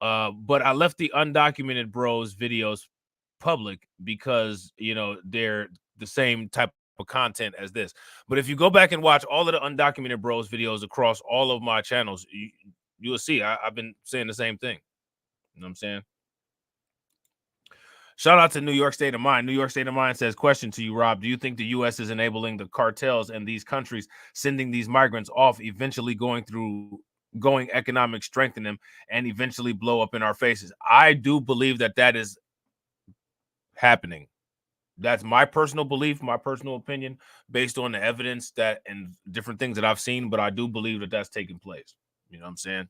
Speaker 1: But I left the undocumented bros videos public because, you know, they're the same type of content as this. But if you go back and watch all of the undocumented bros videos across all of my channels, you'll see I've been saying the same thing. You know what I'm saying? Shout out to New York State of Mind. New York State of Mind says, question to you, Rob. Do you think the U.S. is enabling the cartels and these countries sending these migrants off, eventually going economic strengthen them and eventually blow up in our faces? I do believe that is happening. That's my personal belief, my personal opinion, based on the evidence that and different things that I've seen. But I do believe that that's taking place. You know what I'm saying?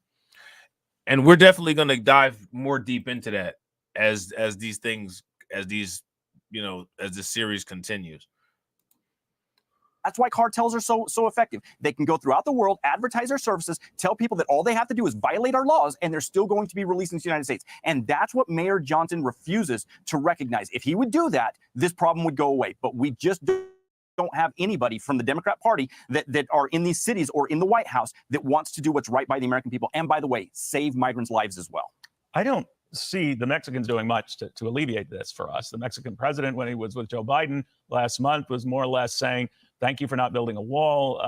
Speaker 1: And we're definitely going to dive more deep into that as this series continues.
Speaker 11: That's why cartels are so effective. They can go throughout the world, advertise their services, tell people that all they have to do is violate our laws, and they're still going to be released into the United States. And that's what Mayor Johnson refuses to recognize. If he would do that, this problem would go away. But we just don't have anybody from the Democrat Party that are in these cities or in the White House that wants to do what's right by the American people. And by the way, save migrants' lives as well.
Speaker 9: I don't see the Mexicans doing much to alleviate this for us. The Mexican president, when he was with Joe Biden last month, was more or less saying, thank you for not building a wall.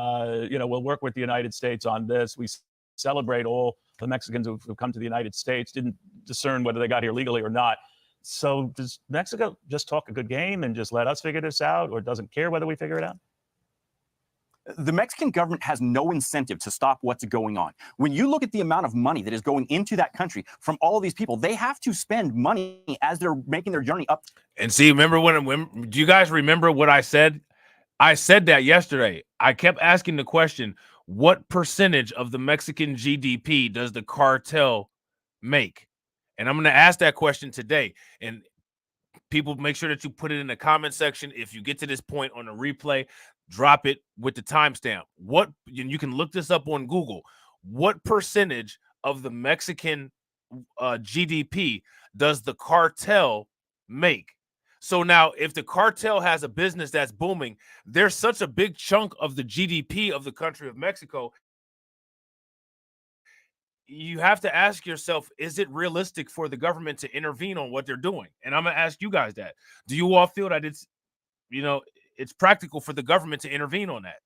Speaker 9: We'll work with the United States on this. We celebrate all the Mexicans who've come to the United States, didn't discern whether they got here legally or not. So does Mexico just talk a good game and just let us figure this out, or doesn't care whether we figure it out?
Speaker 11: The Mexican government has no incentive to stop what's going on. When you look at the amount of money that is going into that country from all of these people, they have to spend money as they're making their journey up.
Speaker 1: And see, remember when do you guys remember what I said? I said that yesterday. I kept asking the question, what percentage of the Mexican GDP does the cartel make? And I'm going to ask that question today. And people, make sure that you put it in the comment section. If you get to this point on the replay, drop it with the timestamp. You can look this up on Google. What percentage of the Mexican GDP does the cartel make? So now, if the cartel has a business that's booming, there's such a big chunk of the GDP of the country of Mexico. You have to ask yourself, is it realistic for the government to intervene on what they're doing? And I'm going to ask you guys that. Do you all feel that it's practical for the government to intervene on that?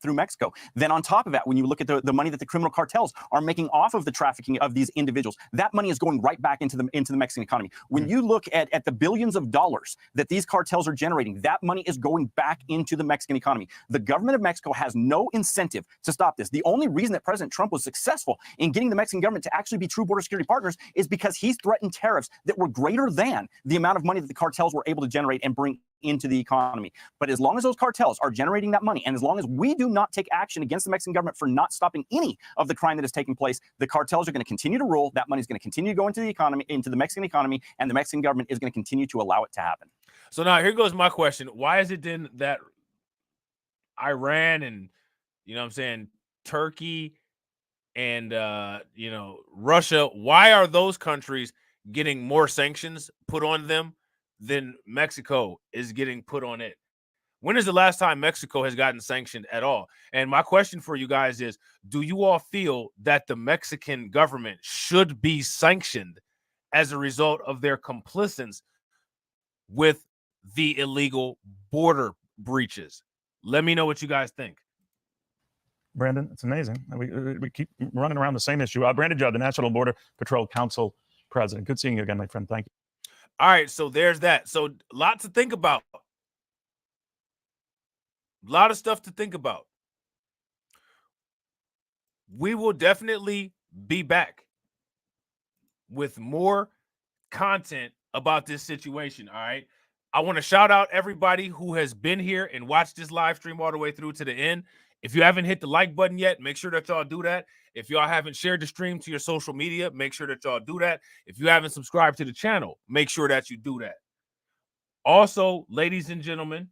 Speaker 11: Through Mexico. Then on top of that, when you look at the money that the criminal cartels are making off of the trafficking of these individuals, that money is going right back into the Mexican economy. When you look at the billions of dollars that these cartels are generating, that money is going back into the Mexican economy. The government of Mexico has no incentive to stop this. The only reason that President Trump was successful in getting the Mexican government to actually be true border security partners is because he's threatened tariffs that were greater than the amount of money that the cartels were able to generate and bring into the economy. But as long as those cartels are generating that money, and as long as we do not take action against the Mexican government for not stopping any of the crime that is taking place, the cartels are going to continue to rule. That money is going to continue to go into the economy, into the Mexican economy, and the Mexican government is going to continue to allow it to happen.
Speaker 1: So now here goes my question. Why is it then that Iran and, Turkey and, Russia, why are those countries getting more sanctions put on them than Mexico is getting put on it? When is the last time Mexico has gotten sanctioned at all? And my question for you guys is, do you all feel that the Mexican government should be sanctioned as a result of their complicence with the illegal border breaches. Let me know what you guys think.
Speaker 9: Brandon, it's amazing. We keep running around the same issue. Brandon Judd, the National Border Patrol Council president. Good seeing you again, my friend. Thank you.
Speaker 1: All right, so there's that. So lots to think about. A lot of stuff to think about. We will definitely be back with more content about this situation, all right? I want to shout out everybody who has been here and watched this live stream all the way through to the end. If you haven't hit the like button yet, make sure that y'all do that. If y'all haven't shared the stream to your social media, make sure that y'all do that. If you haven't subscribed to the channel, make sure that you do that. Also, ladies and gentlemen,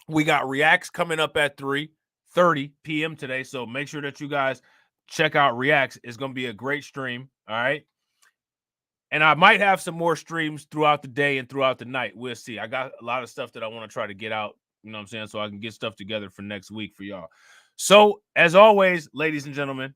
Speaker 1: we got Reacts coming up at 3:30 p.m. today, so make sure that you guys check out Reacts. It's going to be a great stream, all right? And I might have some more streams throughout the day and throughout the night. We'll see. I got a lot of stuff that I want to try to get out, you know what I'm saying, so I can get stuff together for next week for y'all. So, as always, ladies and gentlemen,